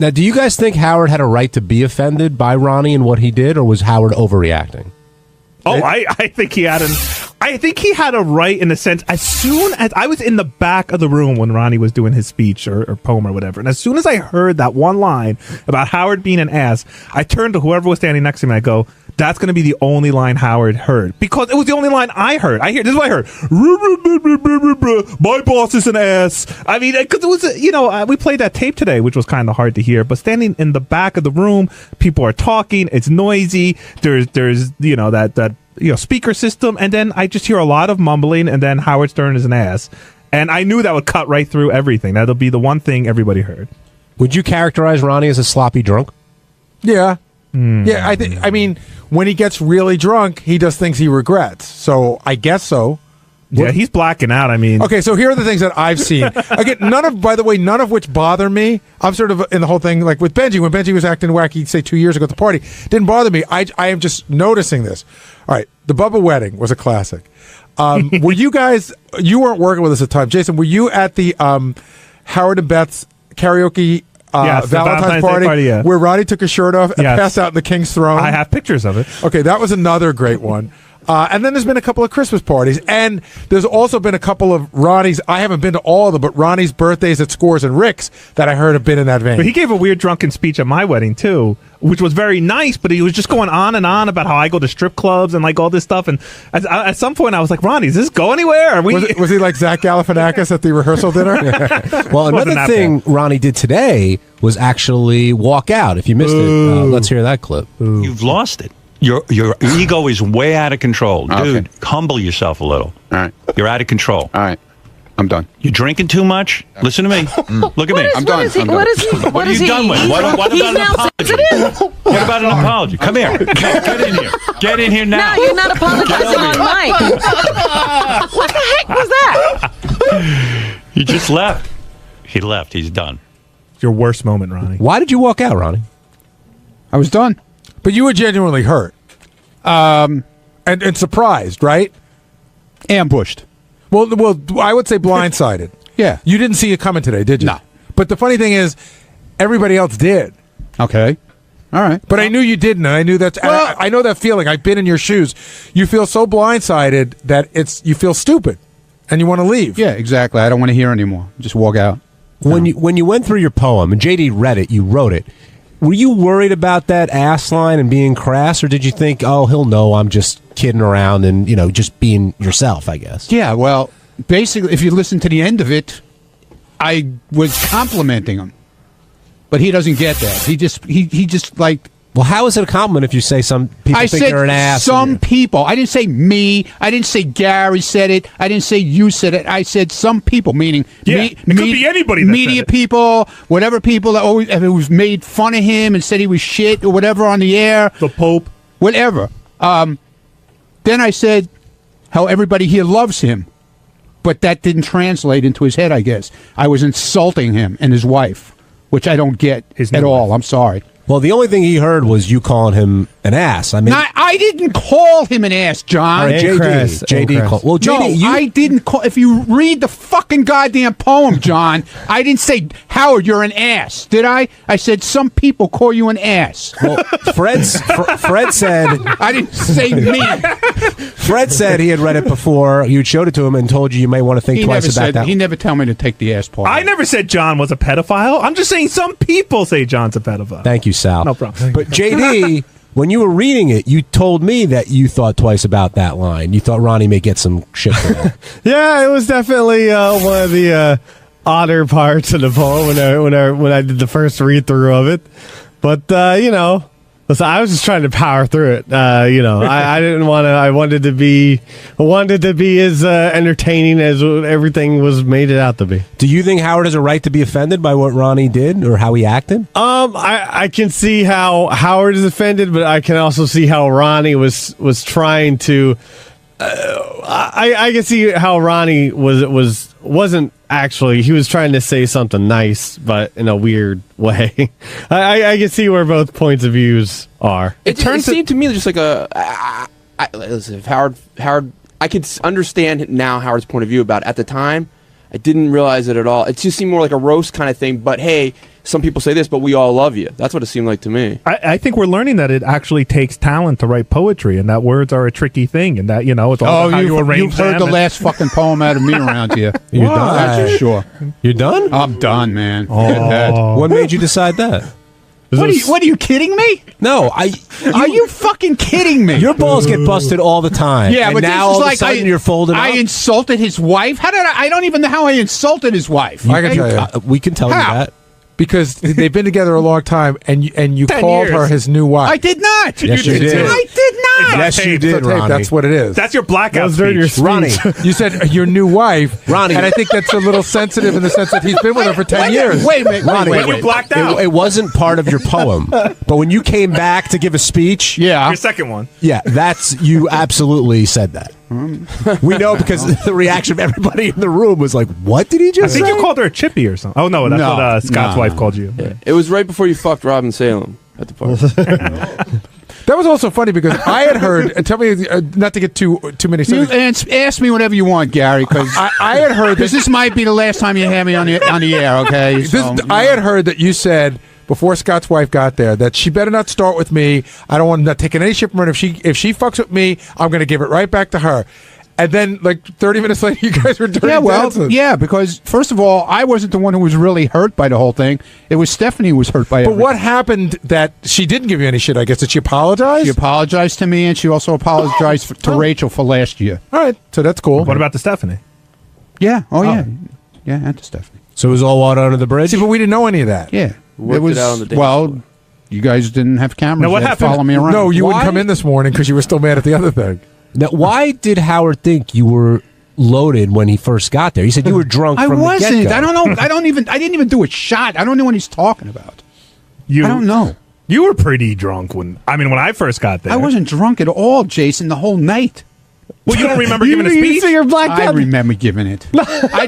Now, do you guys think Howard had a right to be offended by Ronnie and what he did, or was Howard overreacting? Oh, I think he had a right in the sense, as soon as I was in the back of the room when Ronnie was doing his speech or poem or whatever, and as soon as I heard that one line about Howard being an ass, I turned to whoever was standing next to me and I go, that's going to be the only line Howard heard, because it was the only line I heard. This is what I heard. My boss is an ass. I mean, because it was, we played that tape today, which was kind of hard to hear, but standing in the back of the room, people are talking, it's noisy, there's that speaker system, and then I just hear a lot of mumbling, and then Howard Stern is an ass. And I knew that would cut right through everything. That'll be the one thing everybody heard. Would you characterize Ronnie as a sloppy drunk? Yeah. Yeah, I mean, when he gets really drunk, he does things he regrets. So I guess so. Yeah, he's blacking out. I mean, okay, so here are the things that I've seen. Again, none of which bother me. I'm sort of in the whole thing, like with Benji. When Benji was acting wacky, say 2 years ago at the party, didn't bother me. I am just noticing this. All right, the Bubba wedding was a classic. Were you guys? You weren't working with us at the time, Jason. Were you at the Howard and Beth's karaoke? Yes, Valentine's party yeah. Where Ronnie took his shirt off and passed out in the King's Throne. I have pictures of it. Okay, that was another great one. And then there's been a couple of Christmas parties, and there's also been a couple of Ronnie's. I haven't been to all of them, but Ronnie's birthdays at Scores and Rick's that I heard have been in that vein. But he gave a weird drunken speech at my wedding too, which was very nice. But he was just going on and on about how I go to strip clubs and like all this stuff. And at some point, I was like, "Ronnie, does this go anywhere?" Was he like Zach Galifianakis at the rehearsal dinner? Well, another thing Ronnie did today was actually walk out. If you missed it, let's hear that clip. You've lost it. Your ego is way out of control. Dude, humble yourself a little. All right. You're out of control. All right. I'm done. You're drinking too much? Listen to me. Look at me. I'm done. What are you done with? What about an apology? What about an apology? Come here. Get in here. Get in here now. No, you're not apologizing on mic. What the heck was that? He just left. He left. He's done. Your worst moment, Ronnie. Why did you walk out, Ronnie? I was done. But you were genuinely hurt. And surprised, right? Ambushed. Well, I would say blindsided. Yeah. You didn't see it coming today, did you? No. But the funny thing is, everybody else did. Okay. All right. But I knew you didn't. And I knew that. Well, I know that feeling. I've been in your shoes. You feel so blindsided that you feel stupid, and you want to leave. Yeah, exactly. I don't want to hear anymore. Just walk out. When you went through your poem and JD read it, you wrote it. Were you worried about that ass line and being crass, or did you think, oh, he'll know I'm just kidding around and just being yourself? I guess. Yeah. Well, basically, if you listen to the end of it, I was complimenting him, but he doesn't get that. He just like. Well, how is it a compliment if you say some people think you're an ass? Some people. I didn't say me. I didn't say Gary said it. I didn't say you said it. I said some people, meaning it could be anybody. Media people, whatever people that always who's made fun of him and said he was shit or whatever on the air. The Pope. Whatever. Then I said how everybody here loves him, but that didn't translate into his head, I guess. I was insulting him and his wife, which I don't get at all. I'm sorry. Well, the only thing he heard was you calling him an ass. I mean, I didn't call him an ass, John. JD called. Well, JD, I didn't call. If you read the fucking goddamn poem, John, I didn't say Howard, you're an ass, did I? I said some people call you an ass. Well, Fred said I didn't say me. Fred said he had read it before. You showed it to him and told you might want to think twice about that. He never told me to take the ass part. I never said John was a pedophile. I'm just saying some people say John's a pedophile. Thank you, Sal. No problem. But JD, when you were reading it, you told me that you thought twice about that line. You thought Ronnie may get some shit for that. Yeah, it was definitely one of the odder parts of the poem when I did the first read through of it. But listen, I was just trying to power through it. I didn't want to. I wanted to be as entertaining as everything was made it out to be. Do you think Howard has a right to be offended by what Ronnie did or how he acted? I can see how Howard is offended, but I can also see how Ronnie was trying to. I can see how Ronnie wasn't actually. He was trying to say something nice, but in a weird way. I can see where both points of views are. It seemed to me just like listen, if Howard, I could understand now Howard's point of view about it. At the time. I didn't realize it at all. It just seemed more like a roast kind of thing. But hey, some people say this, but we all love you. That's what it seemed like to me. I think we're learning that it actually takes talent to write poetry, and that words are a tricky thing, and that it's all about how you arrange you've heard them the and- last fucking poem out of me around here. You're done. That's for sure. You're done? I'm done, man. What made you decide that? What are you kidding me? No, Are you fucking kidding me? your balls get busted all the time. Yeah, and but now this is all like of a sudden you're folded I up. insulted his wife. How did I don't even know how I insulted his wife. I can tell you. We can tell How? you that. Because they've been together a long time, and you 10 called years. her his new wife. I did not. Yes, you did. I did not. Yes, you tape. did, It's on tape. Ronnie. That's what it is. That's your blackout Those are your speech. Ronnie. You said your new wife, Ronnie. and I think that's a little sensitive in the sense that he's been with her for 10 years. Wait a minute. Ronnie, Wait, You blacked out. It wasn't part of your poem, but when you came back to give a speech, Yeah. Your second one. yeah, you absolutely said that. We know because the reaction of everybody in the room was like, "What did he I just think say?" you called her a chippy or something. Oh no, that's No. what Scott's No, wife no. called you. It was right before you fucked Robin Salem at the party. That was also funny because I had heard, and tell me not to get too many You subjects. ask me whatever you want, Gary, because I had heard that this might be the last time you have me on the air. Okay. So, I had heard that you said before Scott's wife got there that she better not start with me. I don't want not taking any shit from her. If she fucks with me, I'm going to give it right back to her. And then, like 30 minutes later, you guys were dirty Yeah, well, dancing. yeah, because first of all, I wasn't the one who was really hurt by the whole thing. It was Stephanie who was hurt by it. But what happened that she didn't give you any shit? I guess did she apologize? She apologized to me, and she also apologized to Rachel for last year. All right, so that's cool. What about the Stephanie? Yeah. Oh, yeah. Yeah, and to Stephanie. So it was all water under the bridge. See, but we didn't know any of that. Yeah. Worked it out on the dance well, floor. you guys didn't have cameras. Now, what that happened- Follow me around. No, you wouldn't Why? come in this morning because you were still mad at the other thing. Now, why did Howard think you were loaded when he first got there? He said you were drunk I from wasn't. the get-go. I don't know. I didn't even do a shot. I don't know what he's talking about. You, I don't know. You were pretty drunk when I first got there. I wasn't drunk at all, Jason, the whole night. Well, you don't remember giving a You speech? say you're blacked I out. remember giving it. I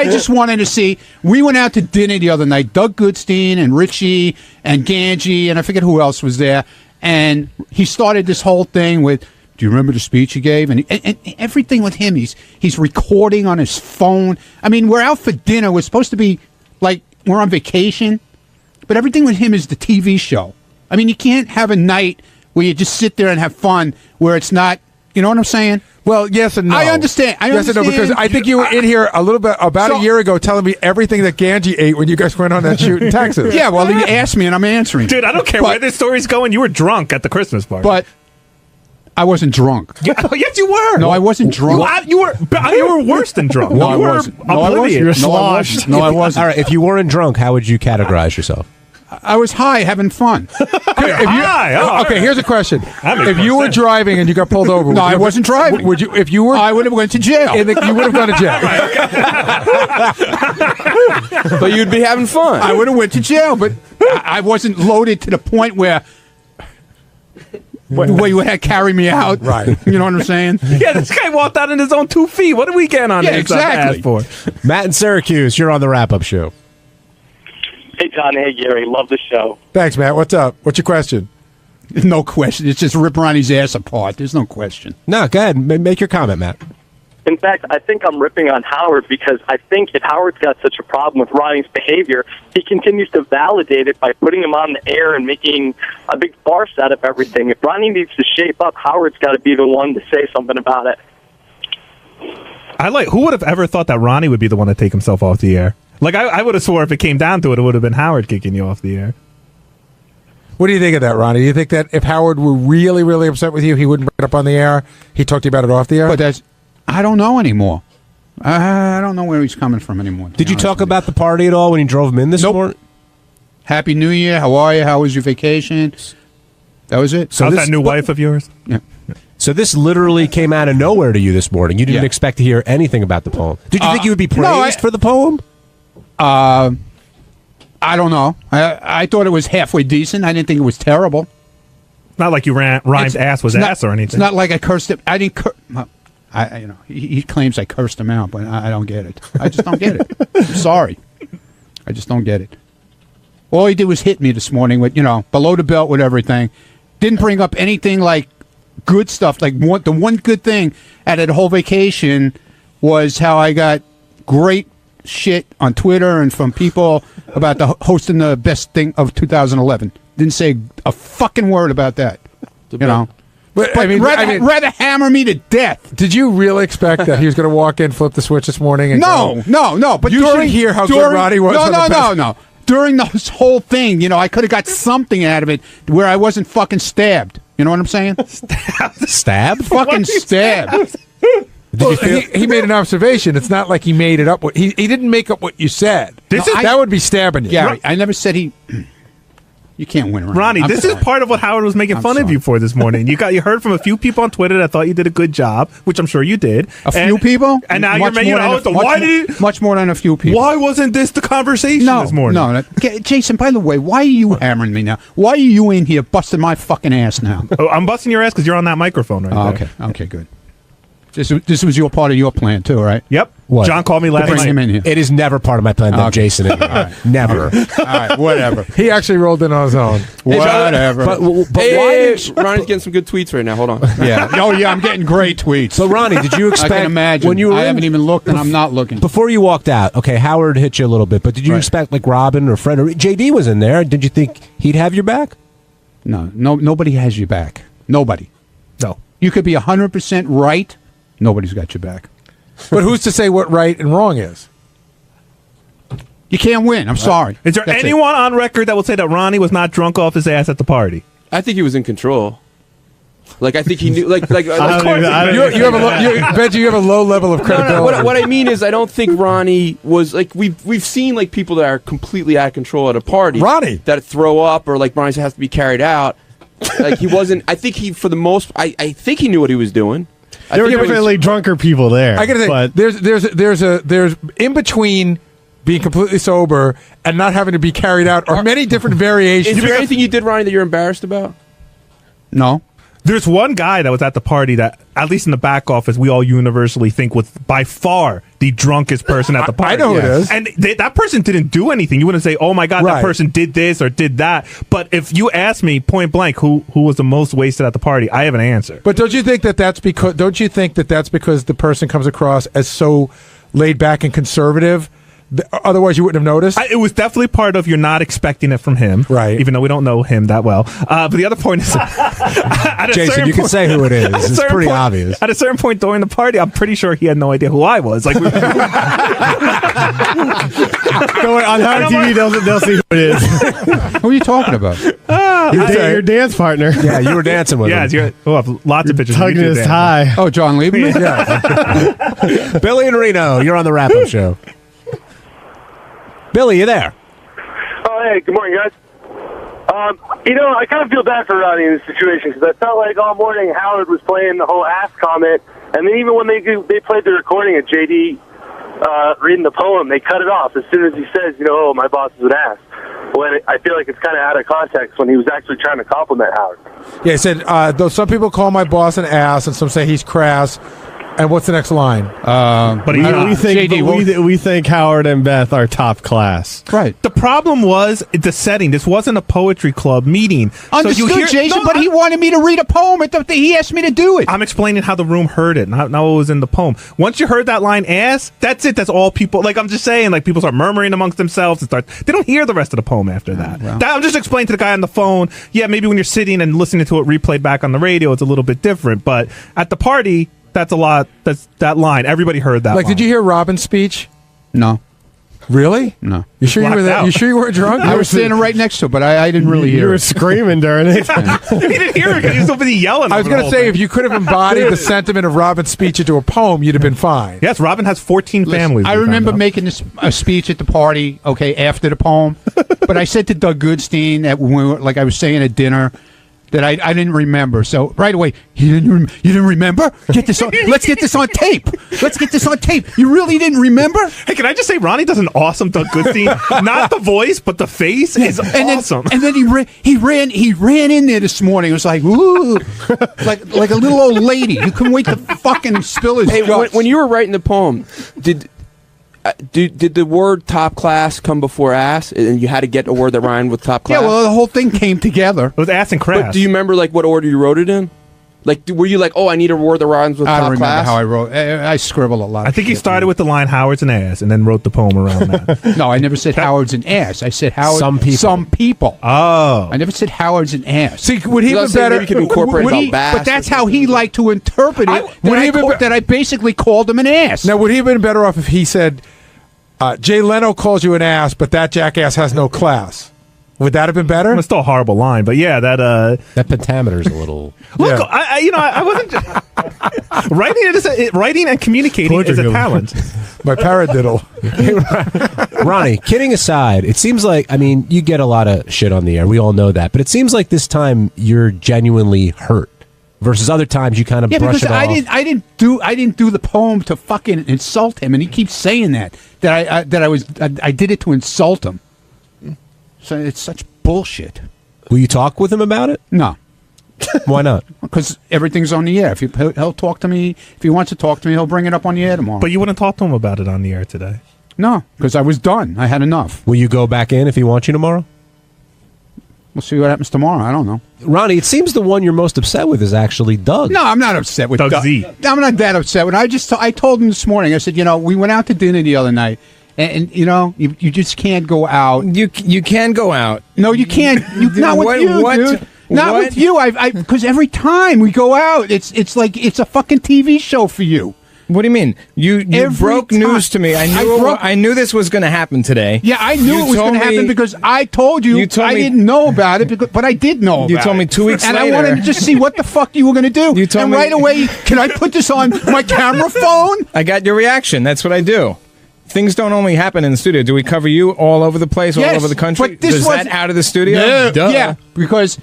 just wanted to see. We went out to dinner the other night. Doug Goodstein and Richie and Ganji and I forget who else was there. And he started this whole thing with, "Do you remember the speech he gave?" And everything with him, he's recording on his phone. I mean, we're out for dinner. We're supposed to be like we're on vacation, but everything with him is the TV show. I mean, you can't have a night where you just sit there and have fun where it's not. You know what I'm saying? Well, yes and no. I understand. Yes and no, because I think you were in here a little bit about So- a year ago telling me everything that Ganji ate when you guys went on that shoot in Texas. Yeah, well, you asked me and I'm answering. Dude, I don't care But- where this story's going. You were drunk at the Christmas party. But I wasn't drunk. Yeah, yes, you were. No, I wasn't drunk. You were worse than drunk. No, I you were wasn't. No, I wasn't. oblivious. No, I wasn't. No, I wasn't. All right, if you weren't drunk, how would you categorize yourself? I was high, having fun. Okay, here's a question: That makes if you more were sense. driving and you got pulled over, No, I wasn't driving. Would you? If you were, I would have went to jail. you would have gone to jail. But you'd be having fun. I would have went to jail, but I wasn't loaded to the point where you would have carry me out. Right. You know what I'm saying? Yeah, this guy walked out on his own 2 feet. What are we getting on Yeah, his exactly. ass for? Matt in Syracuse, you're on the wrap-up show. Hey, John. Hey, Gary. Love the show. Thanks, Matt. What's up? What's your question? No question. It's just rip Ronnie's ass apart. There's no question. No, go ahead. Make your comment, Matt. In fact, I think I'm ripping on Howard because I think if Howard's got such a problem with Ronnie's behavior, he continues to validate it by putting him on the air and making a big farce out of everything. If Ronnie needs to shape up, Howard's got to be the one to say something about it. Who would have ever thought that Ronnie would be the one to take himself off the air? Like, I would have swore if it came down to it, it would have been Howard kicking you off the air. What do you think of that, Ronnie? Do you think that if Howard were really, really upset with you, he wouldn't bring it up on the air? He'd talk to you about it off the air? But I don't know anymore. I don't know where he's coming from anymore. Did you talk about the party at all when you drove him in this Nope. morning? Happy New Year. How are you? How was your vacation? That was it. How's that new wife of yours? Yeah. So this literally came out of nowhere to you this morning. You didn't Yeah. expect to hear anything about the poem. Did you think you would be praised no, for the poem? I don't know. I thought it was halfway decent. I didn't think it was terrible. It's not like you rhymed ass was It's not- ass or anything. It's not like I cursed him. I didn't curse. He claims I cursed him out, but I don't get it. I just don't get it. I'm sorry. I just don't get it. All he did was hit me this morning with, below the belt with everything. Didn't bring up anything like good stuff. Like the one good thing out of the whole vacation was how I got great shit on Twitter and from people about the hosting the best thing of 2011. Didn't say a fucking word about that. You know. But, But rather hammer me to death. did you really expect that he was going to walk in, flip the switch this morning? And No. But You should hear how good Roddy was on the best. No. During this whole thing, you know, I could have got something out of it where I wasn't fucking stabbed. You know what I'm saying? Stabbed? Fucking stabbed. Well, he made an observation. It's not like he made it up. He didn't make up what you said. That would be stabbing you. Gary, I never said he. You can't win, Ronnie, I'm this sorry. is part of what Howard was making fun of you for this morning. You heard from a few people on Twitter that thought you did a good job, which I'm sure you did. Few people, and now Much you're making more than much more than a few people. Why wasn't this the conversation this morning? No. Okay, Jason, by the way, why are you hammering me now? Why are you in here busting my fucking ass now? Oh, I'm busting your ass because you're on that microphone right there. Okay, good. This was your part of your plan too, right? Yep. What? John called me last Bring him night. in here. It is never part of my plan to have Okay. Jason in here. Never. All right, whatever. He actually rolled in on his own. Whatever. But why Hey, did Ronnie's getting some good tweets right now. Hold on. Yeah. Oh, yeah. I'm getting great tweets. So Ronnie, did you I expect can imagine. when you were I in- haven't even looked, and I'm not looking. before you walked out? Okay, Howard hit you a little bit, but did you Right. expect like Robin or Fred or JD was in there? Did you think he'd have your back? No. Nobody has your back. Nobody. No. You could be 100% right. Nobody's got your back. But who's to say what right and wrong is? You can't win. I'm sorry. Is there That's it. anyone on record that will say that Ronnie was not drunk off his ass at the party? I think he was in control. Like I think he knew. Like I don't even- You have a Benji, you have a low level of credibility. What I mean is, I don't think Ronnie was like we've seen like people that are completely out of control at a party. Ronnie. that throw up or like Ronnie has to be carried out. Like he wasn't. I think he, for the most, I think he knew what he was doing. There were definitely drunker people there. I gotta say, but there's in between being completely sober and not having to be carried out are many different variations. Is there anything you did, Ronnie, that you're embarrassed about? No. There's one guy that was at the party that, at least in the back office, we all universally think was by far the drunkest person at the party. I know who it is. And that person didn't do anything. You wouldn't say, "Oh my God, Right. that person did this or did that." But if you ask me point blank, who was the most wasted at the party, I have an answer. But don't you think that that's because the person comes across as so laid back and conservative? Otherwise, you wouldn't have noticed. It was definitely part of you're not expecting it from him, Right. Even though we don't know him that well. But the other point is, at a Jason, certain you can say who it is. at a It's certain pretty point- obvious. At a certain point during the party, I'm pretty sure he had no idea who I was. Like, don't worry, on Howard TV, they'll see who it is. Who are you talking about? Your dance partner. Yeah, you were dancing with him. we'll have lots of pictures. of Tugging you two his dancing. tie. Oh, John Lieberman? Yeah. Billy and Reno, you're on the wrap-up show. Billy, you there? Oh, hey, good morning, guys. I kind of feel bad for Ronnie in this situation because I felt like all morning Howard was playing the whole ass comment, and then even when they played the recording of JD reading the poem, they cut it off as soon as he says, "Oh, my boss is an ass." When I feel like it's kind of out of context when he was actually trying to compliment Howard. Yeah, he said, though some people call my boss an ass and some say he's crass. And what's the next line? But We think Howard and Beth are top class. Right. the problem was the setting. This wasn't a poetry club meeting. Understood, Jason, but he wanted me to read a poem. He asked me to do it. I'm explaining how the room heard it, not what was in the poem. Once you heard that line, ass, that's it. That's all people, like I'm just saying, like people start murmuring amongst themselves and they don't hear the rest of the poem after that. well. I'm just explaining to the guy on the phone, yeah, maybe when you're sitting and listening to it replayed back on the radio, it's a little bit different. But at the party, that's a lot. That's that line. Everybody heard that. Like, line. did you hear Robin's speach? No. Really? No. You sure you were Blacked there? out. You sure you weren't drunk? I was standing right next to it, but I didn't really You hear were it. screaming during it. He didn't hear it because he was so busy yelling. I was going going to say, if you could have embodied the sentiment of Robin's speech into a poem, you'd have been fine. yes, Robin has 14 families. I we remember found out. making a speech at the party, after the poem. But I said to Doug Goodstein that when we were, like I was saying at dinner, that I didn't remember. So right away, you didn't remember? Get this on. Let's get this on tape. Let's get this on tape. You really didn't remember? Hey, can I just say Ronnie does an awesome Doug Goodstein? Not the voice, but the face is awesome. And then he ran in there this morning. It was like, ooh, like a little old lady. You couldn't wait to fucking spill his Hey, guts. when you were writing the poem, did the word top class come before ass, and you had to get a word that rhymed with top class? Yeah, well, the whole thing came together. It was ass and crass. But do you remember like what order you wrote it in? Like, were you like, oh, I need to word the rhymes with I top don't remember class? how I wrote. I scribble a lot. I think he started with the line "Howard's an ass" and then wrote the poem around that. No, I never said Howard's an ass. I said Howard. Some people. Some people. Oh, I never said Howard's an ass. See, would he I have was been saying better? maybe you could incorporate Would he- about bass but that's or how he liked to interpret it. That I basically called him an ass. Now, would he have been better off if he said, Jay Leno calls you an ass, but that jackass has no class? Would that have been better? it's still a horrible line, but yeah, that That pentameter's a little. look, Yeah. I wasn't just, writing and communicating is a talent. My paradiddle. Ronnie, kidding aside, it seems like, I mean, you get a lot of shit on the air. We all know that. But it seems like this time you're genuinely hurt versus other times you kind of Yeah, brush because it off. I didn't do the poem to fucking insult him, and he keeps saying that I did it to insult him. So it's such bullshit. Will you talk with him about it? No, Why not? because everything's on the air. If he'll talk to me, if he wants to talk to me, he'll bring it up on the air tomorrow. But you wouldn't talk to him about it on the air today. No, because I was done. I had enough. Will you go back in if he wants you tomorrow? We'll see what happens tomorrow. I don't know. Ronnie, it seems the one you're most upset with is actually Doug. No, I'm not upset with Doug Doug. Z. I'm not that upset with. I told him this morning. I said, we went out to dinner the other night, and you just can't go out. You can go out. No, you can't. Not with you, dude. Not what? with you. Because every time we go out, it's like it's a fucking TV show for you. What do you mean? You Every broke time. news to me. I knew this was going to happen today. Yeah, I knew You it was told going to happen me- because I told you. You told I me- didn't know about it, but I did know about it. You told me 2 weeks and later. I wanted to just see what the fuck you were going to do. You told and me- right away, can I put this on my camera phone? I got your reaction. That's what I do. Things don't only happen in the studio. Do we cover you all over the place, all Yes, over the country? but this Is that wasn't- out of the studio? Yeah, Duh. yeah, because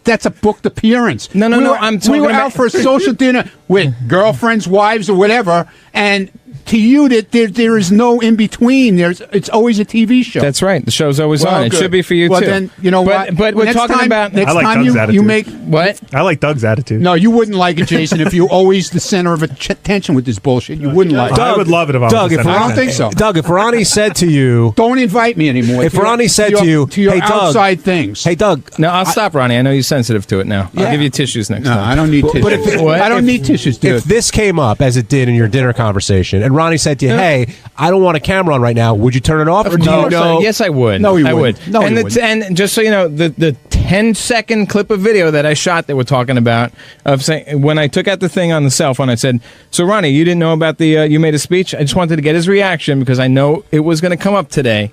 that's a booked appearance. No, I'm we talking were about- out for a social dinner with girlfriends, wives, or whatever, and to you that there is no in between. It's always a TV show. That's right. The show's always Well, on. It good. should be for you well, too. then you know but, what? But we're Next talking time- about next I like time Doug's you attitude. make. what? I like Doug's attitude. No, you wouldn't like it, Jason, if you're always the center of attention with this bullshit. You wouldn't like it. I would love it if I was Doug, the if center I don't of think attention. so. Doug, if Ronnie said to you, Don't invite me anymore. If Ronnie said to you, to your "Hey, Doug, outside things. hey, Doug, No, I'll stop, Ronnie. I know you're sensitive to it now. Yeah. I'll give you tissues next No, time. I don't need tissues. but if- what? I don't need tissues, dude. if this came up as it did in your dinner conversation, and Ronnie said to you, "Hey, I don't want a camera on right now. Would you turn it off, or do you know?" Yes, I would. No, you I wouldn't. would. No, you and wouldn't. and just so you know, the 10-second clip of video that I shot that we're talking about of saying when I took out the thing on the cell phone, I said, "So Ronnie, you didn't know about the you made a speech. I just wanted to get his reaction because I know it was going to come up today."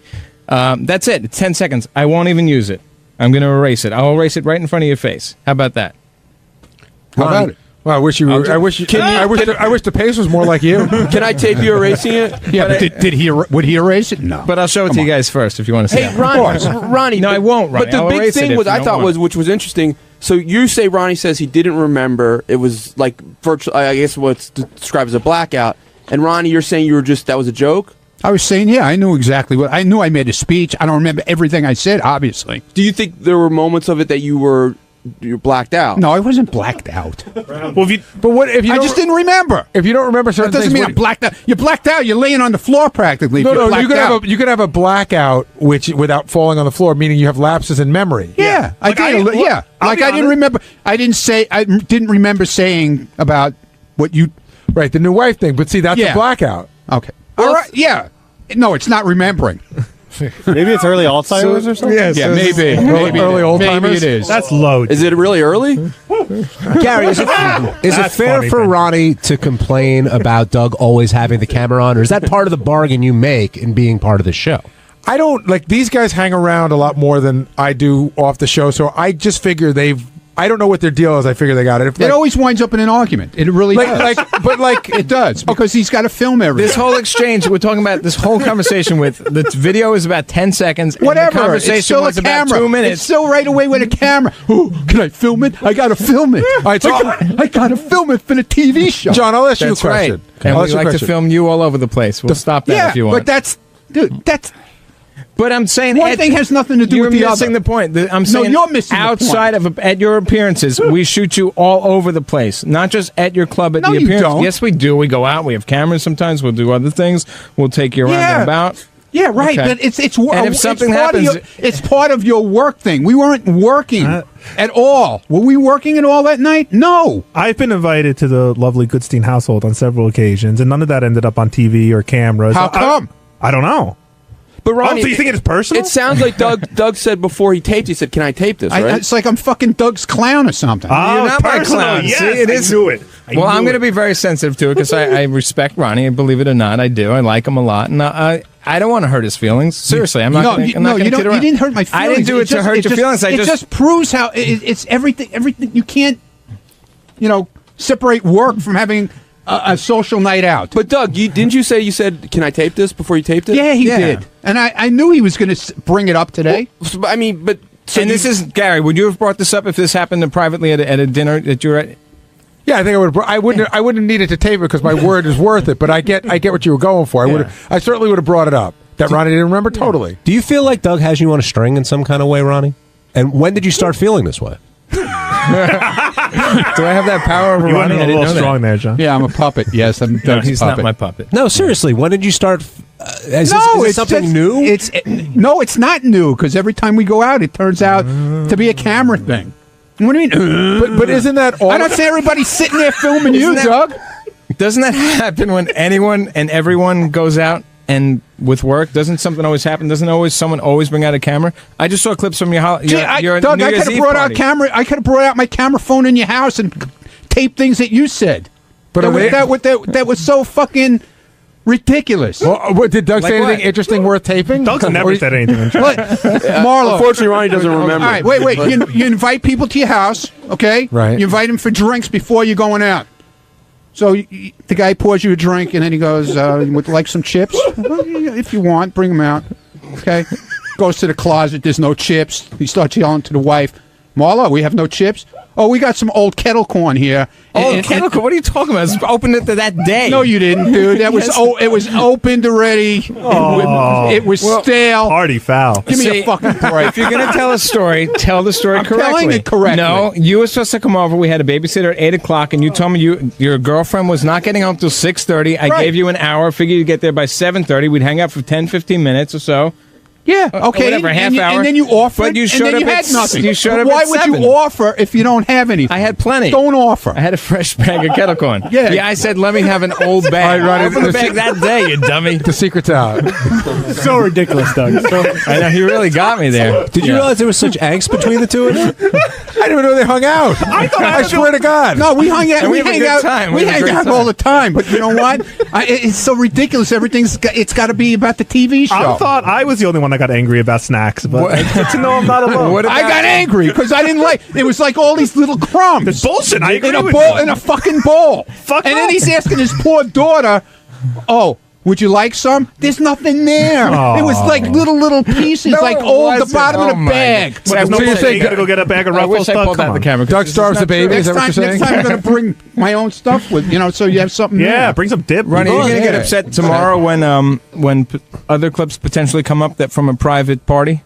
That's it. It's 10 seconds. I won't even use it. I'm going to erase it. I'll erase it right in front of your face. How about that? How about it? Well, I wish you. I wish the pace was more like you. Can I tape you erasing it? Yeah, but did he? Would he erase it? No. But I'll show it to you guys first if you want to see Hey, it. Ronnie. No, I won't, Ronnie. But the I'll big erase it thing if was, you I don't thought want. which was interesting. So you say Ronnie says he didn't remember. It was like virtual. I guess what's described as a blackout. And Ronnie, you're saying that was a joke. I was saying, yeah, I knew exactly what I knew. I made a speech. I don't remember everything I said, obviously. Do you think there were moments of it that you're blacked out? No, I wasn't blacked out. Well, But what if you? I don't- just didn't remember. If you don't remember certain That doesn't things, mean I'm blacked out. You're blacked out. You're laying on the floor practically. if No, you're no, blacked you could out. have a blackout which without falling on the floor, meaning you have lapses in memory. Yeah, Like, I did. Yeah, I'll like be I didn't honest. remember. I didn't remember saying about what you. Right, the new wife thing. But see, that's Yeah. a blackout. Okay. All right. Yeah. No, it's not remembering. Maybe it's early Alzheimer's or something. Yeah, maybe. early old Maybe timers? it is. that's low. Is it really early? Gary, is it That's fair funny, for man. Ronnie to complain about Doug always having the camera on, or is that part of the bargain you make in being part of the show? I don't like these guys hang around a lot more than I do off the show, so I just figure I don't know what their deal is. I figure they got it. If, It always winds up in an argument. It really does. It does because he's got to film everything. This whole exchange, we're talking about this whole conversation with the video is about 10 seconds. And Whatever. The conversation it's still was a about camera. 2 minutes. It's still right away with a camera. Ooh, can I film it? I got to film it. right, so I got to film it for the TV show. John, I'll ask you a That's question. right. And I'll we ask you a like to question. film you all over the place. We'll stop that yeah, if you want. but that's But I'm saying one thing has nothing to do you're with the missing other. the point. I'm saying you're missing the outside of at your appearances, we shoot you all over the place, not just at your club at No, the you appearance. don't. Yes, we do. We go out. We have cameras sometimes. We'll do other things. We'll take you around Yeah. and about. Yeah, right. Okay. But it's And if something happens, it's part of your work thing. We weren't working at all. Were we working at all that night? No. I've been invited to the lovely Goodstein household on several occasions, and none of that ended up on TV or cameras. How come? I don't know. But Ronnie, so you think it's personal? It sounds like Doug said before he taped. He said, "Can I tape this?" Right? It's like I'm fucking Doug's clown or something. You're not my personal, clown. yes, See, it is. I knew it. Well, I'm going to be very sensitive to it because I respect Ronnie. Believe it or not, I do. I like him a lot, and I don't want to hurt his feelings. Seriously, I'm not. You didn't hurt my feelings. I didn't do it to hurt your feelings. It just proves how it's everything. Everything you can't, separate work from having a social night out. But Doug, didn't you say you said, "Can I tape this?" before you taped it? Yeah, he did, and I knew he was going to bring it up today. Well, I mean, but and this is Gary. Would you have brought this up if this happened privately at a dinner that you're at? Yeah, I think I wouldn't have needed to tape it because my word is worth it. But I get what you were going for. I certainly would have brought it up. That Ronnie didn't remember totally. Do you feel like Doug has you on a string in some kind of way, Ronnie? And when did you start feeling this way? Do I have that power over You Ronnie? went I a didn't little know strong that. there, John. Yeah, I'm a puppet. Yes, I'm. No, he's not my puppet. No, seriously. When did you start? Is No, this it's something just- new? It's not new because every time we go out, it turns out to be a camera thing. What do you mean? But isn't that all? I don't see everybody sitting there filming you, Doug. Doesn't that happen when anyone and everyone goes out and with work? Doesn't something always happen? Doesn't someone always bring out a camera? I just saw clips from your Doug, New I Year's could have Eve brought party. I could have brought out my camera phone in your house and taped things that you said. But that was so fucking ridiculous. Well, did Doug say Like anything what? interesting worth taping? Doug's never said anything. What? Marlo. Unfortunately, Ronnie doesn't remember. All right, wait. You invite people to your house, okay? Right. You invite them for drinks before you're going out. So the guy pours you a drink, and then he goes, "Would like some chips? Well, yeah, if you want, bring them out." Okay. Goes to the closet. There's no chips. He starts yelling to the wife, "Marla, we have no chips. Oh, we got some old kettle corn here." Kettle corn? What are you talking about? It's opened it that day. No, you didn't, dude. That was it was opened already. It was stale. Party foul. Give me a fucking break. If you're going to tell a story, tell the story I'm correctly. telling it correctly. No, you were supposed to come over. We had a babysitter at 8 o'clock, and you told me your girlfriend was not getting home till 6:30. I Right. gave you an hour. Figured you'd get there by 7:30. We'd hang out for 10, 15 minutes or so. Yeah, okay. whatever, half and, hour. And then you offered, But you and showed then up you at had nothing. you showed up Why at would 7. you offer if you don't have anything? I had plenty. Don't offer. I had a fresh bag of kettle corn. Yeah. I said, let me have an old bag. All right, Ronnie, Open the the bag that day, you dummy. The secret's out. So ridiculous, Doug. I know, he really got me there. Did you realize there was such angst between the two of you? I didn't even know they hung out. I swear to God. No, we hung out. And We we have a hang good out. time. We We have a hang great out time. all the time. But you know what? It's so ridiculous. It's got to be about the TV show. I thought I was the only one that got angry about snacks, but it's good to know I'm not alone. What I about- got angry because I didn't like. It was like all these little crumbs. It's bullshit. I agree in a with bowl, you. in a fucking bowl. Fuck and then up. he's asking his poor daughter, "Oh, would you like some?" There's nothing there. Oh. It was like little pieces, No, like it all the wasn't. bottom Oh of the my bag. God. So there's no So you're bullshit. saying- You gotta go get a bag of I Ruffles. wish I pulled out the camera. Doug starves the baby. Is that what you're Next saying? time I'm going to bring my own stuff with, so you have something Yeah, there. bring some dip. Ronnie, Oh, you're going to get yeah. upset tomorrow when other clips potentially come up that from a private party?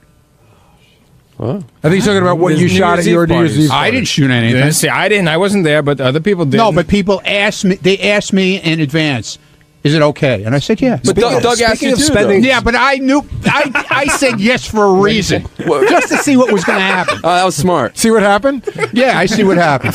I think he's talking about what There's you New shot at Year's your Eve New Year's parties. Eve. I didn't shoot anything. Yeah, see, I didn't. I wasn't there, but other people did. No, but people asked me. They asked me in advance, "Is it okay?" And I said, "Yeah." But Doug asked speaking you of too, spending- though. Yeah, but I knew. I said yes for a reason, just to see what was going to happen. That was smart. See what happened? Yeah, I see what happened.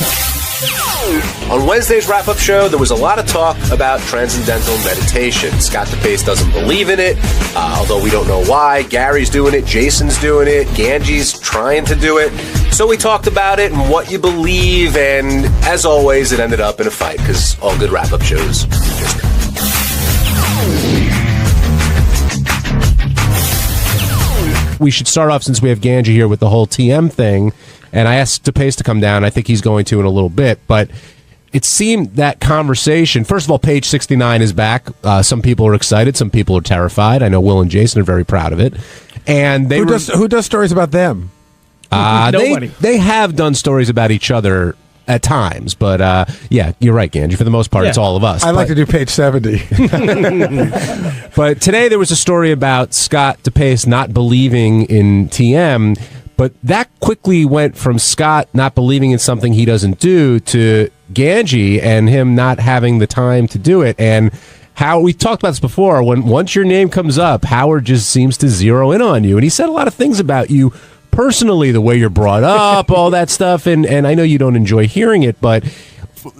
On Wednesday's wrap-up show, there was a lot of talk about transcendental meditation. Scott DePace doesn't believe in it, although we don't know why. Gary's doing it, Jason's doing it, Ganji's trying to do it. So we talked about it and what you believe, and as always, it ended up in a fight, because all good wrap-up shows just We should start off, since we have Ganji here, with the whole TM thing. And I asked DePace to come down. I think he's going to in a little bit. But it seemed that conversation, first of all, page 69 is back. Some people are excited. Some people are terrified. I know Will and Jason are very proud of it. And they Who does stories about them? Nobody. They have done stories about each other at times. But yeah, you're right, Ganji. For the most part, it's all of us. I like to do page 70. But today there was a story about Scott DePace not believing in TM, but that quickly went from Scott not believing in something he doesn't do to Ganji and him not having the time to do it. And we talked about this before. Once your name comes up, Howard just seems to zero in on you, and he said a lot of things about you personally, the way you're brought up, all that stuff. And I know you don't enjoy hearing it, but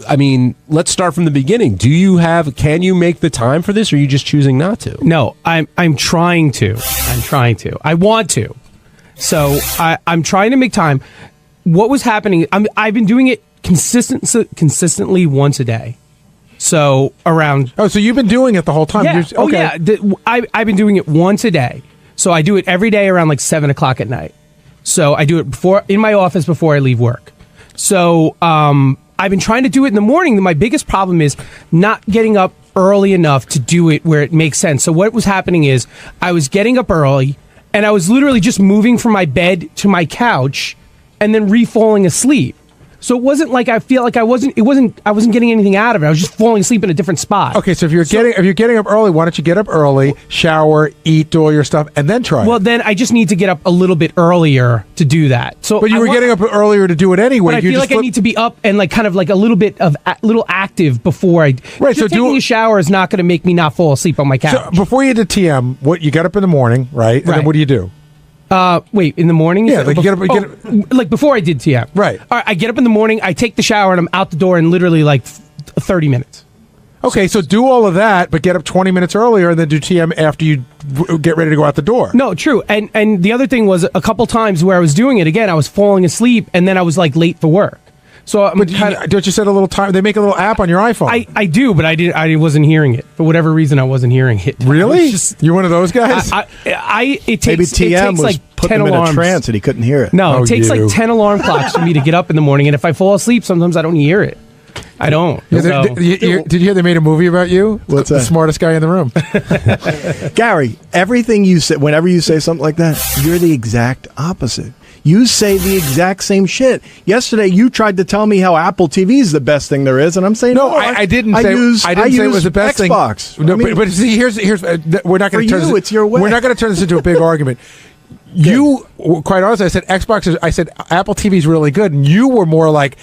I mean, let's start from the beginning. Can you make the time for this, or are you just choosing not to? No, I'm trying to. I want to. So I'm trying to make time. What was happening? I've been doing it consistently once a day. So around. Oh, so you've been doing it the whole time? Yeah. Okay. Oh, yeah. I've been doing it once a day. So I do it every day around like 7 o'clock at night. So I do it in my office before I leave work. So I've been trying to do it in the morning. My biggest problem is not getting up early enough to do it where it makes sense. So what was happening is I was getting up early, and I was literally just moving from my bed to my couch and then re-falling asleep. So it wasn't like I feel like I wasn't getting anything out of it. I was just falling asleep in a different spot. Okay, so if you're getting up early, why don't you get up early, shower, eat, do all your stuff, and then try Well, it? then I just need to get up a little bit earlier to do that. So, But you were getting up earlier to do it anyway. But I feel like I need to be up and like kind of like a little bit of little active before I. Right, Just taking a shower is not going to make me not fall asleep on my couch. So before you did TM, you get up in the morning, right? And then what do you do? Wait, in the morning? Yeah, like you get up, like before I did TM. Right. All right, I get up in the morning, I take the shower, and I'm out the door in literally like 30 minutes. Okay, so do all of that, but get up 20 minutes earlier and then do TM after you get ready to go out the door. No, true. And the other thing was a couple times where I was doing it, again, I was falling asleep, and then I was like late for work. So don't you set a little time? They make a little app on your iPhone. I do, but I wasn't hearing it. For whatever reason, I wasn't hearing it. Really? You're one of those guys? It takes, Maybe TM it takes was like putting 10 him in alarms. a trance and he couldn't hear it. No, Oh, it takes you. like 10 alarm clocks for me to get up in the morning, and if I fall asleep, sometimes I don't hear it. I don't. Yeah, So- did you hear they made a movie about you? What's The that? smartest guy in the room. Gary, everything you say, whenever you say something like that, you're the exact opposite. You say the exact same shit. Yesterday, you tried to tell me how Apple TV is the best thing there is, and I'm saying No, I didn't say it was the best Xbox. thing. No, I mean, but see, here's we're not going to For turn you, this. it's your way. We're not going to turn this into a big argument. You, quite honestly, I said Xbox. I said Apple TV is really good, and you were more like,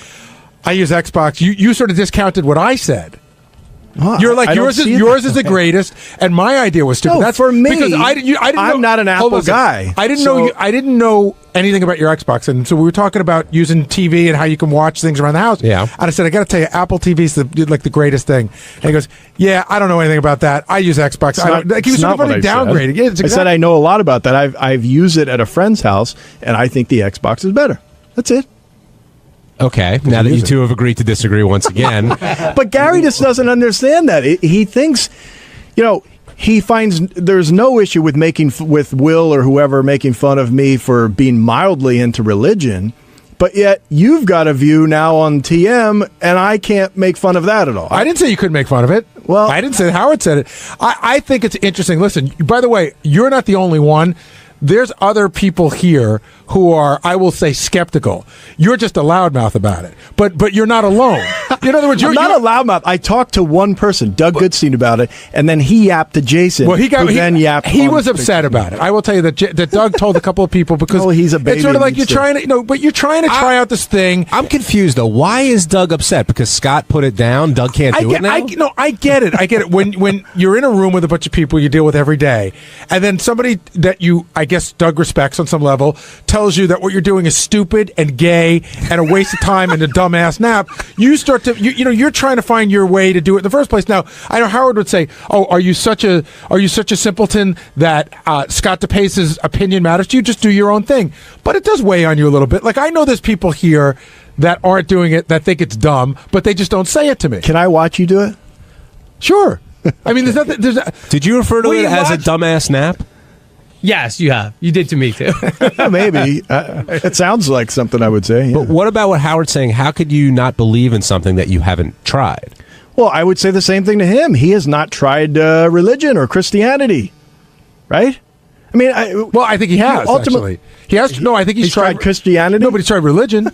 I use Xbox. You sort of discounted what I said. You're like I don't yours is see it yours that is the way. greatest, and my idea was stupid. No, That's for me, because I didn't I'm know, not an hold Apple on a second. guy, I didn't so- know. I didn't know anything about your Xbox, and so we were talking about using TV and how you can watch things around the house. Yeah. And I said, I got to tell you, Apple TV is the greatest thing. And he goes, Yeah, I don't know anything about that. I use Xbox. I don't, like, he was sort of what really I said. downgrading. Yeah, I said I know a lot about that. I've used it at a friend's house, and I think the Xbox is better. That's it. Okay, now that you two have agreed to disagree once again. But Gary just doesn't understand that. He thinks, he finds there's no issue with with Will or whoever making fun of me for being mildly into religion, but yet you've got a view now on TM, and I can't make fun of that at all. I didn't say you couldn't make fun of it. Well, I didn't say Howard said it. I think it's interesting. Listen, by the way, you're not the only one. There's other people here who are, I will say, skeptical. You're just a loudmouth about it, but you're not alone. In other words, I'm not a loudmouth. I talked to one person, Doug Goodstein, about it, and then he yapped to Jason. Well, then yapped. He on was upset about it. I will tell you that Doug told a couple of people because he's a baby. It's sort of like and you're needs to- trying to, but you're trying to try out this thing. I'm confused though. Why is Doug upset? Because Scott put it down. Doug can't do it now. I get it. I get it. When you're in a room with a bunch of people you deal with every day, and then somebody that you, I guess Doug respects on some level, tells you that what you're doing is stupid and gay and a waste of time and a dumbass nap, you start to you're trying to find your way to do it in the first place. Now, I know Howard would say, "Oh, are you such a simpleton that Scott DePace's opinion matters to you? Just do your own thing." But it does weigh on you a little bit. Like, I know there's people here that aren't doing it, that think it's dumb, but they just don't say it to me. Can I watch you do it? Sure. I mean, there's nothing. Did you refer to Will it you as a watch? dumbass nap? Yes, you have. You did to me, too. Maybe. It sounds like something I would say. Yeah. But what about what Howard's saying? How could you not believe in something that you haven't tried? Well, I would say the same thing to him. He has not tried religion or Christianity, right? I mean, I think he has, actually. He has. No, I think he's tried Christianity. No, but he's tried religion.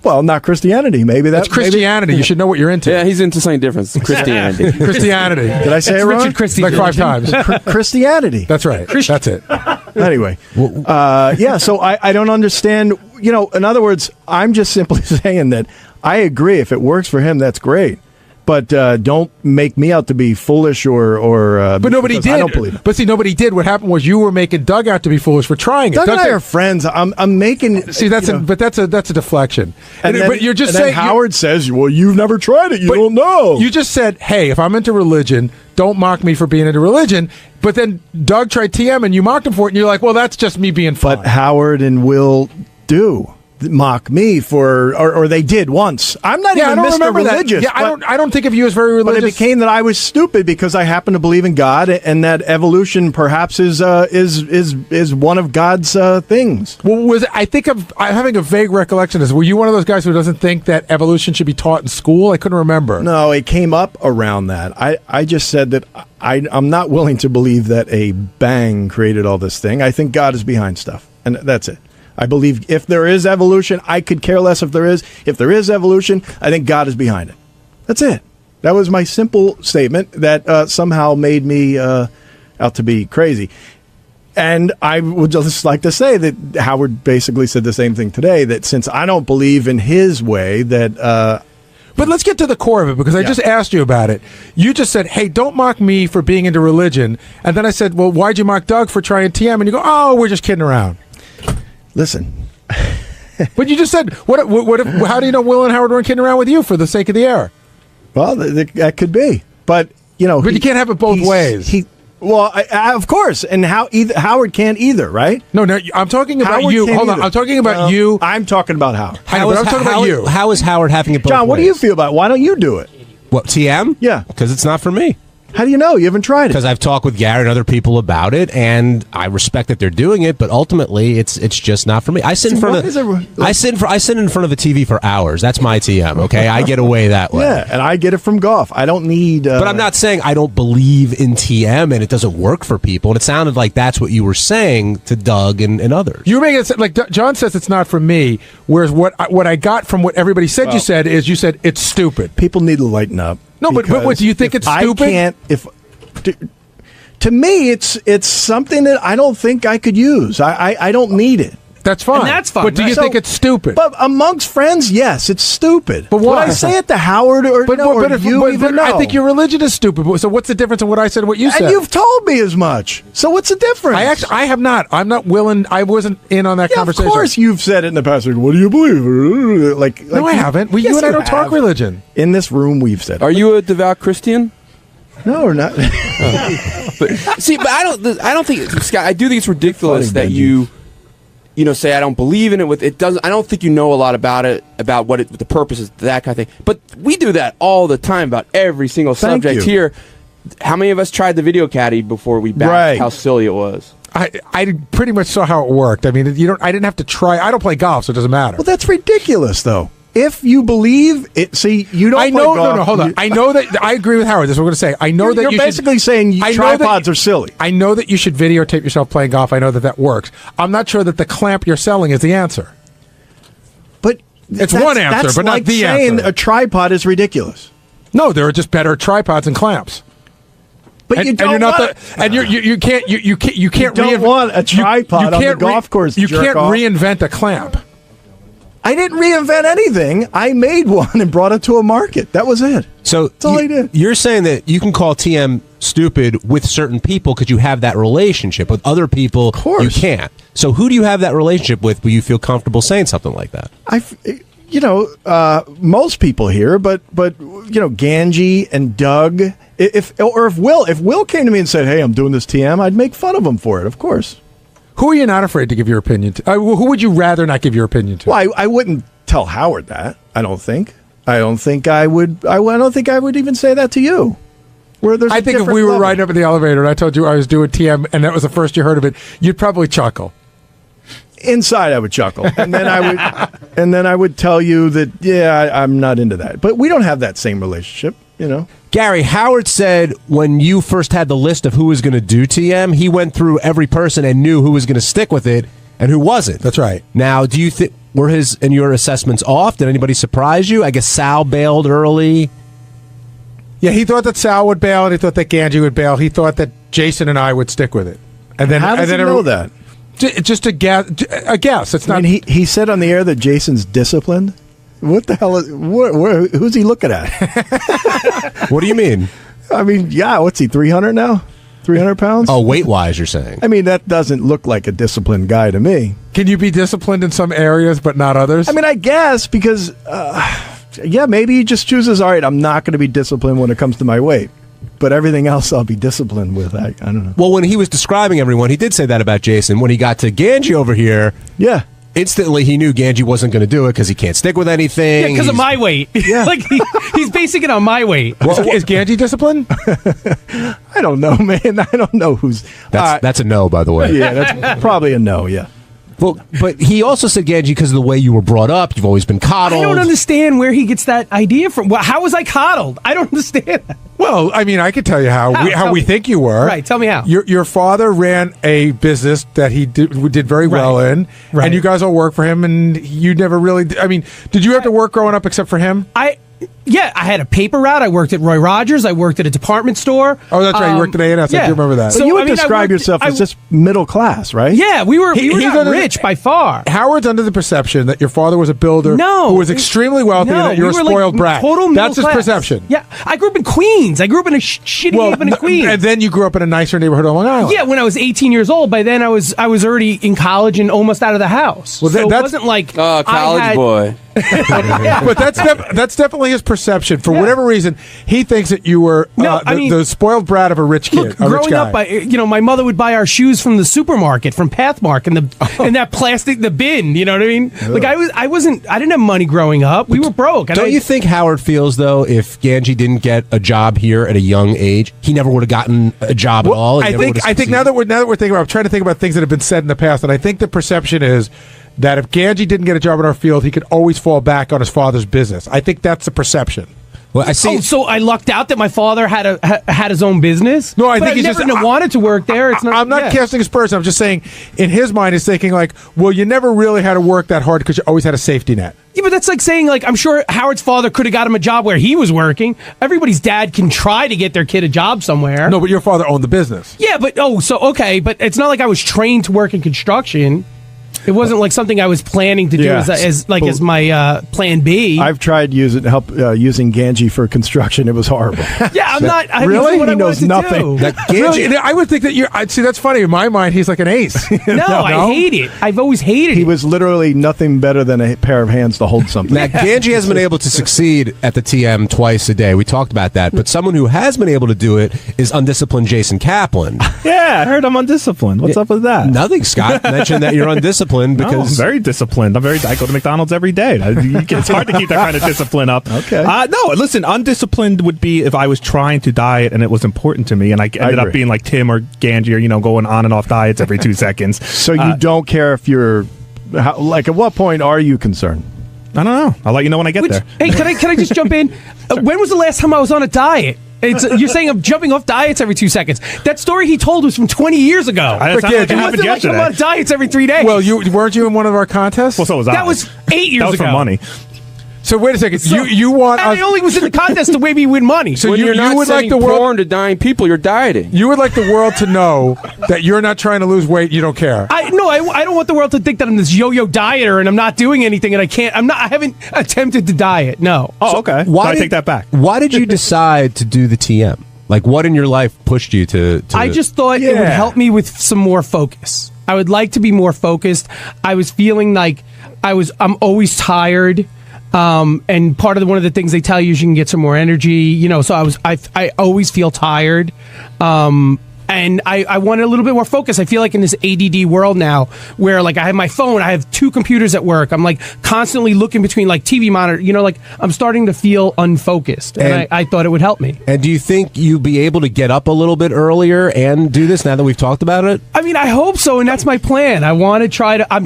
Well, not Christianity. Maybe That's Christianity. You should know what you're into. Yeah, he's into something different. Christianity. Christianity. Did I say it wrong? Richard Christie. Like 5 times. Christianity. That's right. That's it. Anyway, so I don't understand. In other words, I'm just simply saying that I agree. If it works for him, that's great. But don't make me out to be foolish or but nobody did. I don't believe it. But see, nobody did. What happened was you were making Doug out to be foolish for trying it. Doug and I are friends. I'm making. See, that's a deflection. And then, but you're just and then saying Howard says, "Well, you've never tried it. You don't know." You just said, "Hey, if I'm into religion, don't mock me for being into religion." But then Doug tried TM, and you mocked him for it, and you're like, "Well, that's just me being fun." But Howard and Will do mock me for, or they did once. I'm not even I don't Mr. remember Religious. that. Yeah, I don't think of you as very religious. But it became that I was stupid because I happen to believe in God, and that evolution perhaps is one of God's things. Well, I'm having a vague recollection of this. Were you one of those guys who doesn't think that evolution should be taught in school? I couldn't remember. No, it came up around that. I just said that I'm not willing to believe that a bang created all this thing. I think God is behind stuff, and that's it. I believe if there is evolution, I could care less if there is. If there is evolution, I think God is behind it. That's it. That was my simple statement that somehow made me out to be crazy. And I would just like to say that Howard basically said the same thing today, that since I don't believe in his way, that... But let's get to the core of it, because I just asked you about it. You just said, hey, don't mock me for being into religion. And then I said, well, why'd you mock Doug for trying TM? And you go, oh, we're just kidding around. Listen. But you just said, what if, how do you know Will and Howard weren't kidding around with you for the sake of the air? Well, that could be. But, you know... But you can't have it both ways. Well, of course, and Howard can't either, right? No, I'm talking about Howard you. Hold on, either. I'm talking about you. I'm talking about Howard. I'm talking about you. How is Howard having it both John, what do ways? you feel about it? Why don't you do it? What, TM? Yeah. Because it's not for me. How do you know? You haven't tried it. Because I've talked with Gary and other people about it, and I respect that they're doing it, but ultimately, it's just not for me. I sit in front of I sit in front of a TV for hours. That's my TM. Okay, I get away that way. Yeah, and I get it from golf. I don't need. But I'm not saying I don't believe in TM and it doesn't work for people. And it sounded like that's what you were saying to Doug and others. You were making it like John says it's not for me. Whereas what I got from what everybody said you said is you said it's stupid. People need to lighten up. No, but what do you think it's stupid? I can't. To me, it's something that I don't think I could use. I don't need it. That's fine. And that's fine. But do you think it's stupid? But amongst friends, yes, it's stupid. But why? Would I say it to Howard or you? I think your religion is stupid. So what's the difference in what I said and what you said? And you've told me as much. So what's the difference? I have not. I'm not willing. I wasn't in on that conversation. Of course, you've said it in the past. Like, what do you believe? No, I haven't. Yes, you and I don't have. talk religion. In this room, we've said it. Are you a devout Christian? No, we're not. But I don't think, Scott. I do think it's ridiculous that you say I don't believe in it. I don't think you know a lot about it, about what the purpose is, that kind of thing. But we do that all the time about every single subject here. How many of us tried the video caddy before we backed how silly it was? I pretty much saw how it worked. I mean, I didn't have to try. I don't play golf, so it doesn't matter. Well, that's ridiculous, though. If you believe it, see, you don't. I know. Play golf, no, hold on. I know that. I agree with Howard. This is what I'm going to say. I know that you're basically saying tripods are silly. I know that you should videotape yourself playing golf. I know that works. I'm not sure that the clamp you're selling is the answer. But it's one answer, but like not the saying answer. A tripod is ridiculous. No, there are just better tripods and clamps. But you don't you can't want a tripod on the golf course. You can't reinvent a clamp. I didn't reinvent anything. I made one and brought it to a market. That was it. So that's all I did. You're saying that you can call TM stupid with certain people because you have that relationship. With other people, of course, you can't. So who do you have that relationship with where you feel comfortable saying something like that? Most people here, but Ganji and Doug. If Will came to me and said, "Hey, I'm doing this TM," I'd make fun of him for it. Of course. Who are you not afraid to give your opinion to? Who would you rather not give your opinion to? Well, I wouldn't tell Howard that. I don't think I would. I don't think I would even say that to you. I think if we were riding up in the elevator and I told you I was doing TM and that was the first you heard of it, you'd probably chuckle. Inside, I would chuckle, and then I would tell you that I'm not into that. But we don't have that same relationship, Gary, Howard said when you first had the list of who was going to do TM, he went through every person and knew who was going to stick with it and who wasn't. That's right. Now, do you think were his and your assessments off? Did anybody surprise you? I guess Sal bailed early. Yeah, he thought that Sal would bail, and he thought that Ganji would bail. He thought that Jason and I would stick with it. And then how does he know that? Just a guess. It's not. He said on the air that Jason's disciplined. What the hell is? Who's he looking at? What do you mean? I mean, yeah. What's he? 300 now? 300 pounds? Oh, weight wise, you're saying? I mean, that doesn't look like a disciplined guy to me. Can you be disciplined in some areas but not others? I mean, I guess because, yeah, maybe he just chooses. All right, I'm not going to be disciplined when it comes to my weight, but everything else I'll be disciplined with. I don't know. Well, when he was describing everyone, he did say that about Jason. When he got to Ganji over here, yeah. Instantly, he knew Ganji wasn't going to do it because he can't stick with anything. Yeah, because of my weight. Yeah. Like, he's basing it on my weight. Well, is Ganji disciplined? I don't know, man. I don't know who's... That's a no, by the way. Yeah, that's probably a no, yeah. Well, but he also said, Ganji, because of the way you were brought up, you've always been coddled. I don't understand where he gets that idea from. Well, how was I coddled? I don't understand that. Well, I mean, I could tell you how we think you were. Right, tell me how. Your father ran a business that he did very well in, and you guys all worked for him, and you never really... I mean, did you have to work growing up except for him? Yeah, I had a paper route. I worked at Roy Rogers. I worked at a department store. Oh, that's right. You worked at A&S. Yeah. I do remember that. So you would describe yourself as just middle class, right? Yeah, we were not rich by far. Howard's under the perception that your father was a builder who was extremely wealthy and that you're a spoiled brat. Total That's his class. perception. Yeah, I grew up in Queens. I grew up in a shitty neighborhood in Queens. And then you grew up in a nicer neighborhood on Long Island. Yeah, when I was 18 years old. By then, I was already in college and almost out of the house. Well, so it wasn't like college boy. But that's definitely his perception. For whatever reason, he thinks that you were the spoiled brat of a rich kid. Look, growing up, my mother would buy our shoes from the supermarket, from Pathmark, and that plastic, the bin. You know what I mean? Oh. Like I didn't have money growing up. We were broke. Don't you think Howard feels though, if Ganji didn't get a job here at a young age, he never would have gotten a job at all? I think now that we're thinking about, I'm trying to think about things that have been said in the past, and I think the perception is that if Ganji didn't get a job in our field, he could always fall back on his father's business. I think that's the perception. Well, I see. Oh, so I lucked out that my father had his own business. No, I think I he's never just wanted to work there. It's not. I'm not casting aspersions. I'm just saying, in his mind, he's thinking like, well, you never really had to work that hard because you always had a safety net. Yeah, but that's like saying, like, I'm sure Howard's father could have got him a job where he was working. Everybody's dad can try to get their kid a job somewhere. No, but your father owned the business. Yeah, but but it's not like I was trained to work in construction. It wasn't like something I was planning to do as my plan B. I've tried using Ganji for construction. It was horrible. Yeah, I'm not. Really? He knows nothing. Really? I would think that see, that's funny. In my mind, he's like an ace. No, I hate it. I've always hated it. He was literally nothing better than a pair of hands to hold something. Now, Ganji has been able to succeed at the TM twice a day. We talked about that. But someone who has been able to do it is undisciplined Jason Kaplan. Yeah, I heard I'm undisciplined. What's up with that? Nothing. Scott mentioned that you're undisciplined because... No, I'm very disciplined. I go to McDonald's every day. It's hard to keep that kind of discipline up. Okay. No, listen, undisciplined would be if I was trying to diet and it was important to me and I ended up being like Tim or Ganji or, going on and off diets every 2 seconds. So you don't care if you're... at what point are you concerned? I don't know. I'll let you know when I get there. Hey, can I just jump in? When was the last time I was on a diet? You're saying I'm jumping off diets every 2 seconds. That story he told was from 20 years ago. It happened yesterday. I'm on diets every 3 days. Well, weren't you in one of our contests? Well, so was I. That was 8 years ago. That was for money. So wait a second. So, you want? I only was in the contest to maybe win money. So you're not would like the world to dying people. You're dieting. You would like the world to know that you're not trying to lose weight. You don't care. I don't want the world to think that I'm this yo-yo dieter and I'm not doing anything and I can't. I haven't attempted to diet. No. Oh, okay. I take that back. Why did you decide to do the TM? Like, what in your life pushed you to I just thought it would help me with some more focus. I would like to be more focused. I was feeling like I'm always tired. And one of the things they tell you is you can get some more energy, so I always feel tired. And I wanted a little bit more focus. I feel like in this ADD world now where like I have my phone, I have 2 computers at work. I'm like constantly looking between like TV monitor, like I'm starting to feel unfocused. And I thought it would help me. And do you think you'll be able to get up a little bit earlier and do this now that we've talked about it? I mean, I hope so. And that's my plan. I'm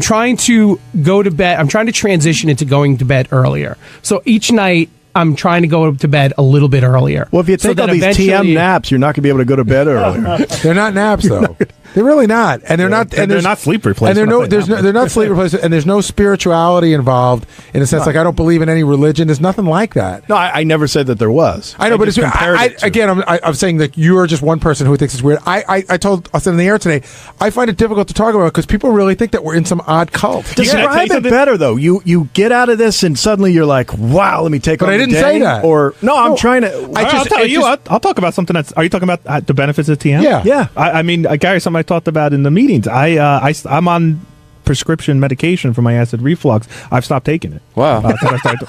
trying to go to bed. I'm trying to transition into going to bed earlier. So each night, I'm trying to go to bed a little bit earlier. Well, if you take all these TM naps, you're not going to be able to go to bed earlier. They're not naps, though. They're really not, and they're not, and they're not sleep replacement. And they're not sleep replacement, and there's no spirituality involved in a sense. Like I don't believe in any religion. There's nothing like that. No, I never said that there was. I know, but just it's compared it to. again. I'm saying that you are just one person who thinks it's weird. I said in the air today, I find it difficult to talk about because people really think that we're in some odd cult. Describe it better though. You get out of this and suddenly you're like, wow, let me take. But on I didn't the say day. that. Or no, I'm trying to. I'll tell you. I'll talk about something that's. Are you talking about the benefits of TM? Yeah. I mean, Gary, something I talked about in the meetings. I'm on prescription medication for my acid reflux. I've stopped taking it. Wow.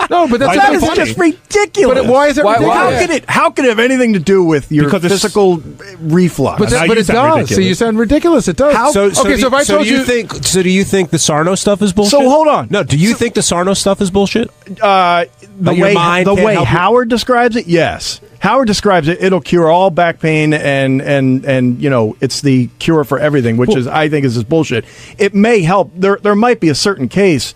No, but that is just ridiculous. But why is it ridiculous? How could it have anything to do with your physical reflux? But it does. So you sound ridiculous. It does. So if I told you, do you think the Sarno stuff is bullshit? So hold on. No, do you think the Sarno stuff is bullshit? The way Howard describes it, yes. Howard describes it. It'll cure all back pain, and it's the cure for everything, which is I think is bullshit. It may help. There might be a certain case.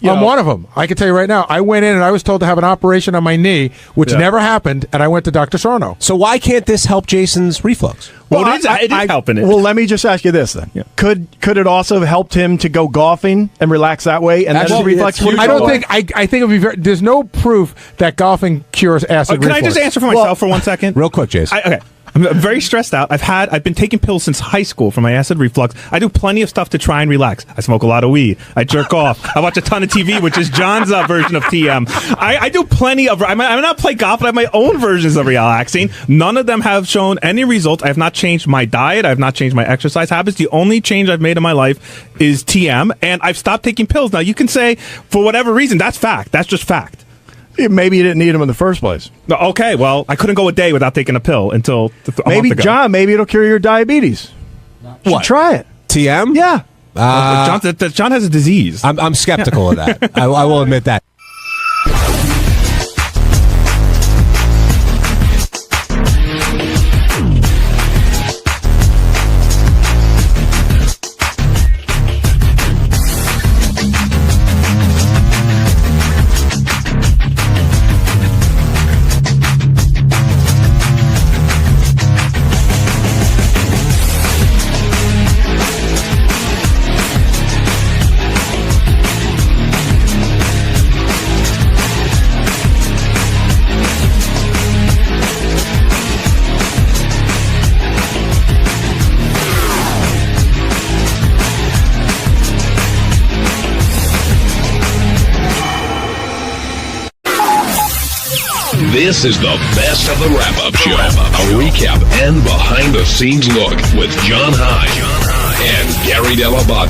I'm one of them. I can tell you right now. I went in and I was told to have an operation on my knee, which never happened, and I went to Dr. Sarno. So why can't this help Jason's reflux? Well, it is helping it. Well, let me just ask you this then. Yeah. Could it also have helped him to go golfing and relax that way? And then his reflex would I don't think. I think it would be there's no proof that golfing cures acid reflux. Can I just answer for myself for 1 second? Real quick, Jason. Okay. I'm very stressed out. I've been taking pills since high school for my acid reflux. I do plenty of stuff to try and relax. I smoke a lot of weed. I jerk off. I watch a ton of TV, which is John's version of TM. I do plenty of. I'm not play golf, but I have my own versions of relaxing. None of them have shown any results. I have not changed my diet. I have not changed my exercise habits. The only change I've made in my life is TM, and I've stopped taking pills. Now you can say for whatever reason that's fact. That's just fact. Maybe you didn't need them in the first place. Okay, well, I couldn't go a day without taking a pill until a month ago. John, maybe it'll cure your diabetes. What? Try it. TM? Yeah. John has a disease. I'm skeptical of that. I will admit that. This is the best of the wrap-up show. A recap and behind-the-scenes look with John Hyde and Gary Dell'Abate.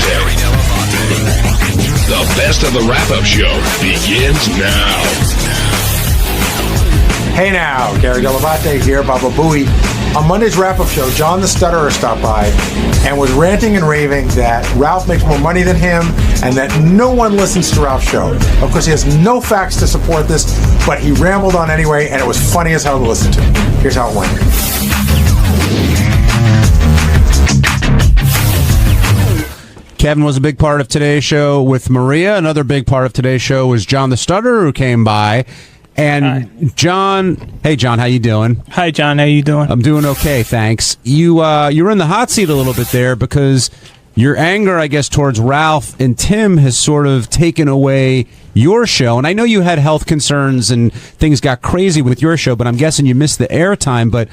The best of the wrap-up show begins now. Hey now, Gary Dell'Abate here, Baba Booey. On Monday's wrap-up show, John the Stutterer stopped by and was ranting and raving that Ralph makes more money than him and that no one listens to Ralph's show. Of course, he has no facts to support this, but he rambled on anyway, and it was funny as hell to listen to. Here's how it went. Kevin was a big part of today's show with Maria. Another big part of today's show was John the Stutterer, who came by. And Hi. John, hey John, how you doing? Hi John, how you doing? I'm doing okay, thanks. You were in the hot seat a little bit there because your anger, I guess, towards Ralph and Tim has sort of taken away your show. And I know you had health concerns and things got crazy with your show, but I'm guessing you missed the airtime. But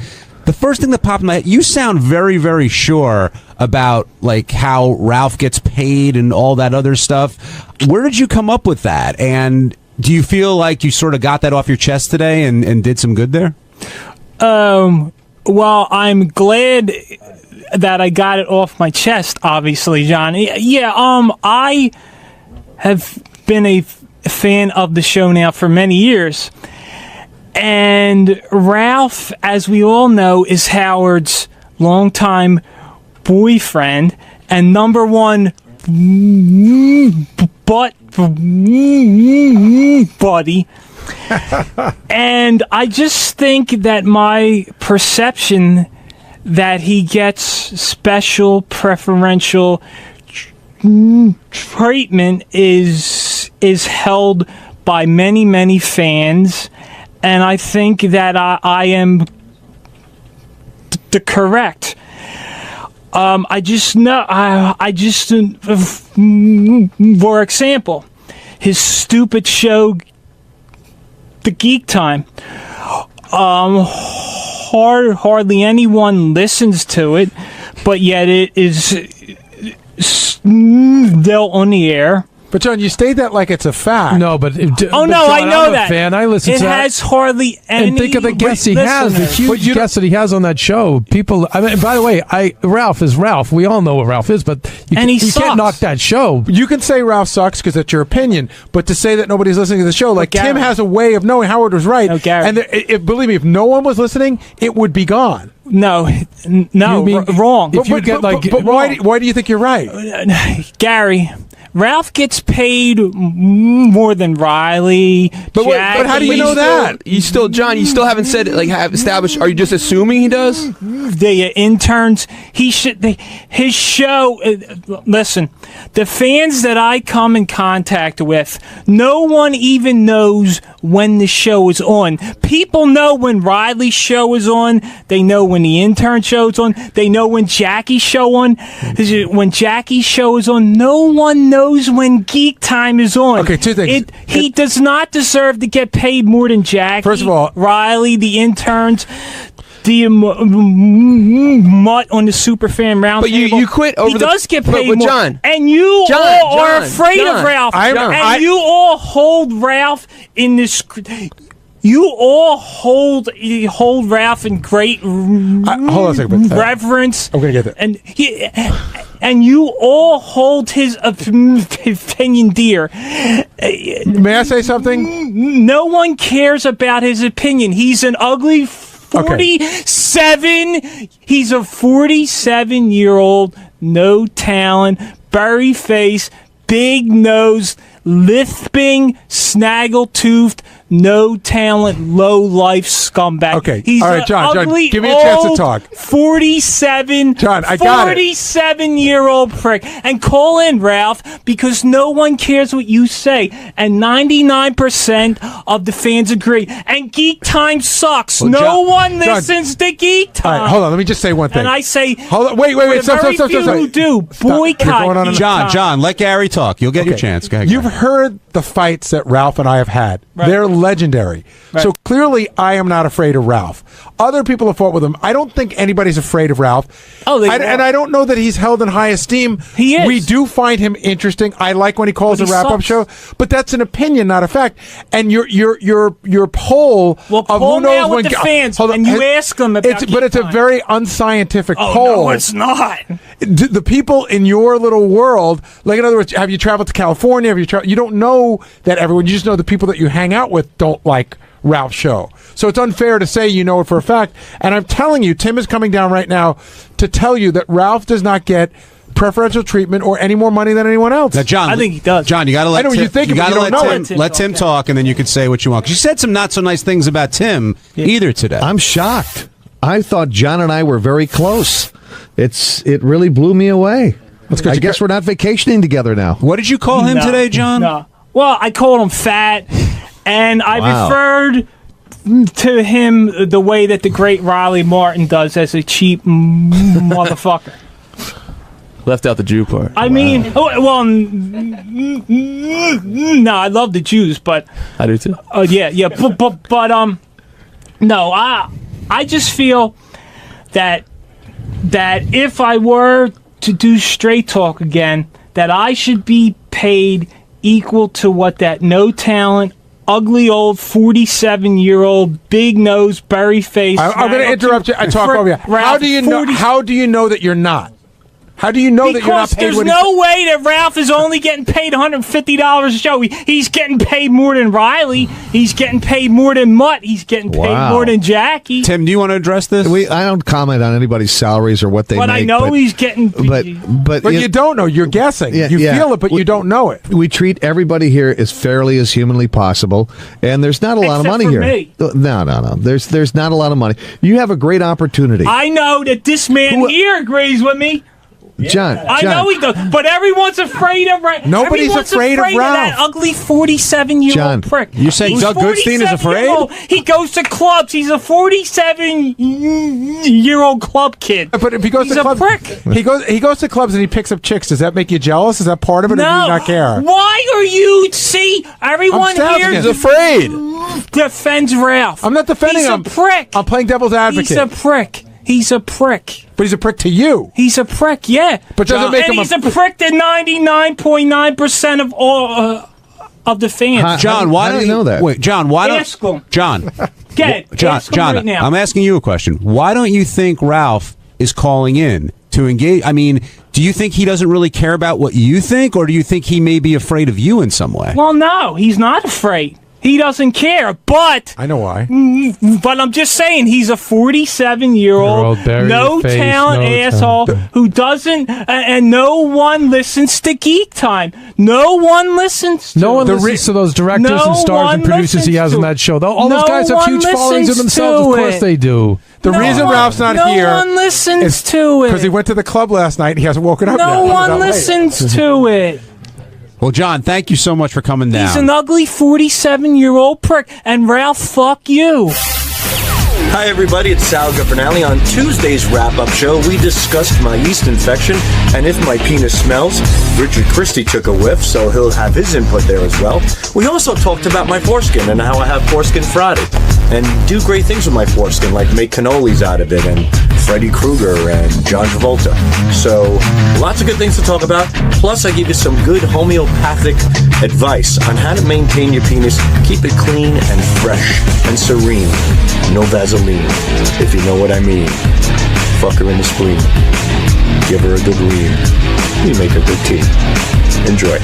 the first thing that popped in my head, you sound very, very sure about like how Ralph gets paid and all that other stuff. Where did you come up with that? And do you feel like you sort of got that off your chest today and did some good there? Well, I'm glad that I got it off my chest, obviously, John. Yeah, I have been a fan of the show now for many years. And Ralph, as we all know, is Howard's longtime boyfriend and number one buddy. And I just think that my perception that he gets special preferential treatment is held by many fans, and I think that I am the correct. I just know. For example, his stupid show, The Geek Time. Hardly anyone listens to it, but yet it is still on the air. But John, you state that like it's a fact. No, but I know I'm that. A fan. I listen it to that. has hardly any. And think of the guests he has, the huge guests that he has on that show. People. I mean, by the way, Ralph is Ralph. We all know what Ralph is, but you can't knock that show. You can say Ralph sucks because that's your opinion, but to say that nobody's listening to the show, like Tim has a way of knowing Howard was right. And believe me, if no one was listening, it would be gone. No, wrong. But why do you think you're right, Gary? Ralph gets paid more than Riley. But how do you know that? John, you still haven't said have established. Are you just assuming he does? The interns. His show. Listen, the fans that I come in contact with, no one even knows when the show is on. People know when Riley's show is on. They know when the intern show's on. They know when Jackie's show on. When Jackie's show is on, no one knows when Geek Time is on. Okay, two things. He does not deserve to get paid more than Jackie. First of all, Riley, the interns, the mutt on the Superfan Roundtable. But you quit over. He does get paid but more. John, and you all are afraid John, of Ralph. and you all hold Ralph in this. You all hold Ralph in great hold on a second, reverence. I'm going to get that. And you all hold his opinion dear. May I say something? No one cares about his opinion. He's an ugly 47. He's a 47-year-old, no talent, burry face, big nose, lisping, snaggle-toothed, no talent, low life scumbag. Okay, he's all right, John, ugly, give me a chance to talk. 47, John, I got it. 47-year-old prick, and call in Ralph because no one cares what you say, and 99% of the fans agree. And Geek Time sucks. Well, no one John, listens to Geek Time. All right, hold on. Let me just say one thing. And I say, hold on. Wait. Stop. Who do boycott? Geek Time. John, let Gary talk. You'll get your chance. Go ahead. You've heard the fights that Ralph and I have had. Right. They're legendary. Right. So clearly, I am not afraid of Ralph. Other people have fought with him. I don't think anybody's afraid of Ralph. And I don't know that he's held in high esteem. He is. We do find him interesting. I like when he calls a wrap-up show, but that's an opinion, not a fact. And your poll of call who knows now when with the fans, and you ask them about Geek but it's a Time. very unscientific Oh, poll. no, it's not. The people in your little world, like in other words, have you traveled to California? Have you you don't know that everyone. You just know the people that you hang out with don't like Ralph's show. So it's unfair to say you know it for a fact. And I'm telling you, Tim is coming down right now to tell you that Ralph does not get preferential treatment or any more money than anyone else. Now, John, I think he does. John, you got to let I know what Tim, you think, you but gotta you don't know. let Tim talk, and then you can say what you want. 'Cause you said some not so nice things about Tim either today. I'm shocked. I thought John and I were very close. It really blew me away. I guess we're not vacationing together now. What did you call him today, John? No. Well, I called him fat, and I referred to him the way that the great Riley Martin does as a cheap motherfucker. Left out the Jew part. I mean, no, I love the Jews, but I do too. Yeah, but no, I just feel that if I were to do Straight Talk again, that I should be paid equal to what that no talent, ugly old 47-year-old, big nose, berry face. I'm going to interrupt you. I talk over you. How do you know that you're not? How do you know that you're not paid? Because there's no way that Ralph is only getting paid $150 a show. He's getting paid more than Riley. He's getting paid more than Mutt. He's getting paid more than Jackie. Tim, do you want to address this? I don't comment on anybody's salaries or what they But make. I know he's getting. But you don't know. You're guessing. You feel it, but you don't know it. We treat everybody here as fairly as humanly possible, and there's not a lot of money here. Me. No. There's not a lot of money. You have a great opportunity. I know that this man here agrees with me. John. I know he does, but everyone's afraid of Nobody's everyone's afraid of of that Ralph. ugly 47-year-old prick. You saying He's Doug Goodstein is 47-year-old. He goes to clubs. He's a 47-year-old club kid. But if he goes He's to a clubs, prick. he goes to clubs and he picks up chicks. Does that make you jealous? Is that part of it, or do you not care? Why are you? See, everyone I'm here he's afraid. defends Ralph. I'm not defending him. He's a prick. I'm playing devil's advocate. He's a prick. He's a prick. But he's a prick to you. He's a prick, yeah. But doesn't make him he's a prick to 99.9% of all of the fans. John, why don't you know that? Wait, John, why don't Ask him. John? Get it. John, Ask him John, right now. I'm asking you a question. Why don't you think Ralph is calling in to engage? I mean, do you think he doesn't really care about what you think, or do you think he may be afraid of you in some way? Well, no, he's not afraid. He doesn't care, but I know why. But I'm just saying, he's a 47-year-old, no talent asshole who doesn't, and no one listens to Geek Time. No one listens to No one him. listens to those directors No and stars and one producers he listens has on to that show. All No those guys have one huge followings of listens themselves. Of to course it. they do. The reason Ralph's not here. No one listens to it. Because he went to the club last night and he hasn't woken up yet. No He was one out late. listens to it. Well, John, thank you so much for coming down. He's an ugly 47-year-old prick, and Ralph, fuck you. Hi, everybody. It's Sal Governale. On Tuesday's wrap-up show, we discussed my yeast infection and if my penis smells. Richard Christie took a whiff, so he'll have his input there as well. We also talked about my foreskin and how I have foreskin Friday and do great things with my foreskin, like make cannolis out of it and Freddy Krueger and John Travolta. So, lots of good things to talk about. Plus, I give you some good homeopathic advice on how to maintain your penis, keep it clean and fresh and serene. No Vaseline, if you know what I mean. Fuck her in the spleen. Give her a good lean. You make a good tea. Enjoy.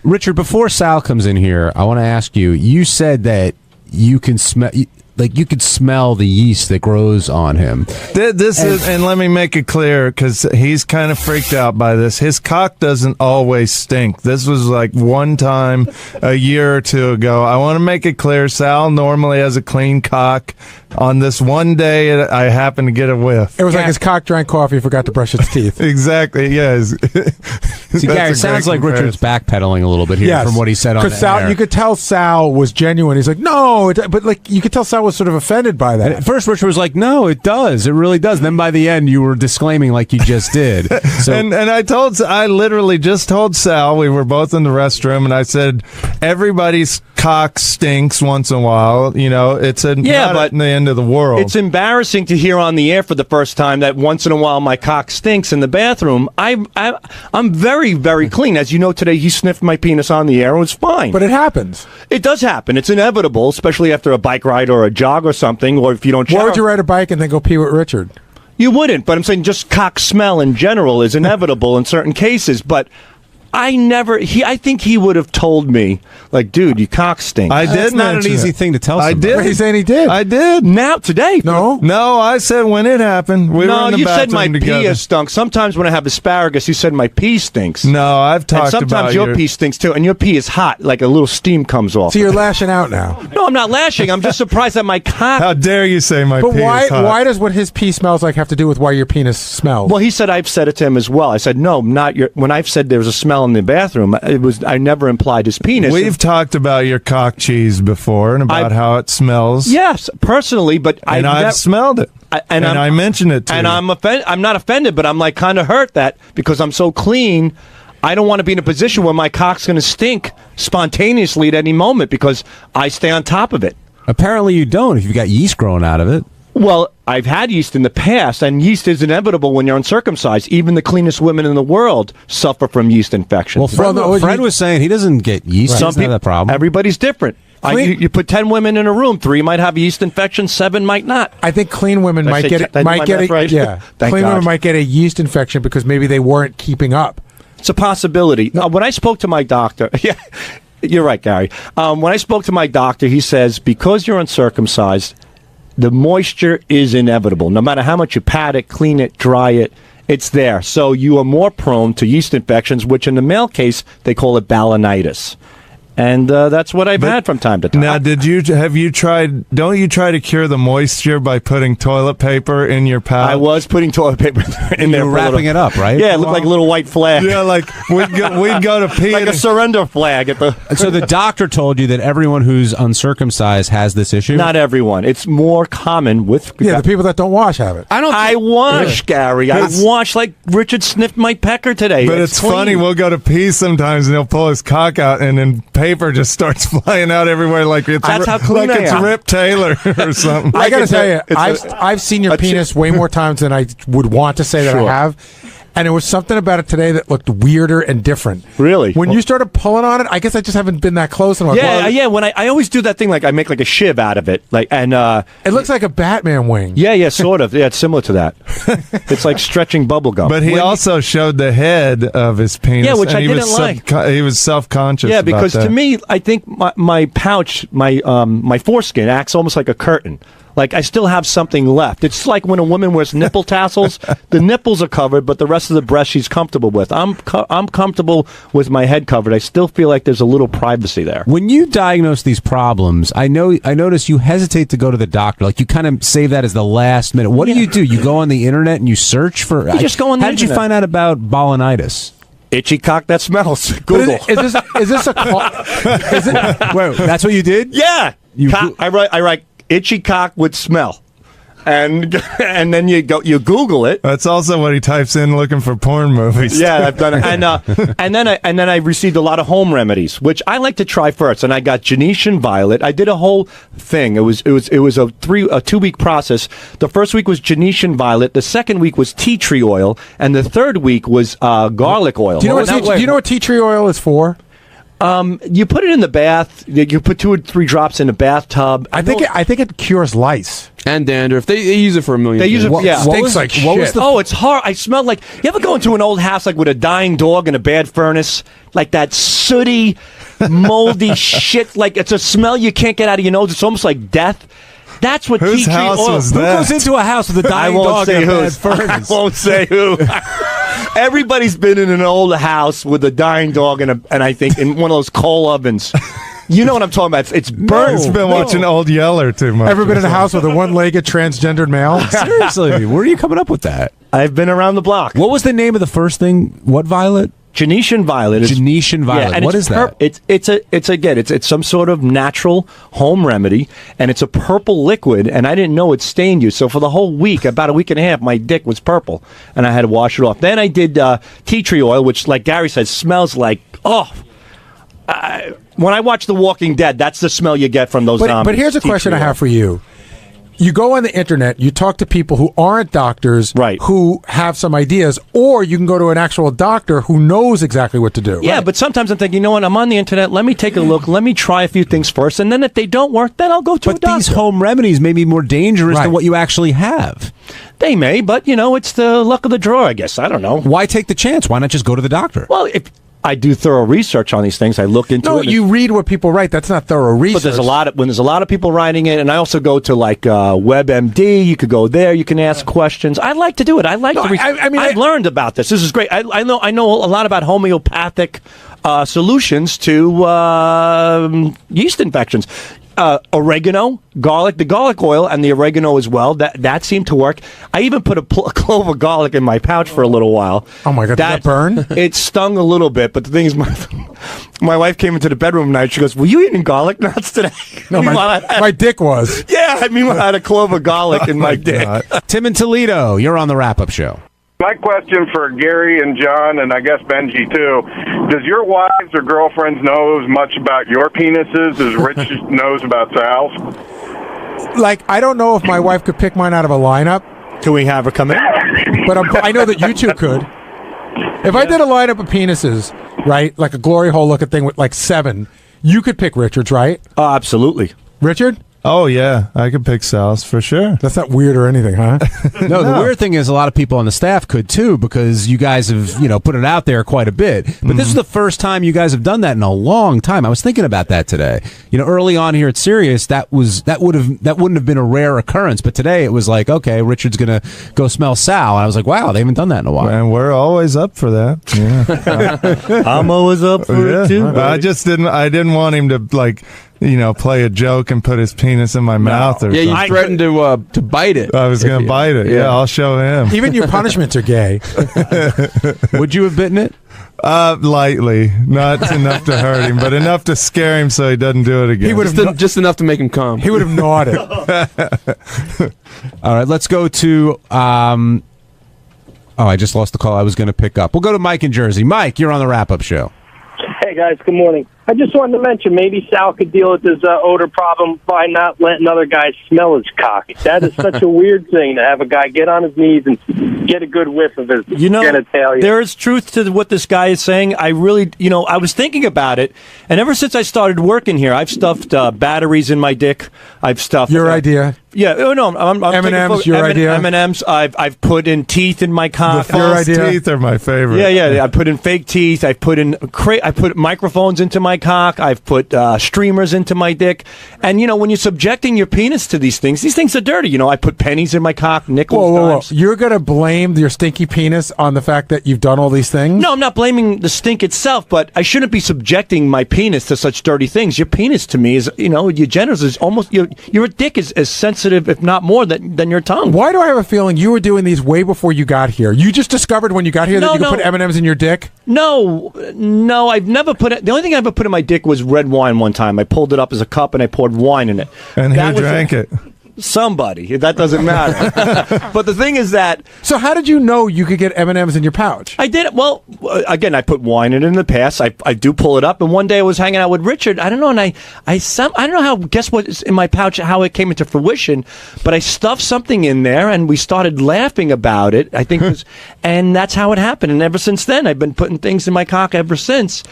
Richard, before Sal comes in here, I want to ask you. You said that you can smell, like you could smell the yeast that grows on him. This is, and let me make it clear because he's kind of freaked out by this. His cock doesn't always stink. This was like one time a year or two ago. I want to make it clear. Sal normally has a clean cock. On this one day, I happened to get a whiff. It was like his cock drank coffee, forgot to brush its teeth. Exactly. Yeah. See, Gary, it sounds like Richard's backpedaling a little bit here from what he said on the Sal, air. you could tell Sal was genuine. He's like, no, but like you could tell Sal was sort of offended by that. And at first, Richard was like, no, it does. It really does. And then by the end, you were disclaiming like you just did. So, and I literally just told Sal, we were both in the restroom, and I said, everybody's cock stinks once in a while. You know, it's not the end of the world. It's embarrassing to hear on the air for the first time that once in a while my cock stinks in the bathroom. I'm very, very clean. As you know, today he sniffed my penis on the air. It was fine. But it happens. It does happen. It's inevitable, especially after a bike ride or a jog or something, or if you don't shower. Why would you ride a bike and then go pee with Richard? You wouldn't, but I'm saying just cock smell in general is inevitable in certain cases, but I think he would have told me, like, dude, you cock stink. I did. That's not an easy thing to tell somebody. I did. He's saying he did. I did. Now, today. No, I said when it happened. We were in the you said my bathroom pee together. has stunk. Sometimes when I have asparagus, you said my pee stinks. No, I've talked and sometimes about your pee stinks too, and your pee is hot, like a little steam comes off. So you're lashing out now. No, I'm not lashing. I'm just surprised that my cock. How dare you say my But pee is hot? why does what his pee smells like have to do with why your penis smells? Well, he said I've said it to him as well. I said no, not your. When I've said there was a smell in the bathroom, I never implied his penis. We've talked about your cock cheese before and about how it smells. Yes, personally, but I've smelled it. I mentioned it to you. And I'm not offended, but I'm like kind of hurt that because I'm so clean, I don't want to be in a position where my cock's going to stink spontaneously at any moment because I stay on top of it. Apparently you don't if you've got yeast growing out of it. Well, I've had yeast in the past, and yeast is inevitable when you're uncircumcised. Even the cleanest women in the world suffer from yeast infections. Well, Fred was saying he doesn't get yeast. He doesn't have that problem. Everybody's different. You put 10 women in a room, 3 might have yeast infection, 7 might not. I think clean women Did I might say get did I do my math right? yeah. Thank Clean God. women might get a yeast infection because maybe they weren't keeping up. It's a possibility. When I spoke to my doctor, yeah, you're right, Gary. When I spoke to my doctor, he says because you're uncircumcised, the moisture is inevitable. No matter how much you pat it, clean it, dry it, it's there. So you are more prone to yeast infections, which in the male case, they call it balanitis. And that's what I've had from time to time. Now, have you tried? Don't you try to cure the moisture by putting toilet paper in your pouch? I was putting toilet paper in there. You were wrapping it up, right? Yeah, it looked like a little white flag. Yeah, like we'd go to pee, like a surrender flag at the. And so the doctor told you that everyone who's uncircumcised has this issue. Not everyone. It's more common with. Yeah, the people that don't wash have it. I wash, Gary. I wash like Richard sniffed my pecker today. But it's funny. We'll go to pee sometimes, and he'll pull his cock out, and then paper just starts flying out everywhere like it's That's how clean like I it's am. Rip Taylor or something. I got to tell you, I've seen your penis way more times than I would want to say that I have. And there was something about it today that looked weirder and different. Really? When you started pulling on it, I guess I just haven't been that close. And Yeah. When I always do that thing, like I make like a shiv out of it, it looks like a Batman wing. Yeah, sort of. Yeah, it's similar to that. It's like stretching bubble gum. But he also showed the head of his penis. Yeah, which and I he didn't was like. He was self-conscious. Yeah, about because that. to me, I think my pouch, my foreskin acts almost like a curtain. Like I still have something left. It's like when a woman wears nipple tassels. The nipples are covered, but the rest of the breast she's comfortable with. I'm comfortable with my head covered. I still feel like there's a little privacy there. When you diagnose these problems, I notice you hesitate to go to the doctor. Like you kind of save that as the last minute. What do you do? You go on the internet and you search for. You just go on the How did you internet. find out about balanitis? Itchy cock that smells. Google. Is this a? Is it? Wait, that's what you did? Yeah. I write itchy cock with smell. And then you Google it. That's also what he types in looking for porn movies. Yeah, I've done it. And then I received a lot of home remedies, which I like to try first. And I got Genesian violet. I did a whole thing. It was a 2-week process. The first week was Genesian violet. The second week was tea tree oil, and the third week was garlic oil. Do you know what tea tree oil is for? You put it in the bath. You put 2 or 3 drops in a bathtub. I think it cures lice and dandruff. They use it for a million. They use it. It stinks like shit. It's hard. I smell like. You ever go into an old house like with a dying dog and a bad furnace, like that sooty, moldy shit? Like it's a smell you can't get out of your nose. It's almost like death. That's what Whose tea tree house oil. was Who that? goes into a house with a dying dog and a bad furnace? I won't say who. Everybody's been in an old house with a dying dog and I think in one of those coal ovens. You know what I'm talking about? It's burnt. He's been watching Old Yeller too much. Ever been in a house with a one-legged transgendered male? Seriously, where are you coming up with that? I've been around the block. What was the name of the first thing? What violet? Genesian violet. Genesian violet. Yeah, and what is that? It's some sort of natural home remedy, and it's a purple liquid. And I didn't know it stained you. So for the whole week, about a week and a half, my dick was purple, and I had to wash it off. Then I did tea tree oil, which, like Gary said, smells like when I watch The Walking Dead, that's the smell you get from those zombies. But here's a Tea question tree I have oil. for you. You go on the internet, you talk to people who aren't doctors, right, who have some ideas, or you can go to an actual doctor who knows exactly what to do. Yeah, but sometimes I'm thinking, you know what, I'm on the internet, let me take a look, let me try a few things first, and then if they don't work, then I'll go to a doctor. But these home remedies may be more dangerous than what you actually have. They may, but, it's the luck of the draw, I guess. I don't know. Why take the chance? Why not just go to the doctor? Well, if I do thorough research on these things, I look into it. No, you read what people write. That's not thorough research. But there's a lot of people writing it, and I also go to like WebMD. You could go there. You can ask questions. I like to do it. I like to. I've learned about this. This is great. I know a lot about homeopathic solutions to yeast infections. Oregano, garlic, the garlic oil, and the oregano as well. That seemed to work. I even put a clove of garlic in my pouch for a little while. Oh my God, did that burn? It stung a little bit, but the thing is, my wife came into the bedroom tonight. She goes, "Were you eating garlic nuts today?" No, my dick was. Yeah, I mean, I had a clove of garlic in my dick. Tim in Toledo, you're on the wrap-up show. My question for Gary and John, and I guess Benji too, does your wives or girlfriends know as much about your penises as Rich knows about Sal's? Like, I don't know if my wife could pick mine out of a lineup. Can we have her come in? But I know that you two could. If I did a lineup of penises, right, like a glory hole looking thing with like 7, you could pick Richard's, right? Oh, absolutely. Richard? Oh yeah, I could pick Sal's for sure. That's not weird or anything, huh? No, the weird thing is a lot of people on the staff could too, because you guys have, put it out there quite a bit. But this is the first time you guys have done that in a long time. I was thinking about that today. Early on here at Sirius, that wouldn't have been a rare occurrence. But today it was like, okay, Richard's gonna go smell Sal, and I was like, wow, they haven't done that in a while. And we're always up for that. Yeah. I'm always up for it too. I just didn't want him to play a joke and put his penis in my mouth or something. you threatened to bite it. I was going to bite it. Yeah, I'll show him. Even your punishments are gay. Would you have bitten it? Lightly. Not enough to hurt him, but enough to scare him so he doesn't do it again. He would have just enough to make him come. He would have gnawed it. All right, let's go to... I just lost the call I was going to pick up. We'll go to Mike in Jersey. Mike, you're on the wrap-up show. Hey, guys. Good morning. I just wanted to mention maybe Sal could deal with his odor problem by not letting other guys smell his cock. That is such a weird thing to have a guy get on his knees and get a good whiff of his genitalia. There is truth to what this guy is saying. I really, I was thinking about it, and ever since I started working here, I've stuffed batteries in my dick. I've stuffed your idea. Yeah, no, I'm M&M's, your idea. M&M's. I've put in teeth in my cock. The false teeth are my favorite. Yeah. I put in fake teeth. I put microphones into my cock. I've put streamers into my dick. And when you're subjecting your penis to these things are dirty. I put pennies in my cock, nickels. Whoa. You're gonna blame your stinky penis on the fact that you've done all these things? No, I'm not blaming the stink itself, but I shouldn't be subjecting my penis to such dirty things. Your penis to me is, your genitals is almost your dick is as sensitive, if not more, than your tongue. Why do I have a feeling you were doing these way before you got here? You just discovered when you got here that you could put M&Ms in your dick? No, I've never put it. The only thing I ever put in my dick was red wine one time. I pulled it up as a cup and I poured wine in it. And who drank it? Somebody. That doesn't matter. But the thing is that... So how did you know you could get M&Ms in your pouch? I did. Well, again, I put wine in it in the past. I do pull it up. And one day I was hanging out with Richard. I don't know. And I don't know how... Guess what's in my pouch, how it came into fruition. But I stuffed something in there and we started laughing about it. I think it was... And that's how it happened. And ever since then, I've been putting things in my cock ever since.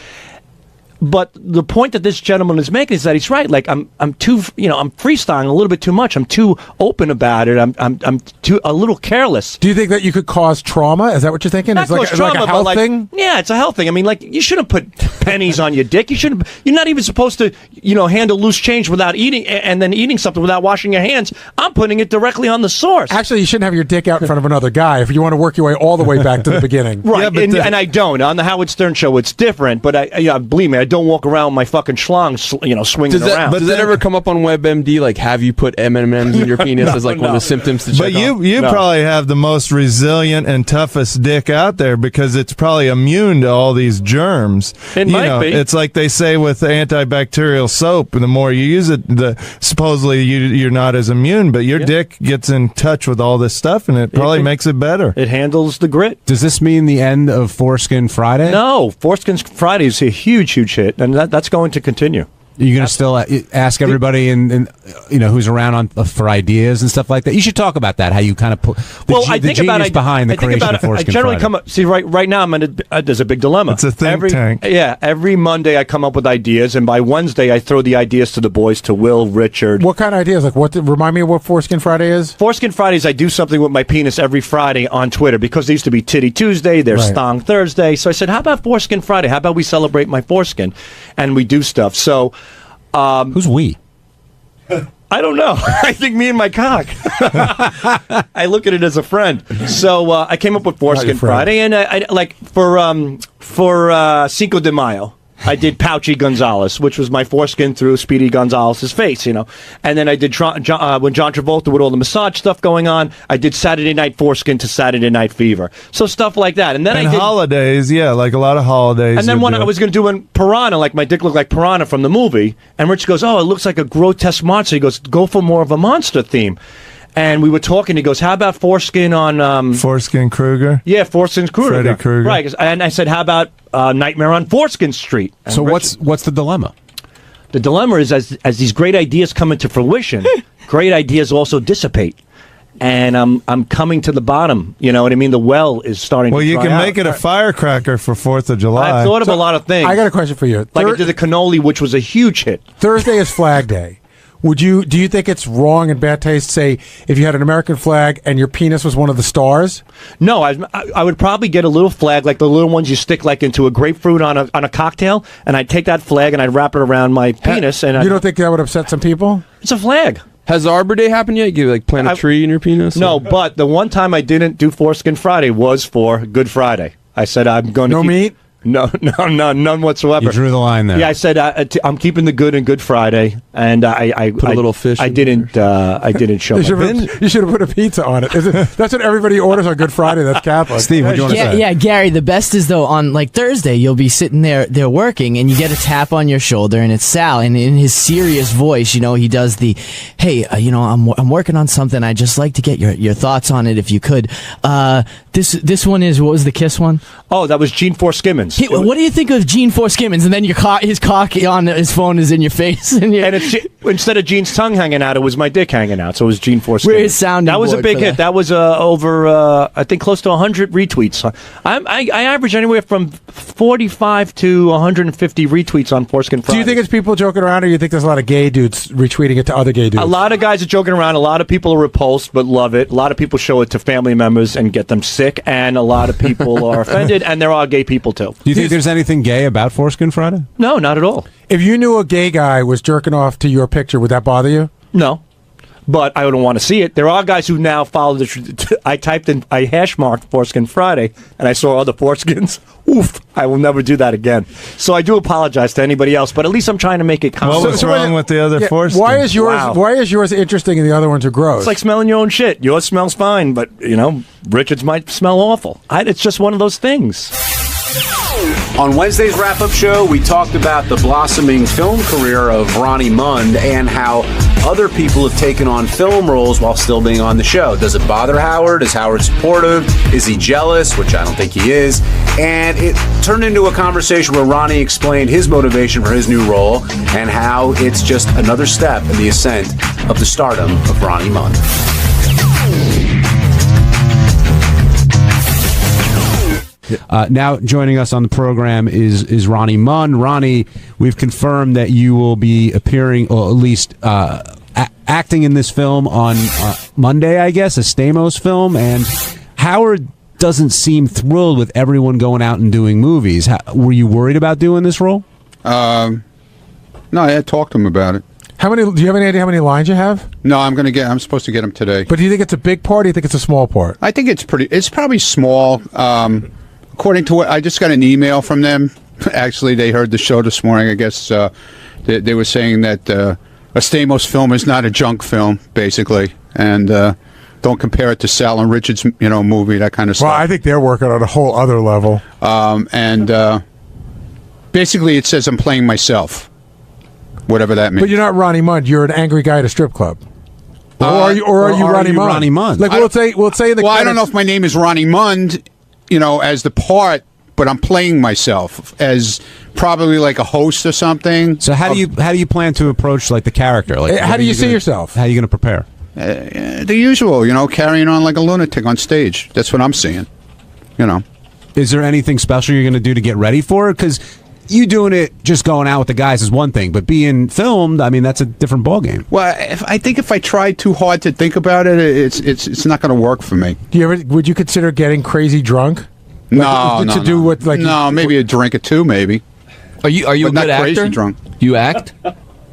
But the point that this gentleman is making is that he's right. Like I'm too, I'm freestyling a little bit too much. I'm too open about it. I'm too a little careless. Do you think that you could cause trauma? Is that what you're thinking? Not It's like a health thing? Yeah, it's a health thing. I mean, like you shouldn't put pennies on your dick. You're not even supposed to, handle loose change without eating and then eating something without washing your hands. I'm putting it directly on the source. Actually, you shouldn't have your dick out in front of another guy if you want to work your way all the way back to the beginning. Right, yeah, and I don't. On the Howard Stern show, it's different. But believe me, I don't walk around with my fucking schlong, swinging around. Does that ever come up on WebMD? Like, have you put M&Ms in your penis as one of the symptoms to check But you probably have the most resilient and toughest dick out there because it's probably immune to all these germs. It might be. It's like they say with antibacterial soap, the more you use it, supposedly you're not as immune, but your dick gets in touch with all this stuff and it probably makes it better. It handles the grit. Does this mean the end of Foreskin Friday? No, Foreskin Friday is a huge hit, and that's going to continue. You're going to still ask everybody and who's around for ideas and stuff like that. You should talk about that. How you kind of put the genius behind the creation of Foreskin I generally Friday. right now there's a big dilemma. It's a think tank. Yeah, every Monday I come up with ideas, and by Wednesday I throw the ideas to the boys, to Will, Richard. What kind of ideas? Like remind me of what Foreskin Friday is. Foreskin Friday is I do something with my penis every Friday on Twitter because there used to be Titty Tuesday, there's Thong Thursday. So I said, how about Foreskin Friday? How about we celebrate my foreskin, and we do stuff. So. Who's we? I don't know. I think me and my cock. I look at it as a friend. So I came up with Foreskin Friday, and I like for Cinco de Mayo. I did Pouchy Gonzalez, which was my foreskin through Speedy Gonzalez's face, And then I did when John Travolta with all the massage stuff going on, I did Saturday Night Foreskin to Saturday Night Fever. So stuff like that. And then I did holidays, like a lot of holidays. And then I was going to do in Piranha, like my dick looked like Piranha from the movie. And Rich goes, oh, it looks like a grotesque monster. He goes, go for more of a monster theme. And we were talking. He goes, how about Foreskin on... Foreskin Kruger? Yeah, Foreskin Kruger. Freddy Krueger. Right. And I said, how about Nightmare on Foreskin Street? And so what's the dilemma? The dilemma is as these great ideas come into fruition, great ideas also dissipate. And I'm coming to the bottom. You know what I mean? The well is starting to dry you can out. make it a firecracker for 4th of July. I've thought of a lot of things. I got a question for you. Like I did the cannoli, which was a huge hit. Thursday is Flag Day. do you think it's wrong and bad taste, say, if you had an American flag and your penis was one of the stars? No, I would probably get a little flag, like the little ones you stick like into a grapefruit on a cocktail, and I'd take that flag and I'd wrap it around my penis. And you don't think that would upset some people? It's a flag. Has Arbor Day happened yet? You plant a tree in your penis? No, but the one time I didn't do Foreskin Friday was for Good Friday. I said I'm going to meat? No, none whatsoever. You drew the line there. Yeah, I said I'm keeping the good in Good Friday, and I put a little fish. I didn't show. You should have put a pizza on it. That's what everybody orders on Good Friday. That's Catholic. Steve, what do you want to say? Yeah, Gary. The best is though on like Thursday, you'll be sitting there working, and you get a tap on your shoulder, and it's Sal, and in his serious voice, he does the, "Hey, I'm working on something. I'd just like to get your thoughts on it if you could." This one is, what was the Kiss one? Oh, that was Gene Forskimmons. What do you think of Gene Forskimmons? And then his cock on his phone is in your face, and instead of Gene's tongue hanging out, it was my dick hanging out. So it was Gene Forskimmons. Where's sounding That was a board big for hit. that? That was over I think close to 100 retweets. I average anywhere from 45 to 150 retweets on Foreskin Friday. Do you think it's people joking around, or you think there's a lot of gay dudes retweeting it to other gay dudes? A lot of guys are joking around. A lot of people are repulsed but love it. A lot of people show it to family members and get them sick. And a lot of people are offended. And there are gay people too. Do you think there's anything gay about Foreskin Friday? No, not at all. If you knew a gay guy was jerking off to your picture, would that bother you? No. But I don't want to see it. There are guys who now follow I hash marked Foreskin Friday, and I saw other foreskins. Oof, I will never do that again. So I do apologize to anybody else, but at least I'm trying to make it common. What was wrong with the other foreskins? Why is yours interesting and the other ones are gross? It's like smelling your own shit. Yours smells fine, but, Richard's might smell awful. It's just one of those things. On Wednesday's wrap-up show, we talked about the blossoming film career of Ronnie Mund and how other people have taken on film roles while still being on the show. Does it bother Howard? Is Howard supportive? Is he jealous? Which I don't think he is. And it turned into a conversation where Ronnie explained his motivation for his new role and how it's just another step in the ascent of the stardom of Ronnie Mund. Now joining us on the program is Ronnie Mund. Ronnie, we've confirmed that you will be appearing, or at least acting in this film on Monday, I guess, a Stamos film. And Howard doesn't seem thrilled with everyone going out and doing movies. Were you worried about doing this role? No, I talked to him about it. Do you have any idea how many lines you have? No, I'm supposed to get them today. But do you think it's a big part, or do you think it's a small part? I think it's probably small. According to what I just got an email from them. Actually, they heard the show this morning. I guess they were saying that a Stamos film is not a junk film, basically, and don't compare it to Sal and Richard's movie, that kind of stuff. Well, I think they're working on a whole other level. And basically, it says I'm playing myself, whatever that means. But you're not Ronnie Mund. You're an angry guy at a strip club. Or are you Ronnie Mund? Ronnie Mund? Like we'll say in the credits, I don't know if my name is Ronnie Mund, as the part, but I'm playing myself as probably like a host or something. So how do you plan to approach like the character? Like, how do you see yourself? How are you going to prepare? The usual, carrying on like a lunatic on stage. That's what I'm seeing. Is there anything special you're going to do to get ready for it? Because you doing it just going out with the guys is one thing, but being filmed, I mean, that's a different ballgame. Well, I think if I try too hard to think about it, it's not going to work for me. Would you consider getting crazy drunk? No, maybe a drink or two, maybe. Are you a good actor? Crazy drunk. You act?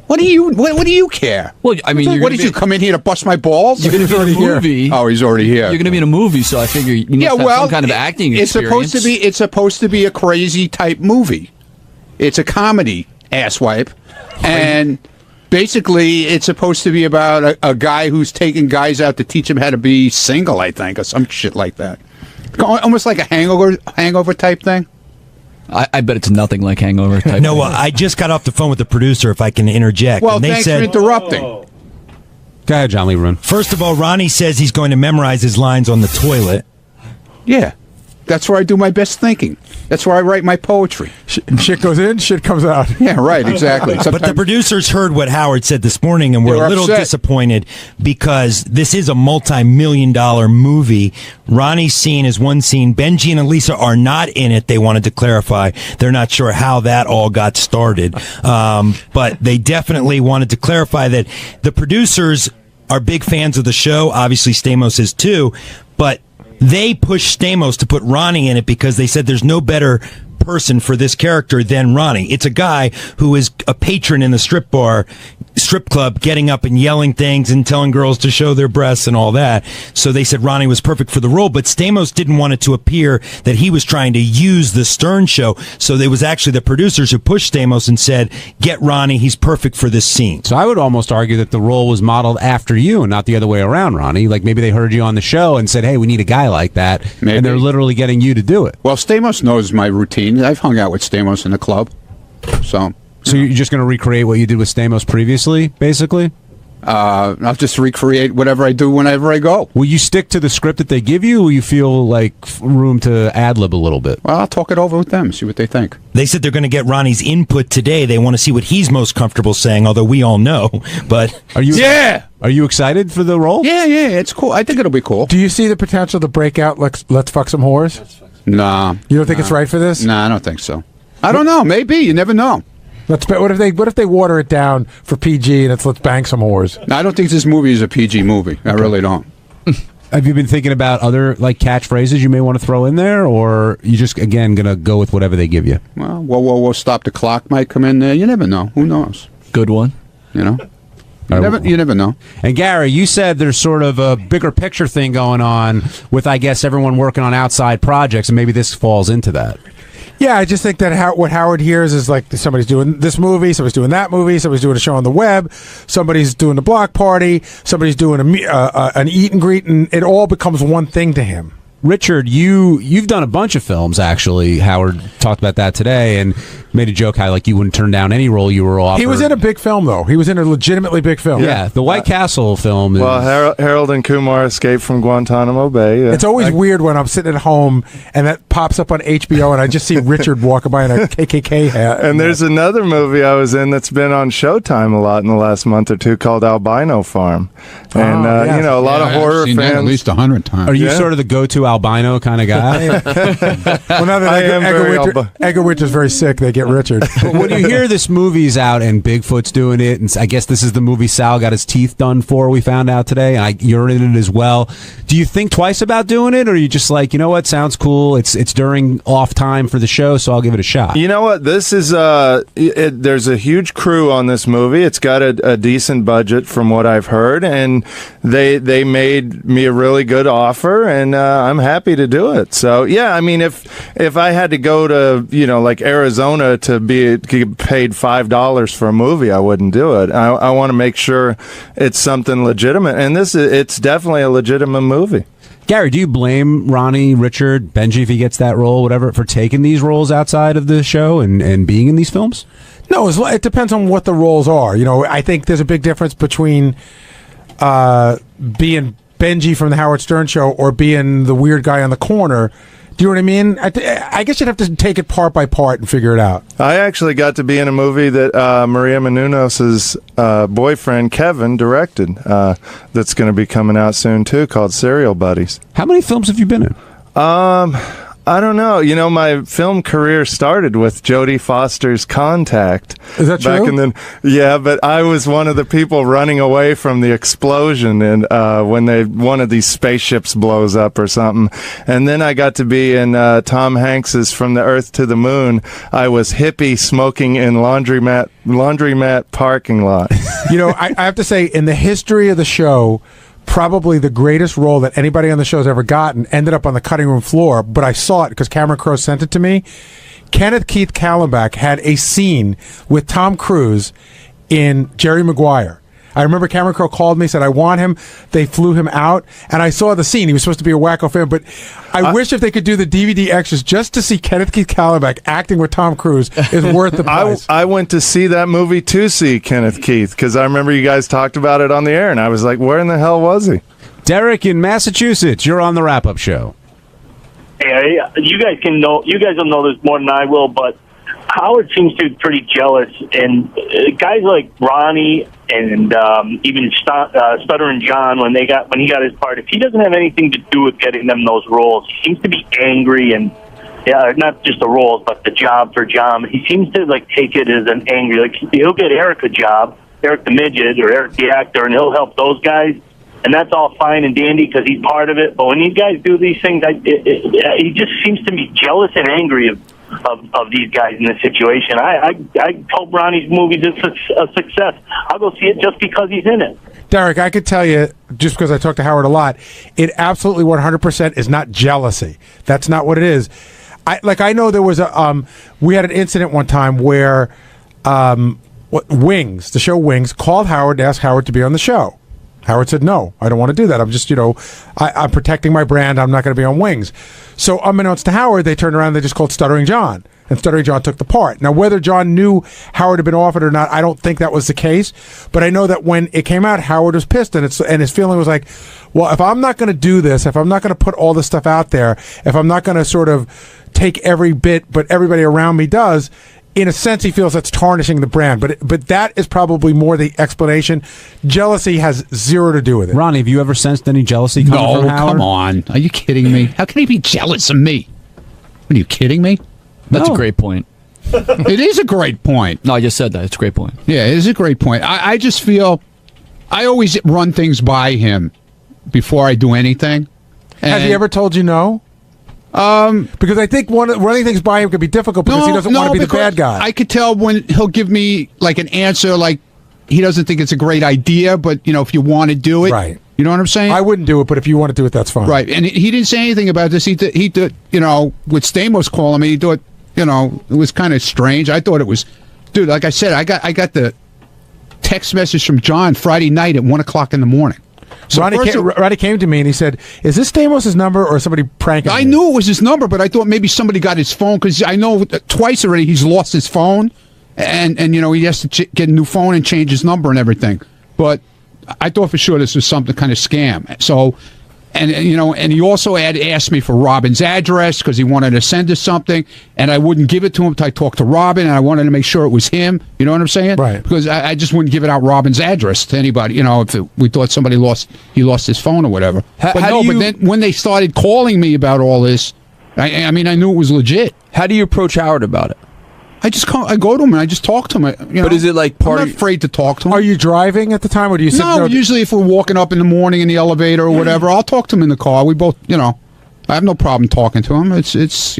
What do you care? Well, I mean, what did you come in here to bust my balls? You're going to be in a movie. Oh, he's already here. You're going to be in a movie, so I figure you must have some kind of acting experience. It's supposed to be a crazy type movie. It's a comedy, asswipe, and basically it's supposed to be about a guy who's taking guys out to teach them how to be single, I think, or some shit like that. Almost like a hangover type thing. I bet it's nothing like Hangover type. No, I just got off the phone with the producer, if I can interject. Well, and they thanks said, for interrupting. Go ahead, John Lieberman. First of all, Ronnie says he's going to memorize his lines on the toilet. Yeah. That's where I do my best thinking. That's where I write my poetry. Shit goes in, shit comes out. Yeah, right, exactly. But the producers heard what Howard said this morning and were They were a little upset. disappointed because this is a multi-million-dollar movie. Ronnie's scene is one scene. Benji and Elisa are not in it. They wanted to clarify. They're not sure how that all got started. But they definitely wanted to clarify that the producers are big fans of the show. Obviously, Stamos is too. But they pushed Stamos to put Ronnie in it because they said there's no better person for this character than Ronnie. It's a guy who is a patron in the strip club, getting up and yelling things and telling girls to show their breasts and all that. So they said Ronnie was perfect for the role, but Stamos didn't want it to appear that he was trying to use the Stern show. So it was actually the producers who pushed Stamos and said, get Ronnie, he's perfect for this scene. So I would almost argue that the role was modeled after you and not the other way around, Ronnie. Like maybe they heard you on the show and said, hey, we need a guy like that. Maybe. And they're literally getting you to do it. Well, Stamos knows my routine. I've hung out with Stamos in the club. So you're just going to recreate what you did with Stamos previously, basically? I'll just recreate whatever I do whenever I go. Will you stick to the script that they give you, or will you feel like room to ad-lib a little bit? Well, I'll talk it over with them, see what they think. They said they're going to get Ronnie's input today. They want to see what he's most comfortable saying, although we all know. But Are you excited for the role? Yeah, it's cool. I think it'll be cool. Do you see the potential to break out Let's Fuck Some Whores? Nah. You don't think it's right for this? Nah, I don't think so. I don't know. Maybe. You never know. What if they water it down for PG and it's Let's Bang Some Whores? I don't think this movie is a PG movie. I really don't. Have you been thinking about other like catchphrases you may want to throw in there, or you just again gonna go with whatever they give you? Well, whoa, stop the clock might come in there. You never know. Who knows? Good one. You know? You never know. And Gary, you said there's sort of a bigger picture thing going on with, I guess, everyone working on outside projects, and maybe this falls into that. Yeah, I just think that what Howard hears is like somebody's doing this movie, somebody's doing that movie, somebody's doing a show on the web, somebody's doing a block party, somebody's doing an eat and greet, and it all becomes one thing to him. Richard, you've done a bunch of films, actually. Howard talked about that today and made a joke how like you wouldn't turn down any role you were offered. He was in a big film, though. He was in a legitimately big film. Yeah, the White Castle film. Well, Harold and Kumar escaped from Guantanamo Bay. Yeah. It's always weird when I'm sitting at home and that pops up on HBO and I just see Richard walking by in a KKK hat. And there's another movie I was in that's been on Showtime a lot in the last month or two called Albino Farm. And, yes. a lot of horror I've seen fans. that at least 100 times. Are you sort of the go-to albino kind of guy? Well, now that Edgar Winter's very sick, they get Richard. But when you hear this movie's out and Bigfoot's doing it, and I guess this is the movie Sal got his teeth done for, we found out today, and you're in it as well. Do you think twice about doing it, or are you just like, you know what, sounds cool, it's during off time for the show, so I'll give it a shot? You know what? This is there's a huge crew on this movie. It's got a decent budget from what I've heard, and they made me a really good offer, and I'm happy to do it. So yeah, I mean, if I had to go to like Arizona to get paid $5 for a movie, I wouldn't do it. I want to make sure it's something legitimate, and it's definitely a legitimate movie. Gary, do you blame Ronnie, Richard, Benji, if he gets that role, whatever, for taking these roles outside of the show and being in these films? No, it depends on what the roles are. I think there's a big difference between being Benji from the Howard Stern Show or being the weird guy on the corner. Do you know what I mean? I guess you'd have to take it part by part and figure it out. I actually got to be in a movie that Maria Menounos' boyfriend, Kevin, directed that's going to be coming out soon, too, called Serial Buddies. How many films have you been in? I don't know. My film career started with Jodie Foster's Contact. Is that true? Yeah, but I was one of the people running away from the explosion and when one of these spaceships blows up or something. And then I got to be in Tom Hanks's From the Earth to the Moon. I was hippie smoking in laundromat parking lot. I have to say, in the history of the show, probably the greatest role that anybody on the show has ever gotten ended up on the cutting room floor, but I saw it because Cameron Crowe sent it to me. Kenneth Keith Kallenbach had a scene with Tom Cruise in Jerry Maguire. I remember Cameron Crowe called me, said, I want him. They flew him out, and I saw the scene. He was supposed to be a wacko fan, but I wish if they could do the DVD extras just to see Kenneth Keith Kallenbach acting with Tom Cruise is worth the price. I went to see that movie to see Kenneth Keith because I remember you guys talked about it on the air, and I was like, where in the hell was he? Derek in Massachusetts, you're on the wrap-up show. Hey, you guys will know this more than I will, but Howard seems to be pretty jealous, and guys like Ronnie and even Stuttering John, when he got his part, if he doesn't have anything to do with getting them those roles, he seems to be angry, and not just the roles, but the job for John. He seems to take it as an angry. Like, he'll get Eric a job, Eric the midget or Eric the actor, and he'll help those guys. And that's all fine and dandy because he's part of it. But when these guys do these things, he just seems to be jealous and angry of these guys in this situation. I hope Ronnie's movie is a success. I'll go see it just because he's in it. Derek, I could tell you, just because I talk to Howard a lot, it absolutely 100% is not jealousy. That's not what it is. I know there was we had an incident one time where Wings, the show Wings, called Howard to ask Howard to be on the show. Howard said, no, I don't want to do that. I'm just, I'm protecting my brand. I'm not going to be on Wings. So unbeknownst to Howard, they turned around and they just called Stuttering John. And Stuttering John took the part. Now, whether John knew Howard had been offered or not, I don't think that was the case. But I know that when it came out, Howard was pissed. And his feeling was like, well, if I'm not going to do this, if I'm not going to put all this stuff out there, if I'm not going to sort of take every bit, but everybody around me does, in a sense, he feels that's tarnishing the brand, but that is probably more the explanation. Jealousy has zero to do with it. Ronnie, have you ever sensed any jealousy coming from Howard? Come on. Are you kidding me? How can he be jealous of me? Are you kidding me? That's a great point. It is a great point. No, I just said that. It's a great point. Yeah, it is a great point. I just feel I always run things by him before I do anything. Has he ever told you no? Because I think running things by him could be difficult because he doesn't want to be the bad guy. I could tell when he'll give me an answer he doesn't think it's a great idea, but if you want to do it, right? You know what I'm saying? I wouldn't do it, but if you want to do it, that's fine. Right, and he didn't say anything about this. He did, with Stamos calling me, he thought, it was kind of strange. I thought it was, dude. Like I said, I got the text message from John Friday night at 1:00 in the morning. So Ronnie came to me and he said, "Is this Stamos' number or somebody pranking me?" I knew it was his number, but I thought maybe somebody got his phone because I know twice already he's lost his phone, and he has to get a new phone and change his number and everything. But I thought for sure this was something kind of scam. So, and he also had asked me for Robin's address because he wanted to send us something, and I wouldn't give it to him until I talked to Robin, and I wanted to make sure it was him. You know what I'm saying? Right. Because I just wouldn't give it out Robin's address to anybody. If we thought somebody lost his phone or whatever. But then when they started calling me about all this, I knew it was legit. How do you approach Howard about it? I go to him and I just talk to him. But is it like I'm not afraid to talk to him. Are you driving at the time, or do you sit? No, usually if we're walking up in the morning in the elevator or whatever, I'll talk to him in the car. We both, I have no problem talking to him. It's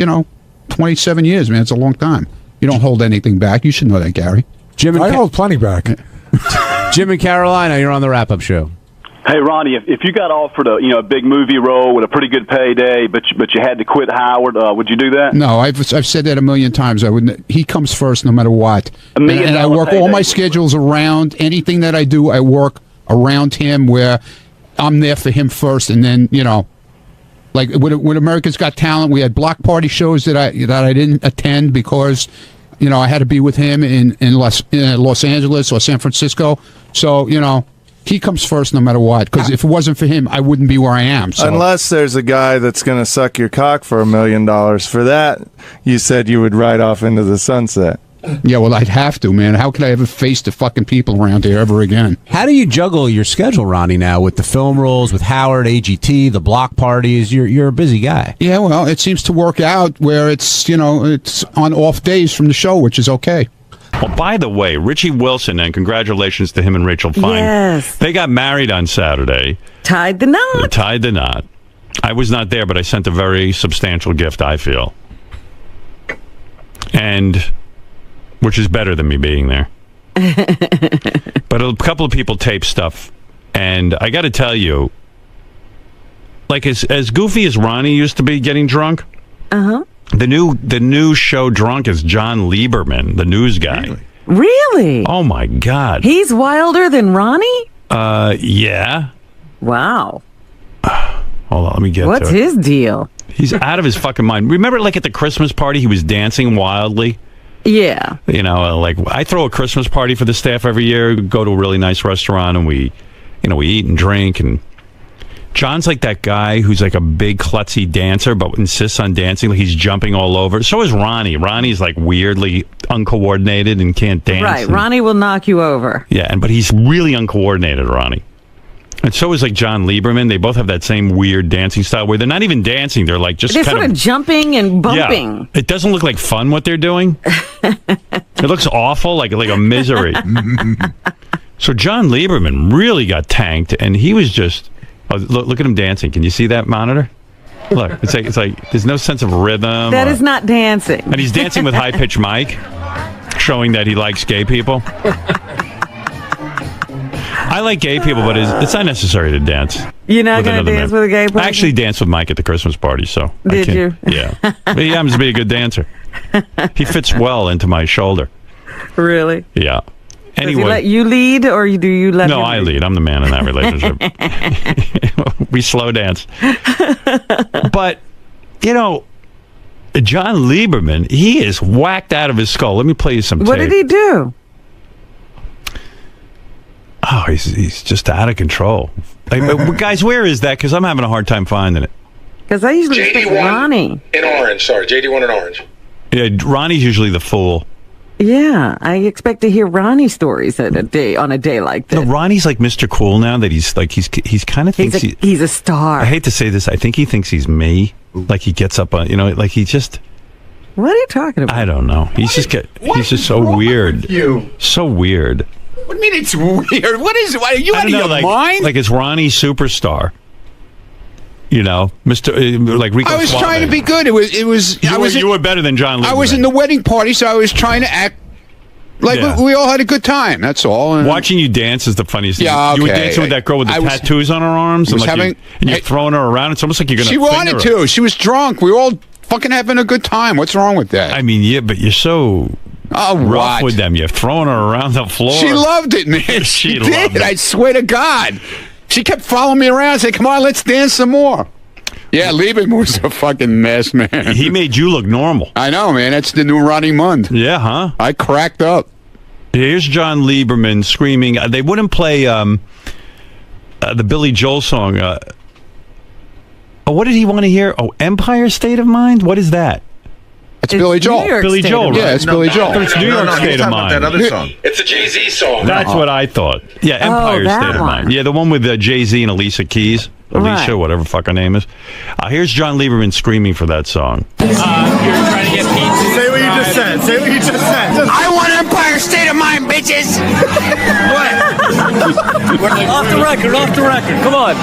27 years, man. It's a long time. You don't hold anything back. You should know that, Gary. I hold plenty back. Jim in Carolina, you're on the wrap-up show. Hey, Ronnie, if you got offered a big movie role with a pretty good payday, but you had to quit Howard, would you do that? No, I've said that a million times. I wouldn't. He comes first, no matter what. And I work all my schedules around anything that I do. I work around him, where I'm there for him first, and then like with America's Got Talent, we had block party shows that I didn't attend because I had to be with him in Los Angeles or San Francisco. So he comes first no matter what, because if it wasn't for him, I wouldn't be where I am. So. Unless there's a guy that's going to suck your cock for $1 million. For that, you said you would ride off into the sunset. Yeah, well, I'd have to, man. How could I ever face the fucking people around here ever again? How do you juggle your schedule, Ronnie, now with the film roles, with Howard, AGT, the block parties? You're a busy guy. Yeah, well, it seems to work out where it's on off days from the show, which is okay. Well, by the way, Richie Wilson, and congratulations to him and Rachel Fine. Yes. They got married on Saturday. Tied the knot. I was not there, but I sent a very substantial gift, I feel. Which is better than me being there. But a couple of people taped stuff, and I got to tell you, like as goofy as Ronnie used to be getting drunk, the new show Drunk is John Lieberman, the news guy. Really? Oh my God. He's wilder than Ronnie? Yeah. Wow. Hold on, let me get What's to it. his deal? He's out of his fucking mind. Remember, like at the Christmas party, he was dancing wildly? Yeah. Like I throw a Christmas party for the staff every year, go to a really nice restaurant, and we eat and drink, and John's like that guy who's like a big klutzy dancer, but insists on dancing. Like he's jumping all over. So is Ronnie. Ronnie's like weirdly uncoordinated and can't dance. Right. Ronnie will knock you over. Yeah, but he's really uncoordinated, Ronnie. And so is like John Lieberman. They both have that same weird dancing style where they're not even dancing. They're like just They're kind sort of jumping and bumping. Yeah, it doesn't look like fun what they're doing. It looks awful, like a misery. So John Lieberman really got tanked, and he was just look at him dancing. Can you see that monitor? Look, it's like there's no sense of rhythm. That is not dancing. And he's dancing with high-pitched Mike, showing that he likes gay people. I like gay people, but it's not necessary to dance. You're not going to dance with a gay person? I actually danced with Mike at the Christmas party, so Did you? Yeah, but he happens to be a good dancer. He fits well into my shoulder. Really? Yeah. Anyway, does he let you lead, or do you let him I lead. I'm the man in that relationship. We slow dance. But, John Lieberman, he is whacked out of his skull. Let me play you some tape. What did he do? Oh, he's just out of control. Guys, where is that? Because I'm having a hard time finding it. Because I usually expect Ronnie. In orange, sorry. JD1 in orange. Yeah, Ronnie's usually the fool. Yeah, I expect to hear Ronnie stories on a day like this. No, Ronnie's like Mr. Cool now that he's kind of thinks he's a star. I hate to say this. I think he thinks he's me. Like he gets up on, like he just. What are you talking about? I don't know. He's just so weird. So weird. What do you mean it's weird? What is it? Are you out of your mind? Like it's Ronnie Superstar. Mr. Like Rico. I was trying to be good. It was. You were better than John Lieberman. I was in the wedding party, so I was trying to act like we all had a good time. That's all. And watching you dance is the funniest thing. Yeah, okay. You were dancing with that girl with the tattoos on her arms, and you're throwing her around. It's almost like you're going to. She wanted to. She was drunk. We were all fucking having a good time. What's wrong with that? I mean, yeah, but you're so. Rough with them. You're throwing her around the floor. She loved it, man. She did. I swear to God. She kept following me around and said, come on, let's dance some more. Yeah, Lieberman was a fucking mess, man. He made you look normal. I know, man. That's the new Ronnie Mund. Yeah, huh? I cracked up. Here's John Lieberman screaming. They wouldn't play the Billy Joel song. What did he want to hear? Oh, Empire State of Mind? What is that? It's Billy Joel. Billy Joel, Yeah, it's Billy Joel. It's New York State of Mind. That other song. It's a Jay-Z song. That's what I thought. Yeah, Empire State of Mind. Yeah, the one with Jay-Z and Alicia Keys. Alicia, whatever fuck her name is. Here's John Lieberman screaming for that song. You're trying to get pizza. Say what you just said. Say what you just said. I want Empire State of Mind, bitches. Off the record. Come on.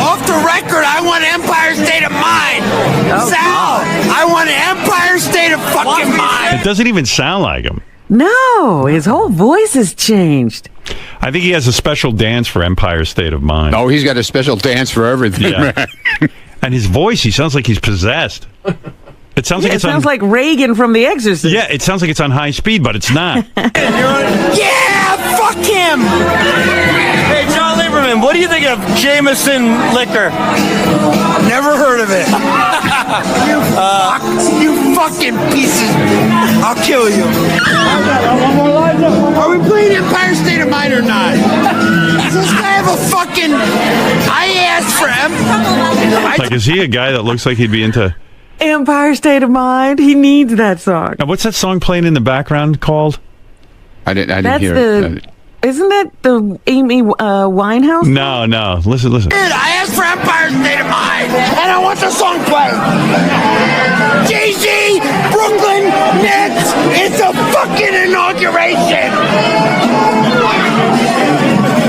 Off the record, I want Empire State of Mind. Sal, I want Empire State of fucking Mind. It doesn't even sound like him. No, his whole voice has changed. I think he has a special dance for Empire State of Mind. Oh, he's got a special dance for everything, man. And his voice, he sounds like he's possessed. It sounds like it sounds like Reagan from The Exorcist. Yeah, it sounds like it's on high speed, but it's not. Yeah, fuck him. Hey, John Lieberman, what do you think of Jameson liquor? Never heard of it. You fucking pieces. I'll kill you. Are we playing Empire State of Mind or not? Does this guy have a fucking... I asked for him. Like, is he a guy that looks like he'd be into... Empire State of Mind. He needs that song. Now, what's that song playing in the background called? I didn't hear it. Isn't that the Amy Winehouse? No. Listen. I asked for Empire State of Mind, and I want the song played. Jay-Z, Brooklyn Nets, it's a fucking inauguration.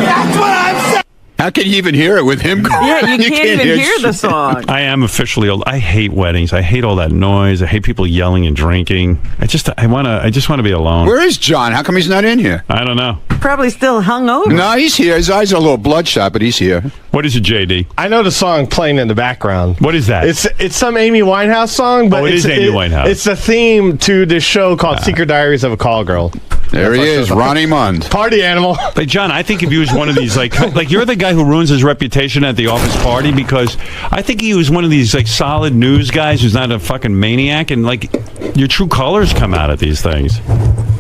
That's what I'm saying. How can you even hear it with him? Yeah, you can't even hear the song. I am officially old. I hate weddings. I hate all that noise. I hate people yelling and drinking. I just want to be alone. Where is John? How come he's not in here? I don't know. Probably still hungover. No, he's here. His eyes are a little bloodshot, but he's here. What is it, JD? I know the song playing in the background. What is that? It's some Amy Winehouse song, but it is Amy Winehouse. It's the theme to this show called Secret Diaries of a Call Girl. There he is, Ronnie Mund. Party animal. But John, I think if he was one of these, like you're the guy who ruins his reputation at the office party, because I think he was one of these like solid news guys who's not a fucking maniac, and like your true colors come out of these things.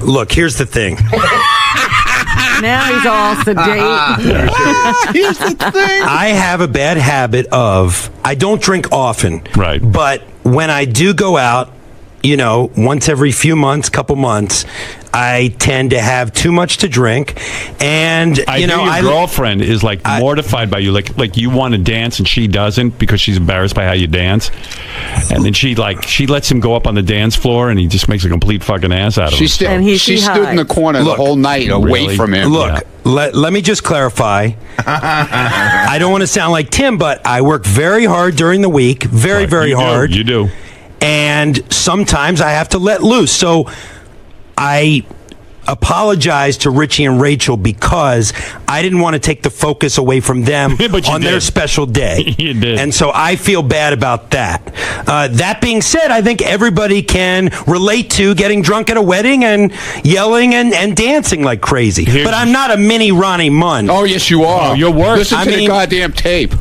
Look, here's the thing. Now he's all sedate. Here's the thing. I have a bad habit of I don't drink often. Right. But when I do go out, once every few months, couple months, I tend to have too much to drink, and your girlfriend is like mortified by you, like you want to dance and she doesn't because she's embarrassed by how you dance, and then she lets him go up on the dance floor and he just makes a complete fucking ass out of him. She stood in the corner the whole night away from him. Look, let me just clarify. I don't want to sound like Tim, but I work very hard during the week, very hard. You do. And sometimes I have to let loose. So I apologize to Richie and Rachel because I didn't want to take the focus away from them on their special day. You did. And so I feel bad about that. That being said, I think everybody can relate to getting drunk at a wedding and yelling and dancing like crazy. But I'm not a mini Ronnie Munn. Oh, yes, you are. Oh, you're worse. Listen to the goddamn tape.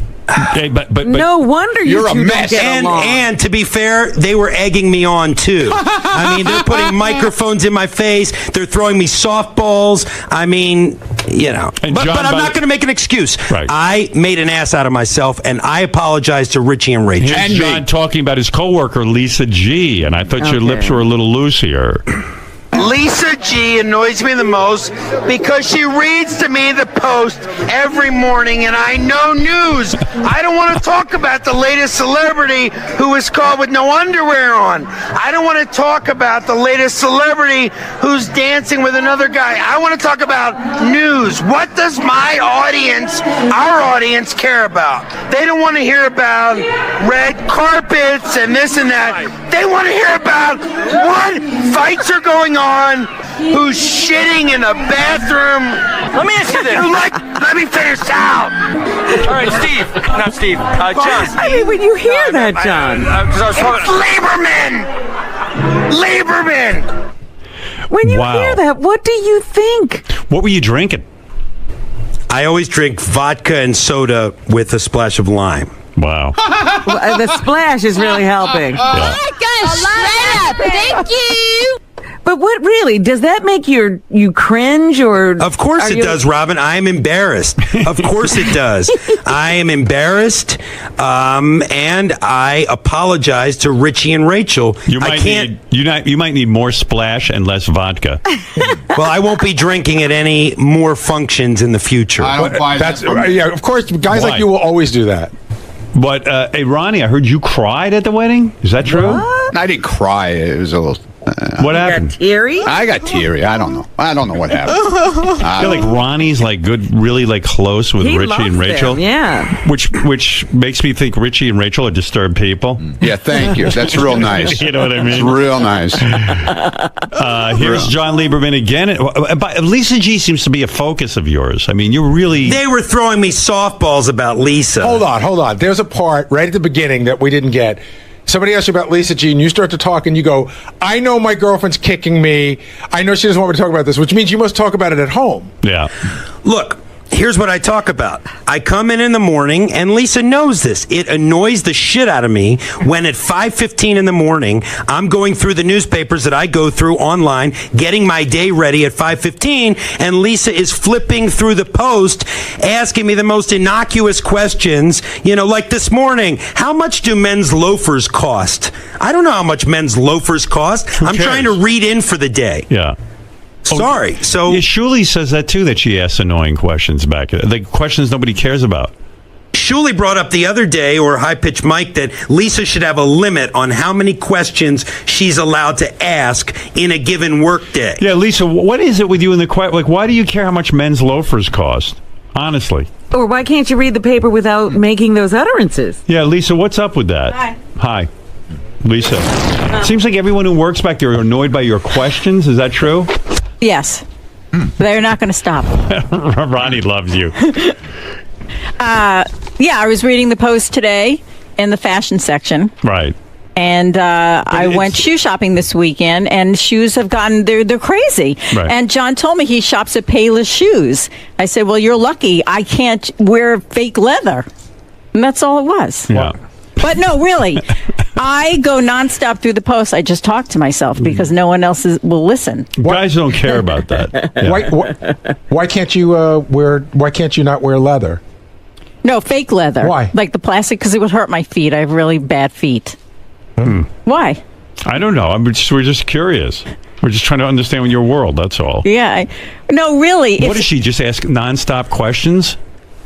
Okay, but no wonder you're a mess. And to be fair, they were egging me on too. I mean, they're putting microphones in my face. They're throwing me softballs. I mean, But I'm not going to make an excuse. Right. I made an ass out of myself, and I apologize to Richie and Rachel. Here's John talking about his coworker Lisa G, and I thought your lips were a little loose here. Lisa G annoys me the most because she reads to me the Post every morning and I know news. I don't want to talk about the latest celebrity who was caught with no underwear on. I don't want to talk about the latest celebrity who's dancing with another guy. I want to talk about news. What does my audience, our audience, care about? They don't want to hear about red carpets and this and that. They want to hear about what fights are going on, who's shitting in a bathroom. Let me ask you this. Let me finish out. All right, Steve. Not Steve. John. I mean, when you hear that, John. Lieberman! When you Wow. hear that, what do you think? What were you drinking? I always drink vodka and soda with a splash of lime. Wow. Well, the splash is really helping. Thank you. But what really does that make you cringe or? Of course it does, Robin. I am embarrassed. Of course it does. I am embarrassed, and I apologize to Richie and Rachel. You might need more splash and less vodka. Well, I won't be drinking at any more functions in the future. I don't buy that. Yeah, of course, guys like you will always do that. But hey, Ronnie, I heard you cried at the wedding. Is that true? What? I didn't cry. It was a little. What happened? Teary? I got teary. I don't know. I don't know what happened. I feel like Ronnie's like good, really like close with He Richie loves and Rachel. them, yeah. Which makes me think Richie and Rachel are disturbed people. Yeah, thank you. That's real nice. You know what I mean? It's real nice. Here's John Lieberman again. But Lisa G seems to be a focus of yours. I mean, They were throwing me softballs about Lisa. Hold on. There's a part right at the beginning that we didn't get. Somebody asks you about Lisa G, and you start to talk, and you go, I know my girlfriend's kicking me. I know she doesn't want me to talk about this, which means you must talk about it at home. Yeah. Look, here's what I talk about. I come in the morning, and Lisa knows this. It annoys the shit out of me when at 5:15 in the morning, I'm going through the newspapers that I go through online, getting my day ready at 5:15, and Lisa is flipping through the Post, asking me the most innocuous questions, like this morning, how much do men's loafers cost? I don't know how much men's loafers cost. I'm trying to read in for the day. Yeah. Sorry. So Shuli says that too, that she asks annoying questions back. Like questions nobody cares about. Shuli brought up the other day, or high-pitched Mike, that Lisa should have a limit on how many questions she's allowed to ask in a given workday. Yeah, Lisa, what is it with you in the like? Why do you care how much men's loafers cost? Honestly. Or why can't you read the paper without making those utterances? Yeah, Lisa, what's up with that? Hi. Lisa. Seems like everyone who works back there are annoyed by your questions. Is that true? Yes. They're not going to stop. Ronnie loves you. Yeah, I was reading the Post today in the fashion section. Right. And I went shoe shopping this weekend, and shoes have gotten, they're crazy. Right. And John told me he shops at Payless Shoes. I said, well, you're lucky. I can't wear fake leather. And that's all it was. Yeah. But no, really, I go nonstop through the post. I just talk to myself because no one else will listen. Guys don't care about that. Yeah. Why can't you Why can't you not wear leather? No, fake leather. Why? Like the plastic, because it would hurt my feet. I have really bad feet. Why? I don't know. We're just curious. We're just trying to understand your world. That's all. Yeah. No, really. What does she just ask nonstop questions?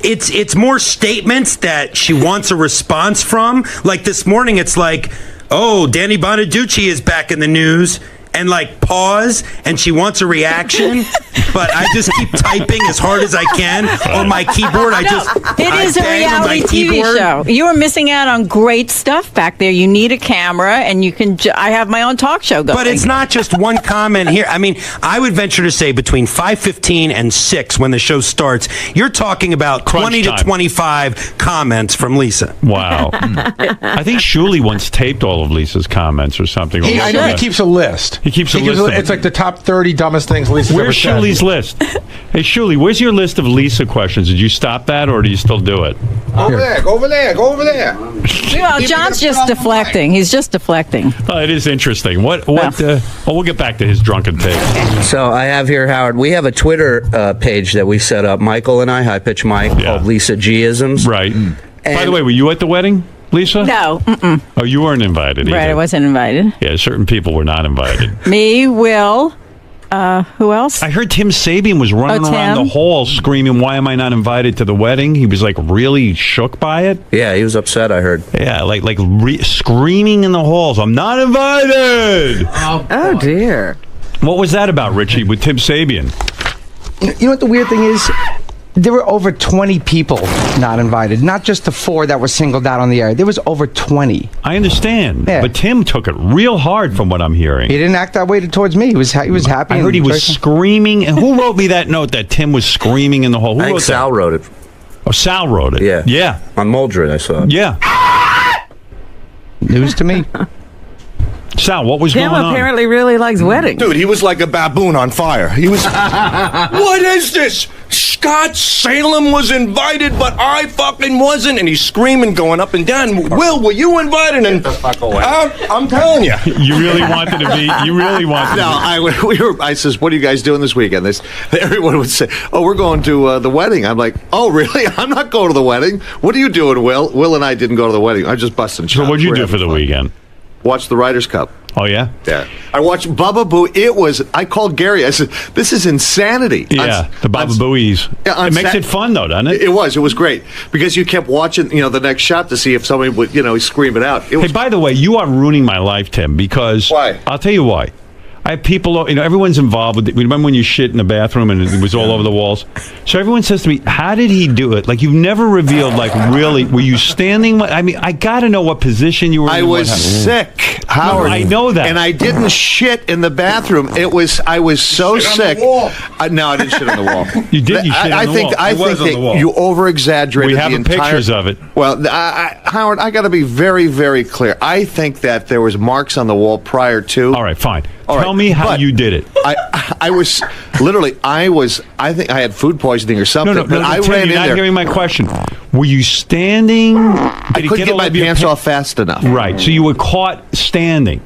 It's more statements that she wants a response from. Like this morning, it's like, oh, Danny Bonaducci is back in the news. And like pause, and she wants a reaction, but I just keep typing as hard as I can on my keyboard. It is a reality TV show. You are missing out on great stuff back there. You need a camera, and you can. I have my own talk show going. But it's not just one comment here. I mean, I would venture to say between 5:15 and 6 when the show starts, you're talking about 20 to 25 comments from Lisa. Wow. I think Shuli once taped all of Lisa's comments or something. I know he keeps a list. He keeps a list. It's like the top 30 dumbest things Lisa's ever said. Where's Shuli's list? Hey, Shuli, where's your list of Lisa questions? Did you stop that, or do you still do it? Go over there. Well, John's just deflecting. He's just deflecting. Oh, it is interesting. We'll get back to his drunken take. So I have here, Howard, we have a Twitter page that we set up, Michael and I, High Pitch Mike, called Lisa G-isms. Right. By the way, were you at the wedding, Lisa? No. Mm-mm. Oh, you weren't invited either. Right, I wasn't invited. Yeah, certain people were not invited. Me, Will, who else? I heard Tim Sabian was running around the hall screaming, why am I not invited to the wedding? He was like really shook by it. Yeah, he was upset, I heard. Yeah, like screaming in the halls, I'm not invited! Oh, dear. What was that about, Richie, with Tim Sabian? You know what the weird thing is? There were over 20 people not invited, not just the 4 that were singled out on the air. There was over 20. I understand, but Tim took it real hard from what I'm hearing. He didn't act that way towards me. He was happy. I heard he was screaming. And who wrote me that note that Tim was screaming in the hall? Who I think wrote Sal that? wrote it. Oh, Sal wrote it. Yeah. Yeah. On Muldred, I saw it. Yeah. News to me. Sal, what was Tim going on? apparently really likes weddings. Dude, he was like a baboon on fire. He was. What is this? Scott Salem was invited, but I fucking wasn't. And he's screaming, going up and down. Will, were you invited? And I'm telling you, you really wanted to be. You really wanted. No, I says, what are you guys doing this weekend? Everyone would say, oh, we're going to the wedding. I'm like, oh, really? I'm not going to the wedding. What are you doing, Will? Will and I didn't go to the wedding. I'm just busting chops. So what'd you do for the weekend? Watch the Ryder's Cup. Oh, yeah? Yeah. I watched Baba Booey. I called Gary. I said, this is insanity. Yeah, the Baba Booey's. It makes it fun, though, doesn't it? It was great. Because you kept watching, the next shot to see if somebody would, scream it out. Hey, by the way, you are ruining my life, Tim, because... Why? I'll tell you why. I have people, everyone's involved with it. Remember when you shit in the bathroom and it was all over the walls? So everyone says to me, how did he do it? Like, you've never revealed, like, really, were you standing? I mean, I got to know what position you were in. I was sick, Howard. No, I know that. And I didn't shit in the bathroom. I was so sick. No, I didn't shit on the wall. You did, you shit on the wall. I think that you over-exaggerated we have the entire... pictures of it. Well, Howard, I got to be very, very clear. I think that there was marks on the wall prior to... All right, fine. Tell me how you did it. I was literally. I think I had food poisoning or something. No, I Tim, ran in you're not there. hearing my question. Were you standing? I couldn't get my pants off fast enough. Right. So you were caught standing.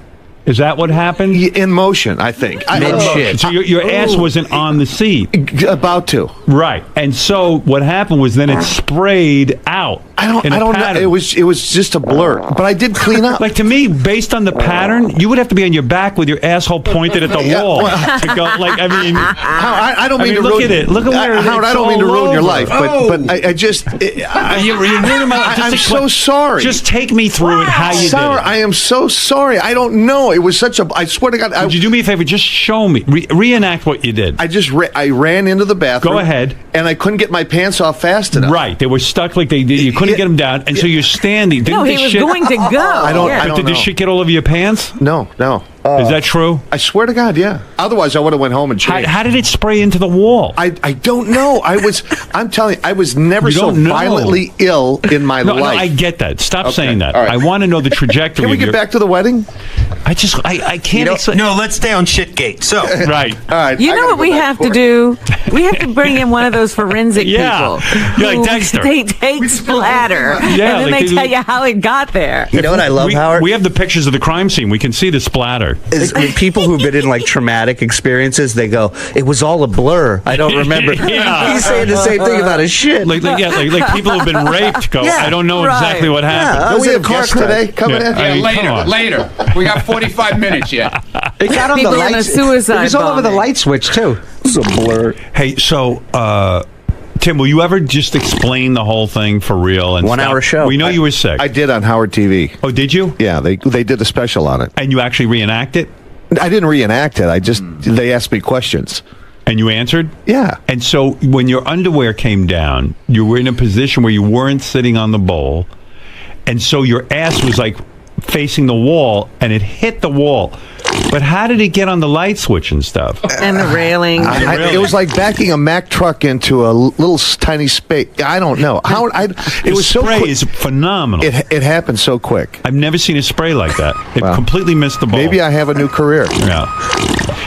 Is that what happened? In motion, I think. Mid-shit. So your ass wasn't on the seat. About to. Right. And so what happened was then it sprayed out. I don't know. It was just a blur. But I did clean up. Like, to me, based on the pattern, you would have to be on your back with your asshole pointed at the wall to go. Like, I mean, I don't mean to look ruin. at it. Look at where Howard, I don't mean to ruin your life, but I just. You're ruining my life. I'm so sorry. Just take me through it. How you did it. I am so sorry. I don't know. It was such a. I swear to God. Would you do me a favor? Just show me. Reenact what you did. I ran into the bathroom. Go ahead. And I couldn't get my pants off fast enough. Right. They were stuck like they did. You couldn't get them down, and so you're standing. No, he was going to go. I don't But did know. the shit get all over your pants? No. Is that true? I swear to God, yeah. Otherwise, I would have went home and changed. How did it spray into the wall? I don't know. I'm telling you, I was never so violently ill in my life. No, I get that. Stop saying that. All right. I want to know the trajectory. Can we get back to the wedding? I can't. No, let's stay on Shitgate. So right. All right. You know what we have to do? We have to bring in one of those forensic Yeah. people. You're like who Dexter. They take splatter, and then like they tell you how it got there. You know what I love, Howard? We have the pictures of the crime scene. We can see the splatter. Is when people who've been in like traumatic experiences, they go, "It was all a blur. I don't remember." Yeah. He's saying the same thing about his shit. Like people who've been raped go, Yeah, I don't know right. exactly what happened. Yeah, Don't we have guests today coming in? I mean, come on. Later. We got 45 minutes yet. It got on People the in a lights. suicide It was all over the bombing. light switch too. It's a blur. Hey, so Tim, will you ever just explain the whole thing for real? And 1 hour show. We know you were sick. I did on Howard TV. Oh, did you? Yeah, they did a special on it. And you actually reenact it? I didn't reenact it. They asked me questions. And you answered? Yeah. And so when your underwear came down, you were in a position where you weren't sitting on the bowl. And so your ass was like facing the wall, and it hit the wall. But how did it get on the light switch and stuff? And the railing. It was like backing a Mack truck into a little tiny space. I don't know. It was so spray quick. is phenomenal. It happened so quick. I've never seen a spray like that. It completely missed the ball. Maybe I have a new career. Yeah.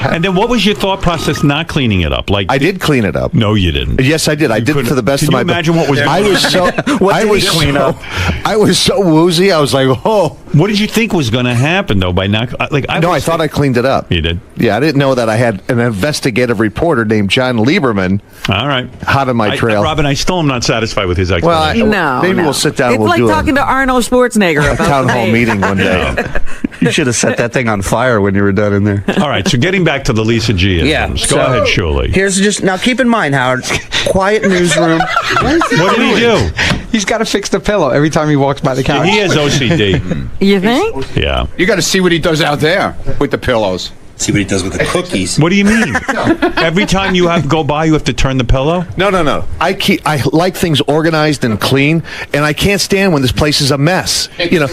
And then what was your thought process not cleaning it up? Like I did clean it up. No, you didn't. Yes, I did. I did it to the best of my ability. Can you imagine what was I was so I was so woozy. I was like, "Oh." What did you think was going to happen though by not I thought I cleaned it up. You did? Yeah, I didn't know that I had an investigative reporter named John Lieberman. All right. Hot on my trail. Robin, I still am not satisfied with his explanation. Maybe we'll sit down It's and we'll like do talking to Arnold Schwarzenegger a about town the hall pay. meeting one day. You should have set that thing on fire when you were done in there. All right, so getting back to the Lisa G. isms. Go ahead, Shuley. Here's just now. Keep in mind, Howard. Quiet newsroom. What did he do? He's got to fix the pillow every time he walks by the couch. He has OCD. You think? Yeah. You got to see what he does out there with the pillows. See what he does with the cookies. What do you mean? Every time you have to go by, you have to turn the pillow? No. I like things organized and clean, and I can't stand when this place is a mess. You know,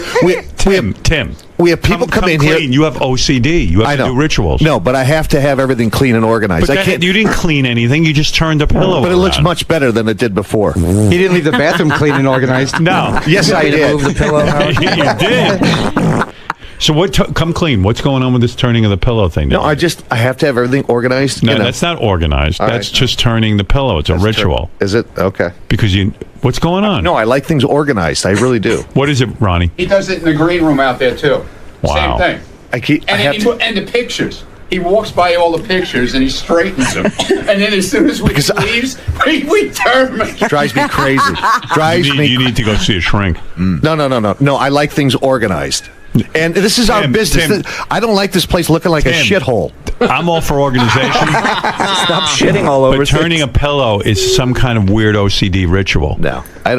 Tim. We have people come in clean. here. You have OCD. You have to do rituals. No, but I have to have everything clean and organized. But I can't. you didn't clean anything. You just turned the pillow. But it looks around. much better than it did before. He didn't leave the bathroom clean and organized. No. Yes, I did. Move the pillow. You did. So come clean. What's going on with this turning of the pillow thing? No, I have to have everything organized. No, that's not organized. All That's right. just turning the pillow. It's a ritual. Is it? Okay. Because what's going on? No, I like things organized. I really do. What is it, Ronnie? He does it in the green room out there too. Wow. Same thing. And the pictures. He walks by all the pictures and he straightens them. And then as soon as we leaves, we turn them. Drives me crazy. You need to go see a shrink. No. I like things organized. And this is our business. I don't like this place looking like a shithole. I'm all for organization. Stop shitting all over. But turning a pillow is some kind of weird OCD ritual. No, I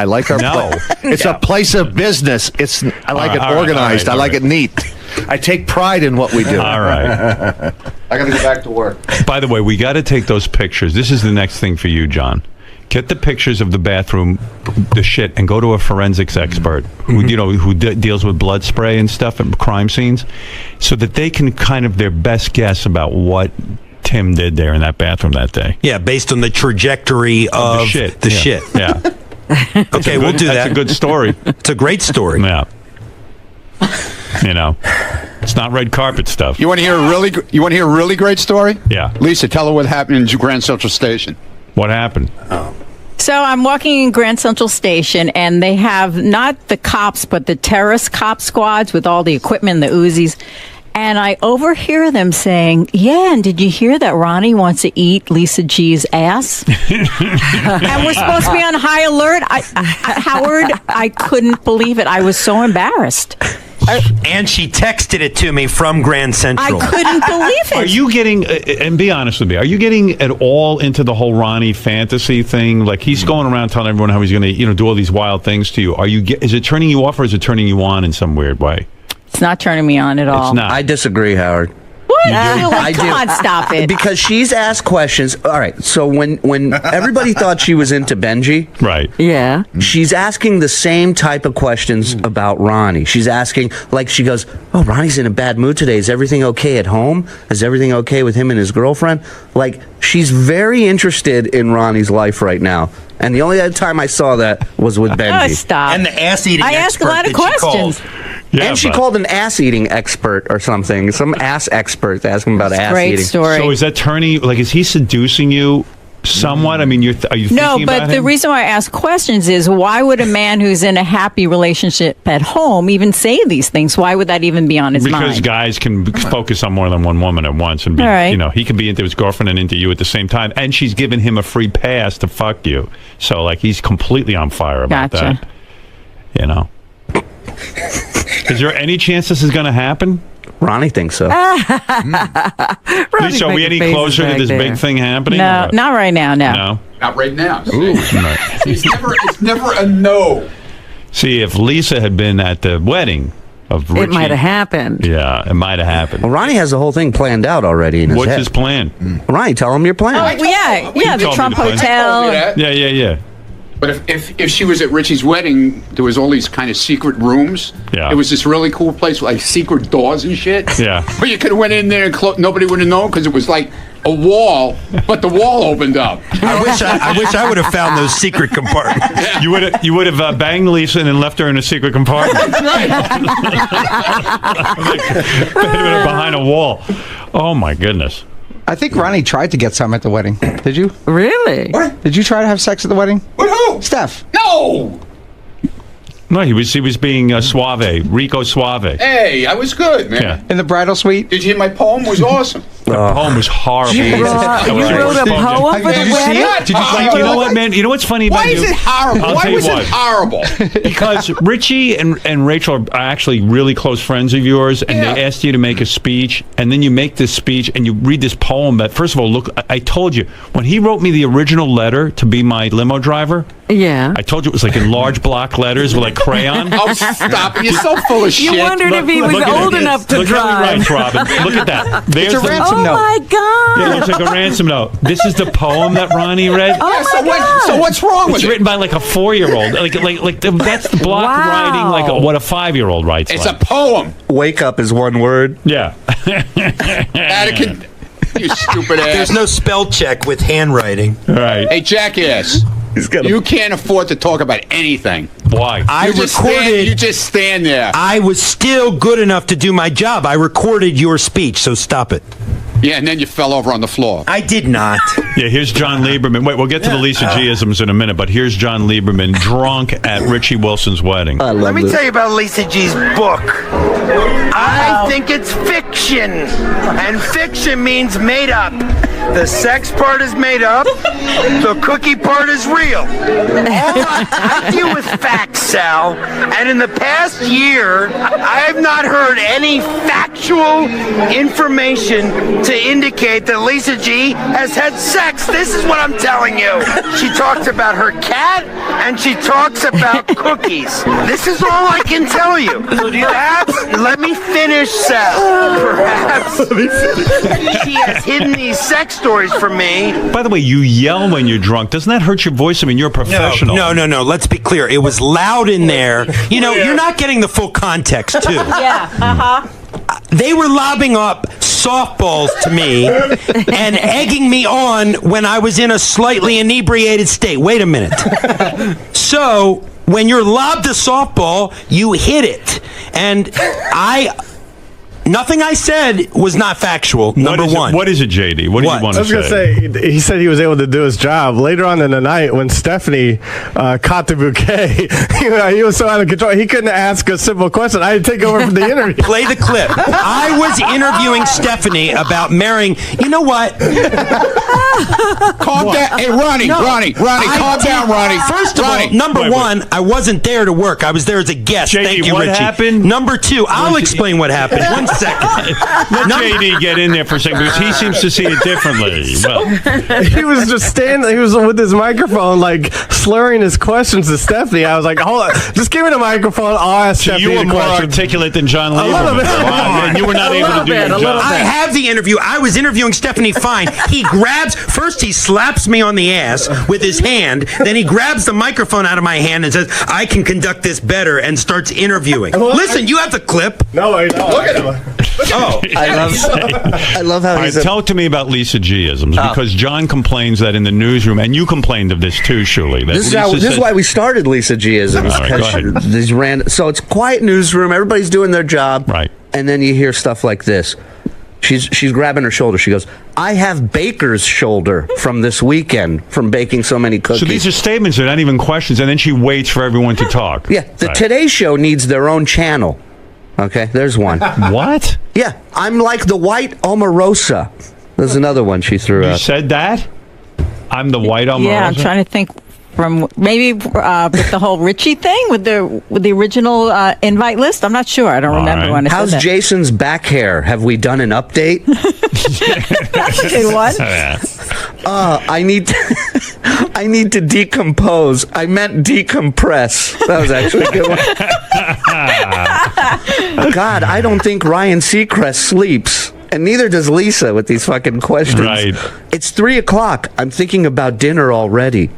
like our place. It's a place of business. I like it organized. I like it neat. I take pride in what we do. All right. I got to go back to work. By the way, we got to take those pictures. This is the next thing for you, John. Get the pictures of the bathroom, the shit, and go to a forensics expert who deals with blood spray and stuff at crime scenes, so that they can kind of their best guess about what Tim did there in that bathroom that day. Yeah, based on the trajectory of the shit. The shit. Yeah. Okay, we'll do that. That's a good story. It's a great story. Yeah. It's not red carpet stuff. You want to hear a really great story? Yeah. Lisa, tell her what happened in Grand Central Station. What happened? So I'm walking in Grand Central Station, and they have not the cops, but the terrorist cop squads with all the equipment, the Uzis. And I overhear them saying, "Yeah, and did you hear that Ronnie wants to eat Lisa G's ass?" And we're supposed to be on high alert. Howard, I couldn't believe it. I was so embarrassed. And she texted it to me from Grand Central. I couldn't believe it. Are you getting, and be honest with me, are you getting at all into the whole Ronnie fantasy thing? Like he's going around telling everyone how he's going to, do all these wild things to you. Is it turning you off or is it turning you on in some weird way? It's not turning me on at all. It's not. I disagree, Howard. What? I do. Come on, stop it. Because she's asked questions. All right, so when everybody thought she was into Benji, right? Yeah. She's asking the same type of questions about Ronnie. She's asking, like, she goes, "Oh, Ronnie's in a bad mood today. Is everything okay at home? Is everything okay with him and his girlfriend?" Like, she's very interested in Ronnie's life right now. And the only other time I saw that was with Benji. Oh, stop. And the ass-eating I ask a lot of expert that she questions. called. Yeah, and she but- called an ass-eating expert or something. Some ass expert to ask him about ass Great eating. story. So is that turning? Like, is he seducing you somewhat? I mean, are you No, thinking but about the him? reason why I ask questions is why would a man who's in a happy relationship at home even say these things? Why would that even be on his Because mind? guys can focus on more than one woman at once, and be, All right. you know, he can be into his girlfriend and into you at the same time, and she's giving him a free pass to fuck you. So, like, he's completely on fire about Gotcha. that. You know, is there any chance this is going to happen? Ronnie thinks so. Lisa, are we any closer to this big thing happening? No, not right now. No. Not right now. Right. It's never a no. See, if Lisa had been at the wedding of Richie, It might have happened. Yeah, it might have happened. Well, Ronnie has the whole thing planned out already in his What's head. his plan? Ronnie, tell him your plan. Oh, yeah, the told me Trump the plan. Hotel. Yeah. But if she was at Richie's wedding, there was all these kind of secret rooms. Yeah. It was this really cool place with like secret doors and shit. Yeah. But you could have went in there and nobody would have known because it was like a wall, but the wall opened up. I wish I would have found those secret compartments. You would have banged Lisa and then left her in a secret compartment. That's right. Behind a wall. Oh my goodness. I think Ronnie tried to get some at the wedding. Did you? Really? What? Did you try to have sex at the wedding? With who? Steph. No. No, he was being suave, Rico Suave. Hey, I was good, man. Yeah. In the bridal suite? Did you hear my poem? Was awesome. The poem was horrible. You wrote a poem for the wedding? Did you know what, man? You know what's funny about Why you? is it horrible? I'll Why tell you was it horrible? Because Richie and Rachel are actually really close friends of yours, and they asked you to make a speech, and then you make this speech, and you read this poem that, first of all, look, I told you, when he wrote me the original letter to be my limo driver, Yeah. I told you it was like in large block letters with like crayon. Oh, stop it. You're so full of shit. You wondered if he was Look at old it. enough to Look drive. how he writes, Robin. Look at that. There's It's a the ransom Oh note. my God! Yeah, it looks like a ransom note. This is the poem that Ronnie read. Oh Yeah, my God! so what's wrong with It's it? written by like a 4-year-old. That's the block Wow. writing like what a 5-year-old writes. It's like. a poem. Wake up is one word. Yeah. Attica, you stupid ass. There's no spell check with handwriting. Right. Hey, jackass. You can't afford to talk about anything. Why? I You just stand there. I was still good enough to do my job. I recorded your speech, so stop it. Yeah, and then you fell over on the floor. I did not. Yeah, here's John Lieberman. Wait, we'll get to the Lisa G-isms in a minute, but here's John Lieberman drunk at Richie Wilson's wedding. Let me tell you about Lisa G's book. I think it's fiction, and fiction means made up. The sex part is made up. The cookie part is real. I deal with facts, Sal, and in the past year, I have not heard any factual information to indicate that Lisa G has had sex. This is what I'm telling you. She talks about her cat, and she talks about cookies. This is all I can tell you. Perhaps, let me finish, Sal. Perhaps she has hidden these sex stories from me. By the way, you yell when you're drunk. Doesn't that hurt your voice? I mean, you're a professional. No. Let's be clear. It was loud in there. You know, you're not getting the full context, too. Yeah. Uh-huh. They were lobbing up softballs to me and egging me on when I was in a slightly inebriated state. Wait a minute. So, when you're lobbed a softball, you hit it. And nothing I said was not factual, number one. What is it, JD? What do you want I to was going to say, he said he was able to do his job. Later on in the night, when Stephanie caught the bouquet, he was so out of control, he couldn't ask a simple question. I had to take over from the interview. Play the clip. I was interviewing Stephanie about marrying. You know what? Calm down. Hey, Ronnie, calm down, Ronnie. First of all, number one, I wasn't there to work. I was there as a guest. JD, Thank you, what Richie. happened? Number two, I'll explain what happened. One second. Let JD get in there for a second because he seems to see it differently. Well, He was just standing, he was with his microphone, like, slurring his questions to Stephanie. I was like, hold on, just give me the microphone, I'll ask so Stephanie you were the more question. articulate than John little Lieberman. bit. Wow, and you were not able to do your job. I have the interview. I was interviewing Stephanie Fine. First he slaps me on the ass with his hand, then he grabs the microphone out of my hand and says, I can conduct this better, and starts interviewing. Listen, you have the clip. No, I don't. Look at him. I love how All right, talk to me about Lisa G-isms, because John complains that in the newsroom, and you complained of this too, Shuli. This is why we started Lisa G-isms. All right, go ahead. So it's quiet newsroom, everybody's doing their job, right? And then you hear stuff like this. She's grabbing her shoulder. She goes, "I have baker's shoulder from this weekend from baking so many cookies." So these are statements; they're not even questions. And then she waits for everyone to talk. Yeah, the Today Show needs their own channel. Okay, there's one. What? Yeah, I'm like the white Omarosa. There's another one she threw out. You said that? I'm the white Omarosa? Yeah, I'm trying to think from maybe with the whole Richie thing with the original invite list. I'm not sure. I don't remember when I How's said that. Jason's back hair? Have we done an update? That's a good one. I need to decompose. I meant decompress. That was actually a good one. God, I don't think Ryan Seacrest sleeps. And neither does Lisa with these fucking questions. Right. It's 3:00. I'm thinking about dinner already.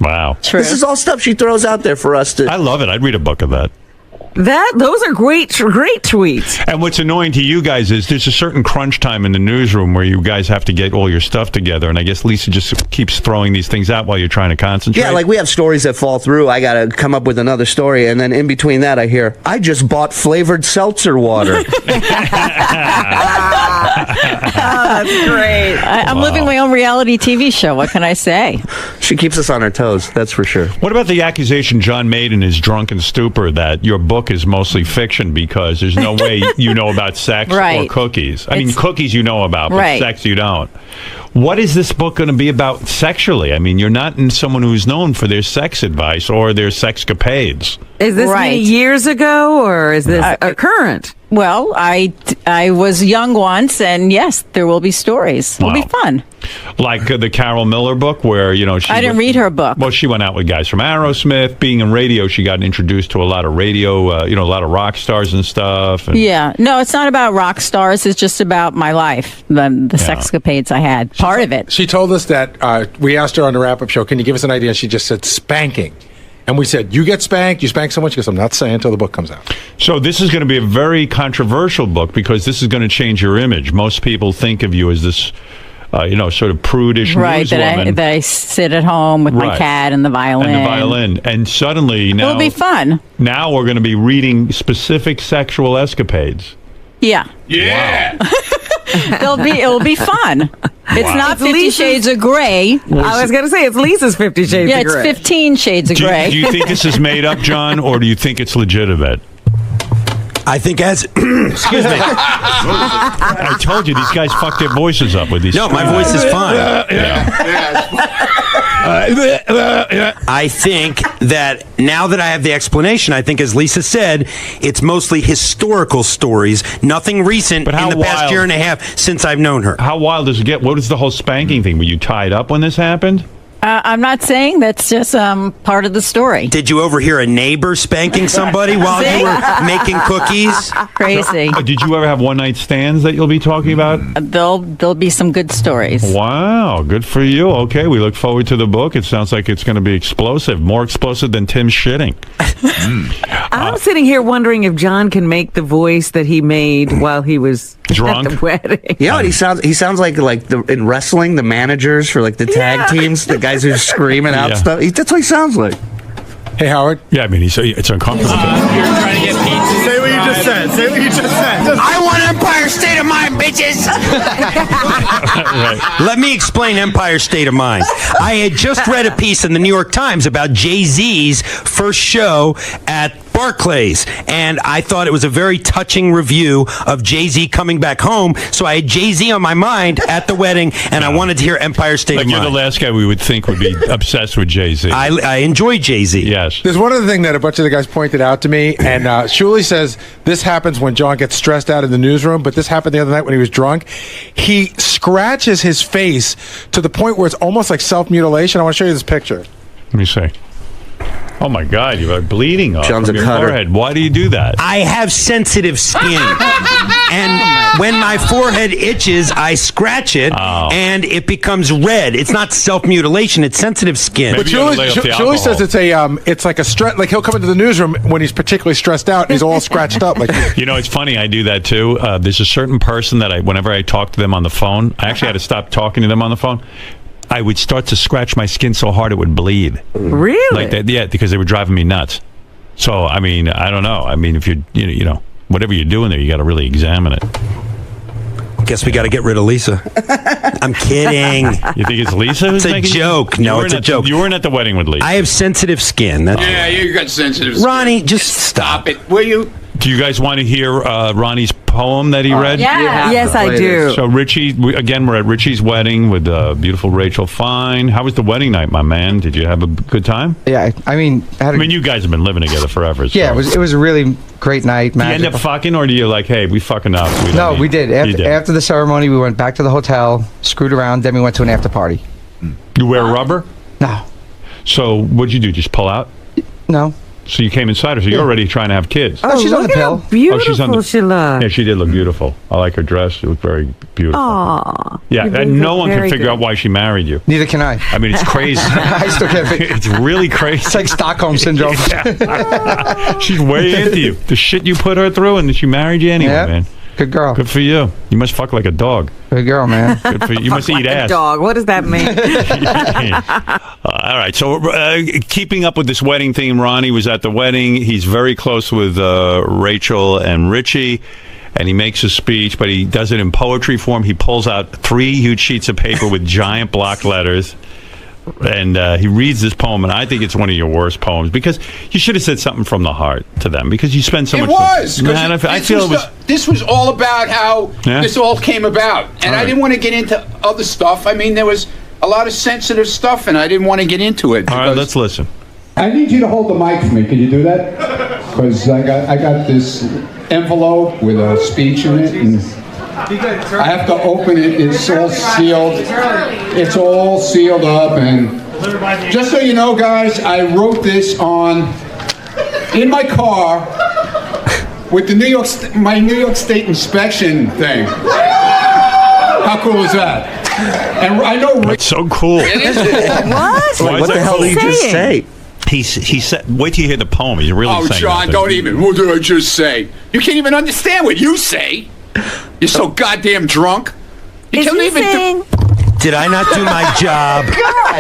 Wow. True. This is all stuff she throws out there for us to... I love it. I'd read a book of that. Those are great tweets. And what's annoying to you guys is there's a certain crunch time in the newsroom where you guys have to get all your stuff together, and I guess Lisa just keeps throwing these things out while you're trying to concentrate. Yeah, like we have stories that fall through. I got to come up with another story, and then in between that, I hear, I just bought flavored seltzer water. That's great. I'm living my own reality TV show. What can I say? She keeps us on our toes, that's for sure. What about the accusation John made in his drunken stupor that your book is mostly fiction because there's no way you know about sex or cookies? I mean, cookies you know about, but sex you don't. What is this book going to be about sexually? I mean, you're not someone who's known for their sex advice or their sexcapades. Is this many years ago, or is this current? Well, I was young once, and yes, there will be stories. It'll be fun. Like the Carol Miller book, where I didn't read her book. Well, she went out with guys from Aerosmith. Being in radio, she got introduced to a lot of radio, a lot of rock stars and stuff. And Yeah, no, it's not about rock stars. It's just about my life, the sexcapades I had. Part of it. She told us that we asked her on the wrap-up show, can you give us an idea? And she just said spanking. And we said, you get spanked, you spank someone? She goes, I'm not saying until the book comes out. So this is going to be a very controversial book because this is going to change your image. Most people think of you as this, sort of prudish newswoman. That I sit at home with my cat and the violin. And suddenly now... It'll be fun. Now we're going to be reading specific sexual escapades. Yeah. Yeah! It'll be fun. It's not 50 Shades of Grey. I was going to say, it's Lisa's 50 Shades of Grey. Yeah, it's 15 Shades of Grey. Do you think this is made up, John, or do you think it's legitimate? I think excuse me. I told you, these guys fuck their voices up with these. No, my voice is fine. I think that now that I have the explanation, I think, as Lisa said, it's mostly historical stories, nothing recent in the past year and a half since I've known her. How wild does it get? What is the whole spanking thing? Were you tied up when this happened? I'm not saying that's just part of the story. Did you overhear a neighbor spanking somebody while you were making cookies? Crazy. Did you ever have one-night stands that you'll be talking about? There'll be some good stories. Wow, good for you. Okay, we look forward to the book. It sounds like it's going to be explosive, more explosive than Tim's shitting. I'm sitting here wondering if John can make the voice that he made while he was drunk at the wedding. You know what he sounds like in wrestling, the managers for like the tag teams, the guys who are screaming out stuff. That's what he sounds like. Hey, Howard. Yeah, I mean, it's uncomfortable. You're trying to get pizza. Say what you just said. Say what you just said. I want Empire State of Mind, bitches. Let me explain Empire State of Mind. I had just read a piece in the New York Times about Jay-Z's first show at Barclays, and I thought it was a very touching review of Jay-Z coming back home, so I had Jay-Z on my mind at the wedding, and I wanted to hear Empire State of Mind. You're the last guy we would think would be obsessed with Jay-Z. I enjoy Jay-Z. Yes. There's one other thing that a bunch of the guys pointed out to me, and Shuli says this happens when John gets stressed out in the newsroom, but this happened the other night when he was drunk. He scratches his face to the point where it's almost like self-mutilation. I want to show you this picture. Let me see. Oh my God, you are bleeding off John's from a your cutter. forehead. Why do you do that? I have sensitive skin. And when my forehead itches, I scratch it, and it becomes red. It's not self-mutilation; it's sensitive skin. But Julie says it's like a stress. Like he'll come into the newsroom when he's particularly stressed out, and he's all scratched up. Like You know, it's funny. I do that too. There's a certain person that whenever I talk to them on the phone, I actually had to stop talking to them on the phone. I would start to scratch my skin so hard it would bleed. Really? Like that, yeah, because they were driving me nuts. So, I mean, I don't know. I mean, if you know, whatever you're doing there, you got to really examine it. Guess we got to get rid of Lisa. I'm kidding. You think it's Lisa who's It's a joke. No, it's a joke. You weren't at the wedding with Lisa. I have sensitive skin. Yeah, you got sensitive skin. Ronnie, just stop it, will you? Do you guys want to hear Ronnie's poem that he read? Yeah. Yes, I do. So Richie, again, we're at Richie's wedding with beautiful Rachel Fine. How was the wedding night, my man? Did you have a good time? Yeah, I mean, you guys have been living together forever. So. Yeah, it was a really great night. Do you end up fucking, or do you like, hey, we fucking up? We did. After the ceremony, we went back to the hotel, screwed around, then we went to an after party. You wear rubber? No. So what'd you do? Just pull out? No. So you came inside her. So you're already trying to have kids. Oh, she's on the pill. Beautiful she's on the, she looked. Yeah, she did look beautiful. I like her dress. She looked very beautiful. Aww. Yeah, and no one can figure out why she married you. Neither can I. I mean, it's crazy. I still can't figure. It's really crazy. It's like Stockholm syndrome. She's way into you. The shit you put her through, and she married you anyway, man. Good girl. Good for you. You must fuck like a dog. Good girl, man. Good for you. You must eat ass. Dog. What does that mean? All right. So, keeping up with this wedding theme, Ronnie was at the wedding. He's very close with Rachel and Richie, and he makes a speech, but he does it in poetry form. He pulls out 3 huge sheets of paper with giant block letters, and he reads this poem, and I think it's one of your worst poems, because you should have said something from the heart to them, because you spend so much time. Man, I feel it was. This was all about how this all came about, and I didn't want to get into other stuff. I mean, there was a lot of sensitive stuff, and I didn't want to get into it. All right, let's listen. I need you to hold the mic for me. Can you do that? Because I got this envelope with a speech in it, and I have to open it. It's all sealed. It's all sealed up, and just so you know, guys, I wrote this in my car with the my New York State inspection thing. How cool is that? And I know That's so cool. What? What the hell did he just say? He said, wait till you hear the poem. He's really saying John, nothing. don't even. What did I just say? You can't even understand what you say. You're so goddamn drunk. You can't even. Did I not do my job?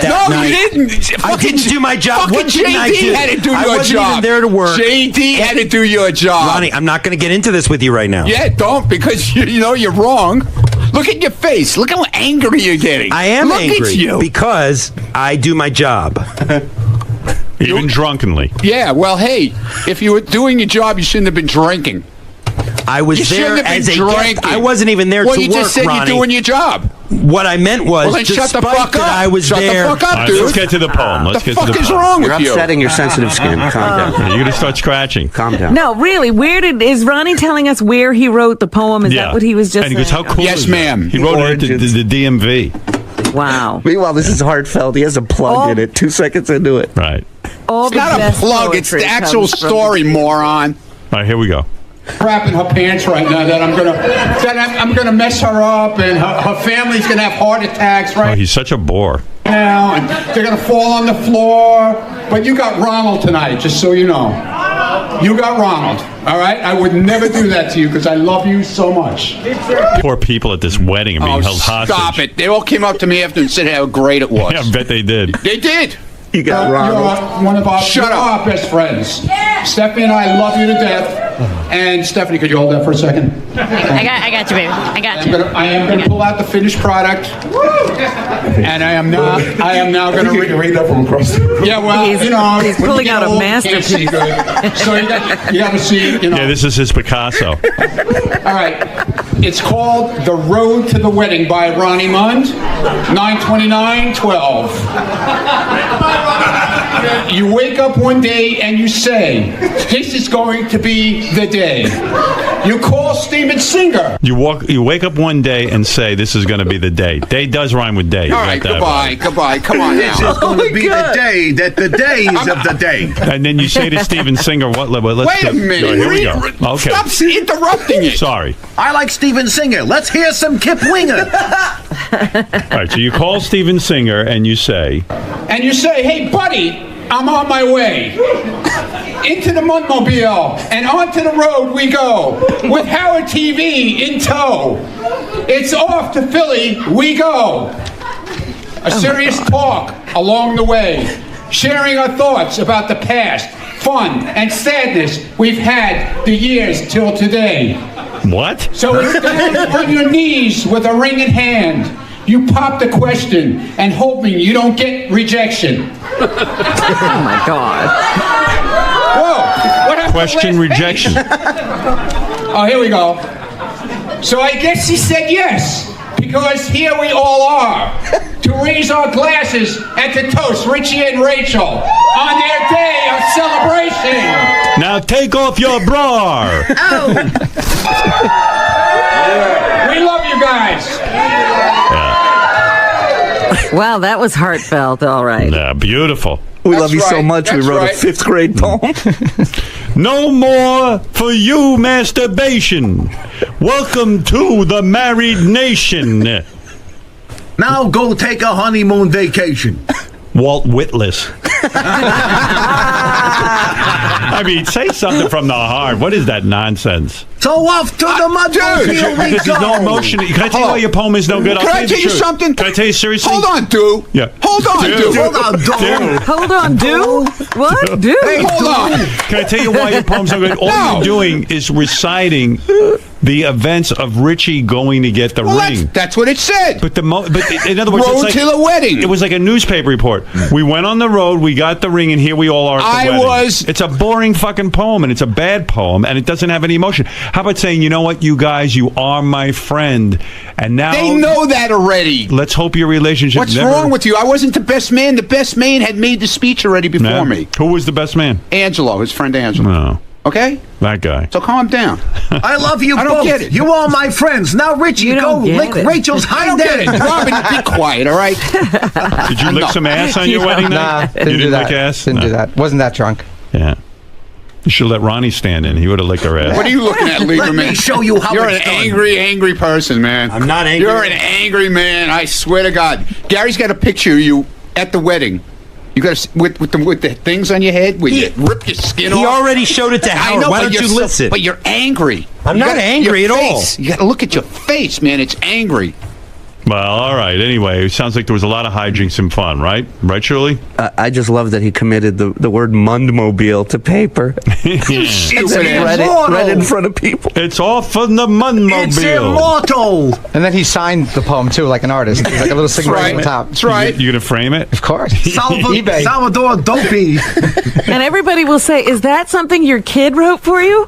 No, you didn't. I didn't do my job. What didn't I do? JD had to do I your wasn't job. even there to work. JD had to do your job. Ronnie, I'm not going to get into this with you right now. Yeah, don't, because you know you're wrong. Look at your face. Look how angry you're getting. I am Look angry at you. because I do my job. Even drunkenly. Yeah, well, hey, if you were doing your job, you shouldn't have been drinking. I was You there shouldn't have as a been guest. drinking. I wasn't even there Well, to you work, just said Ronnie. you're doing your job. What I meant was, Well, then shut the despite fuck that up. I was Shut the there. fuck up, All right, dude. let's get to the poem. Let's get to the fuck is poem. wrong You're with you? upsetting your sensitive skin. Calm down. You're going to start scratching. Calm down. No, really. Is Ronnie telling us where he wrote the poem? Is that what he was just And he goes, saying? how cool Yes, is that? ma'am. He wrote it at the DMV. Wow. Meanwhile, this is heartfelt. He has a plug in it. 2 seconds into it. Right. All It's not a plug. It's the actual story, moron. All right, here we go. Crap in her pants right now that I'm gonna mess her up, and her family's gonna have heart attacks Oh, right he's such a bore. now, and they're gonna fall on the floor. But you got Ronald tonight, just so you know. You got Ronald. All right. I would never do that to you because I love you so much. Poor people at this wedding are being held hostage. Stop it. They all came up to me after and said how great it was. Yeah, I bet they did. They did. You got Ronald. You're one of our, Shut you're up. our best friends. Stephanie and I love you to death. And Stephanie, could you hold that for a second? I got you, baby. I got you. I am going to pull out the finished product, and I am now going to read that from across. Yeah, well, he's when pulling you out get a old, you can't see masterpiece. good. So you got to see, Yeah, this is his Picasso. All right. It's called The Road to the Wedding by Ronnie Mund, 9/29/12. You wake up one day and you say, this is going to be the day. You call Steven Singer. You wake up one day and say, this is going to be the day. Day does rhyme with day. You All got right, that goodbye, goodbye. Come on This now. is going to be the day that the days of the day. And then you say to Steven Singer, what? Wait a minute. Here we go. Okay. Stop interrupting it. Sorry. I like Steven Singer. Let's hear some Kip Winger. All right, so you call Steven Singer and you say, hey, buddy, I'm on my way. Into the Mundmobile and onto the road we go with Howard TV in tow. It's off to Philly we go. A serious talk along the way, sharing our thoughts about the past, fun and sadness we've had the years till today. What? So it's down on your knees with a ring in hand. You pop the question and hoping you don't get rejection. Oh my God. Whoa! What happened? Question rejection. Oh, here we go. So I guess he said yes, because here we all are to raise our glasses and to toast Richie and Rachel on their day of celebration. Now take off your bra. We love you guys. Wow, that was heartfelt. All right. Yeah, beautiful. We love you so much. We wrote a 5th grade poem. No more for you masturbation. Welcome to the married nation. Now go take a honeymoon vacation. Walt Whitless. I mean, say something from the heart. What is that nonsense? So off to the Mudmobile we This is no emotion. Can I tell you why your poem is no good? Can I tell you something? Can I tell you seriously? Hold on, dude. Yeah. Hold on, dude. Hold on, dude. Hold on, do? What? Do? Hey, hold on. Can I tell you why your poem's no good? All you're doing is reciting the events of Richie going to get the ring. That's what it said. But in other words, Road it's like, to the wedding. It was like a newspaper report. We went on the road, we got the ring, and here we all are at the wedding. It's a boring fucking poem, and it's a bad poem, and it doesn't have any emotion. How about saying, you know what, you guys, you are my friend, and now They know that already. let's hope your relationship. What's wrong with you? I wasn't the best man. The best man had made the speech already before me. Who was the best man? Angelo, his friend Angelo. No. Okay? That guy. So calm down. I love you I both. don't get it. You are my friends. Now, Richie, go lick Rachel's I hind don't get it. end. Robin, be quiet, all right? Did you lick some ass on your wedding Nah, night? didn't You do didn't that. lick ass? Didn't do No. that. Wasn't that drunk. Yeah. You should let Ronnie stand in. He would have licked her ass. What are you looking at, Let Lieberman? me show you how You're it's an done. angry person, man. I'm not angry. You're an angry man. I swear to God. Gary's got a picture of you at the wedding. You got with the things on your head where you rip your skin off. He already showed it to I Howard. know, Why but don't you you're listen? But you're angry. I'm You not gotta- angry your at all. face. You got to look at your face, man. It's angry. Well, all right. Anyway, it sounds like there was a lot of hijinks and fun, right? Right, Shirley? I just love that he committed the word Mundmobile to paper. It's And then read it in front of people. It's off on the Mundmobile. It's immortal. And then he signed the poem too, like an artist, like a little cigarette on the top. That's right. You gonna frame it? Of course. eBay. Salvador Dopey. And everybody will say, is that something your kid wrote for you?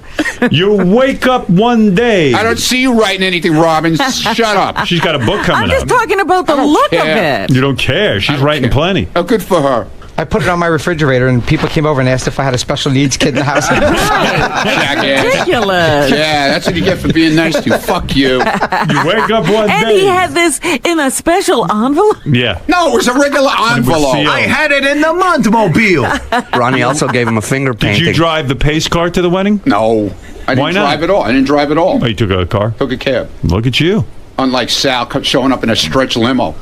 You wake up one day. I don't see you writing anything, Robin. Shut up. She's got a book coming I'm just up. talking about the look of care. it. You don't care. She's writing plenty. Oh, good for her. I put it on my refrigerator, and people came over and asked if I had a special needs kid in the house. Jackass. Ridiculous. Yeah, that's what you get for being nice to you. Fuck you. You wake up one And day. he had this in a special envelope. Yeah. No, it was a regular envelope. sealed. I had it in the Mundmobile. Ronnie also gave him a finger Did painting. you drive the pace car to the wedding? No. I didn't Why not? drive at all. I didn't drive at all. Oh, you took a car? Took a cab. Look at you. Unlike Sal showing up in a stretch limo.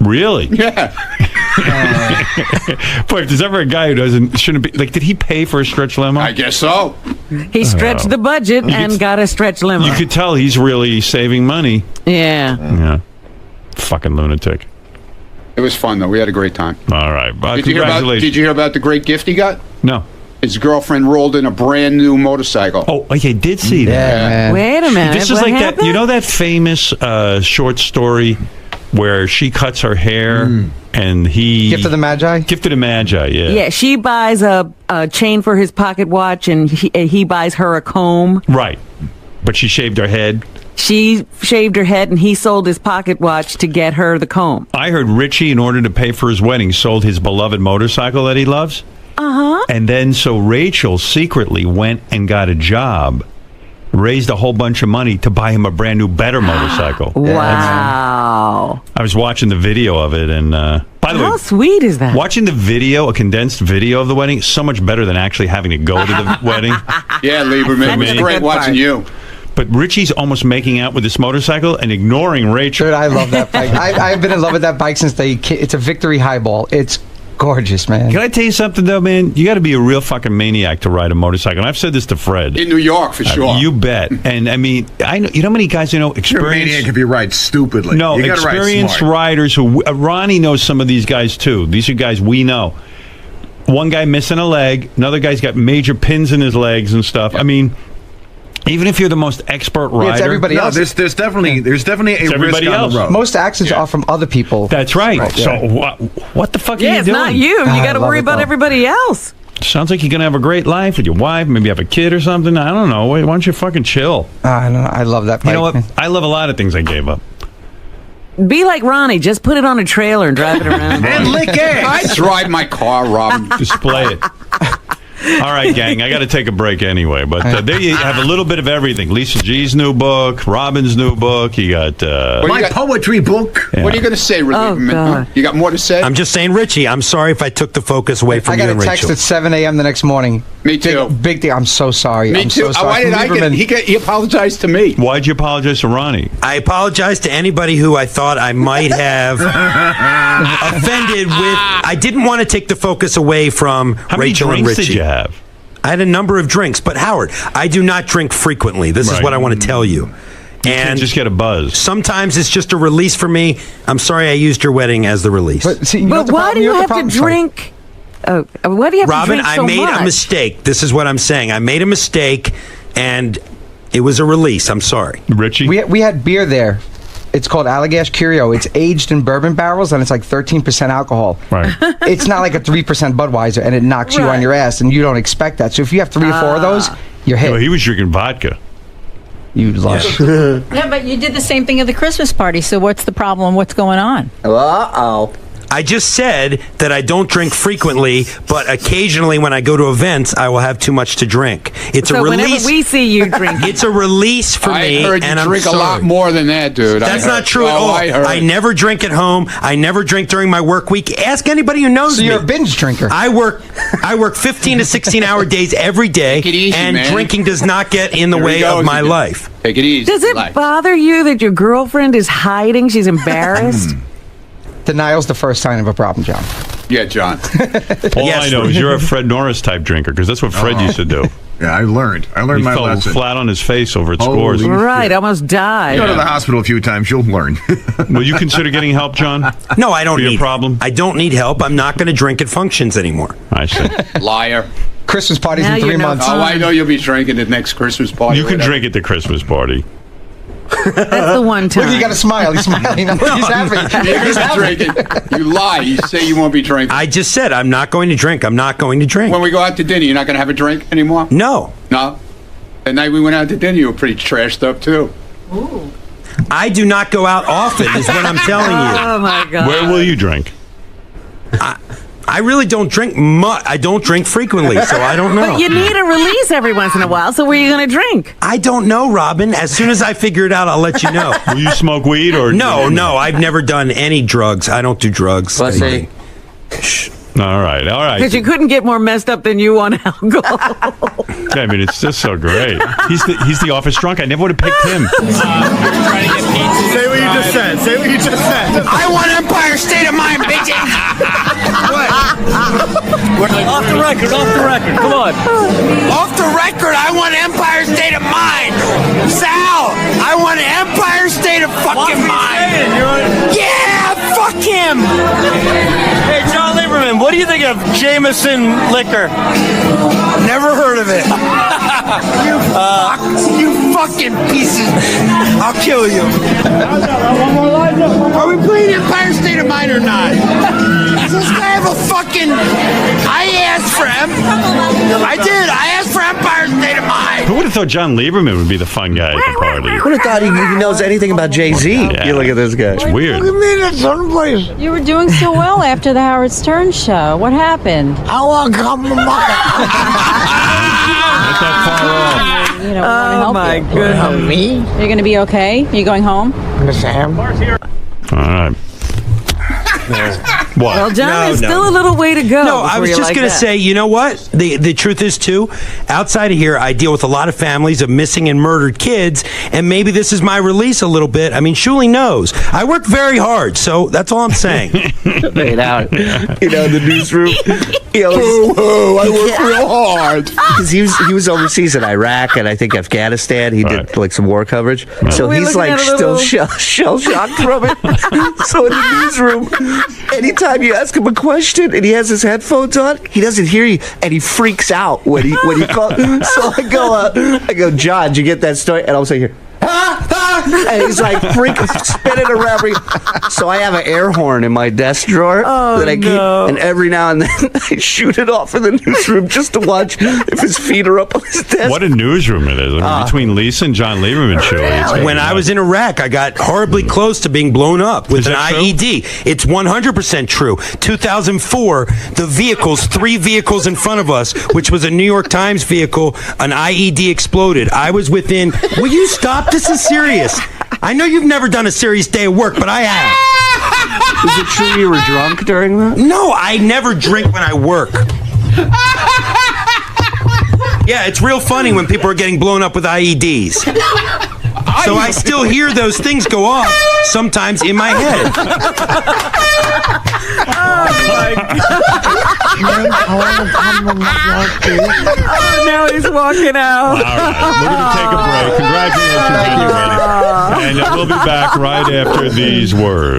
Really? Yeah. Boy, if there's ever a guy who shouldn't be, like, did he pay for a stretch limo? I guess so. He stretched the budget and got a stretch limo. You could tell he's really saving money. Yeah. Yeah. Fucking lunatic. It was fun, though. We had a great time. All right. Did you hear about the great gift he got? No. His girlfriend rolled in a brand new motorcycle. Oh, I did see that. man. Wait a minute. This is what like happened? that. You know that famous short story where she cuts her hair and he Gift of the Magi? Gift of the Magi, yeah. Yeah, she buys a chain for his pocket watch, and he buys her a comb. Right. But she shaved her head. She shaved her head, and he sold his pocket watch to get her the comb. I heard Richie, in order to pay for his wedding, sold his beloved motorcycle that he loves. Uh-huh. And then so Rachel secretly went and got a job raised a whole bunch of money to buy him a brand new, better motorcycle. Wow. I was watching the video of it, and by the way, How sweet is that? watching the video, a condensed video of the wedding, is so much better than actually having to go to the wedding. Yeah, Lieberman, it's great watching you. But Richie's almost making out with this motorcycle and ignoring Rachel. Dude, I love that bike. I've been in love with that bike since it's a Victory Highball. It's gorgeous, man. Can I tell you something, though, man? You got to be a real fucking maniac to ride a motorcycle. And I've said this to Fred. In New York, for sure. You bet. And, I mean, I know, you know how many guys you know You're a maniac if you ride stupidly. No, you gotta experienced ride smart. riders who... Ronnie knows some of these guys, too. These are guys we know. One guy missing a leg. Another guy's got major pins in his legs and stuff. I mean... Even if you're the most expert rider, it's everybody else. There's definitely a risk on the road. Most accidents are from other people. That's right. So yeah. what the fuck are Yeah, you it's doing? not you. You got to worry about everybody else. Sounds like you're gonna have a great life with your wife. Maybe have a kid or something. I don't know. Why don't you fucking chill? I don't know. I love that bike. You know what? I love a lot of things I gave up. Be like Ronnie. Just put it on a trailer and drive it around. And lick ass. I drive my car, Robin. Display it. All right, gang, I got to take a break anyway. But there you have a little bit of everything. Lisa G's new book, Robin's new book. You got... my poetry book. What are you going to say, Lieberman? God. You got more to say? I'm just saying, Richie, I'm sorry if I took the focus away from I you got and a text Rachel. at 7 a.m. the next morning. Me too. Big deal. I'm so sorry. Me I'm too. So sorry. Why did I get... Lieberman. He apologized to me. Why'd you apologize to Ronnie? I apologize to anybody who I thought I might have offended with. I didn't want to take the focus away from How many Rachel and drinks Richie. did you have? I had a number of drinks, but Howard, I do not drink frequently. This is Right. what I want to tell you. You can't And just get a buzz. sometimes it's just a release for me. I'm sorry I used your wedding as the release. But see, you know what But the why problem- do you know what have the to problem- sorry. drink? Why do you have Robin, to drink so I made much? a mistake. This is what I'm saying. I made a mistake, and it was a release. I'm sorry. Richie? We had beer there. It's called Allagash Curio. It's aged in bourbon barrels, and it's like 13% alcohol. Right. It's not like a 3% Budweiser, and it knocks you on your ass, and you don't expect that. So if you have 3 or 4 of those, you're hit. Well, he was drinking vodka. You lush. Yeah, but you did the same thing at the Christmas party. So what's the problem? What's going on? Uh-oh. I just said that I don't drink frequently, but occasionally when I go to events, I will have too much to drink. It's So a release. whenever we see you drink, It's a release for I me, heard you and I'm drink sorry. a lot more than that, dude. That's I heard. not true at Oh, all. I heard. I never drink at home. I never drink during my work week. Ask anybody who knows So me. you're a binge drinker. I work 15 to 16-hour days every day, Take it easy, and man. drinking does not get in the Here he way of goes my again. life. Take it easy. does it Relax. bother you that your girlfriend is hiding? She's embarrassed. Denial's the first sign of a problem, John. Yeah, John. All Yes, I know is you're a Fred Norris type drinker, because that's what Fred used to do. Yeah, I learned He my fell lesson. flat on his face over at Holy Scores. shit. Right, almost died. Go to the hospital a few times, you'll learn. Will you consider getting help, John? No, I don't For your need problem? I don't need help. I'm not going to drink at functions anymore. I see. Liar. Christmas parties Now in you're 3 no months. Oh, I know you'll be drinking at next Christmas party. You or can whatever. drink at the Christmas party. That's the one time. Look, you got a smile. He's smiling. No, he's happy. You're He's gonna happy. be drinking. You lie. You say you won't be drinking. I just said I'm not going to drink. I'm not going to drink. When we go out to dinner, you're not going to have a drink anymore? No. No? The night we went out to dinner, you were pretty trashed up, too. I do not go out often, is what I'm telling you. Oh my God. Where will you drink? I really don't drink much. I don't drink frequently, so I don't know. But you need a release every once in a while. So where are you going to drink? I don't know, Robin. As soon as I figure it out, I'll let you know. Will you smoke weed or No, I've never done any drugs. I don't do drugs. Let's see. All right. Because you couldn't get more messed up than you on alcohol. I mean, it's just so great. He's the office drunk. I never would have picked him. Say what you just said. Say what you just said. I want Empire State of Mind, bitches. Off the record, come on. Off the record, I want Empire State of Mind. Sal, I want Empire State of fucking mind. Yeah, fuck him. Hey, John Lieberman, what do you think of Jameson liquor? Never heard of it. You fucking pieces. I'll kill you. Are we playing Empire State of Mind or not? Does this guy have a fucking... I asked for him. I did. I asked for Empire State of Mind. Who would have thought John Lieberman would be the fun guy at the party? Who would have thought he knows anything about Jay-Z? Yeah. You look at this guy. It's weird. You were doing so well after the Howard Stern show. What happened? I want to come to That's not far off. You know, we want to help my you. goodness. Me? You're going to be okay? Are you going home? All right. What? Well, John, No, there's no, still no. a little way to go. No, I was before just you going to like say, you know what? The truth is, too, outside of here, I deal with a lot of families of missing and murdered kids, and maybe this is my release a little bit. I mean, Shuli knows. I work very hard, so that's all I'm saying. Right out. You know, in the newsroom. I work real hard. Because he was overseas in Iraq and I think Afghanistan. He did like some war coverage. So We're he's looking like at a still little- shell shocked from it. So in the newsroom, anytime you ask him a question and he has his headphones on, he doesn't hear you and he freaks out when he calls. So I go, John, did you get that story? And I'll say here. And he's like spinning around me. So I have an air horn in my desk drawer that I keep, and every now and then I shoot it off in the newsroom just to watch if his feet are up on his desk. What a newsroom it is. I mean, between Lisa and John Lieberman, Shuli. When I was in Iraq, I got horribly close to being blown up with an IED. It's 100% true. 2004, the vehicles, 3 vehicles in front of us, which was a New York Times vehicle, an IED exploded. I was within. Will you stop? This is serious. I know you've never done a serious day of work, but I have. Is it true you were drunk during that? No, I never drink when I work. Yeah, it's real funny when people are getting blown up with IEDs. So I still hear those things go off sometimes in my head. Oh, now he's walking out. All right, we're going to take a break. Congratulations on your wedding. And we'll be back right after these words.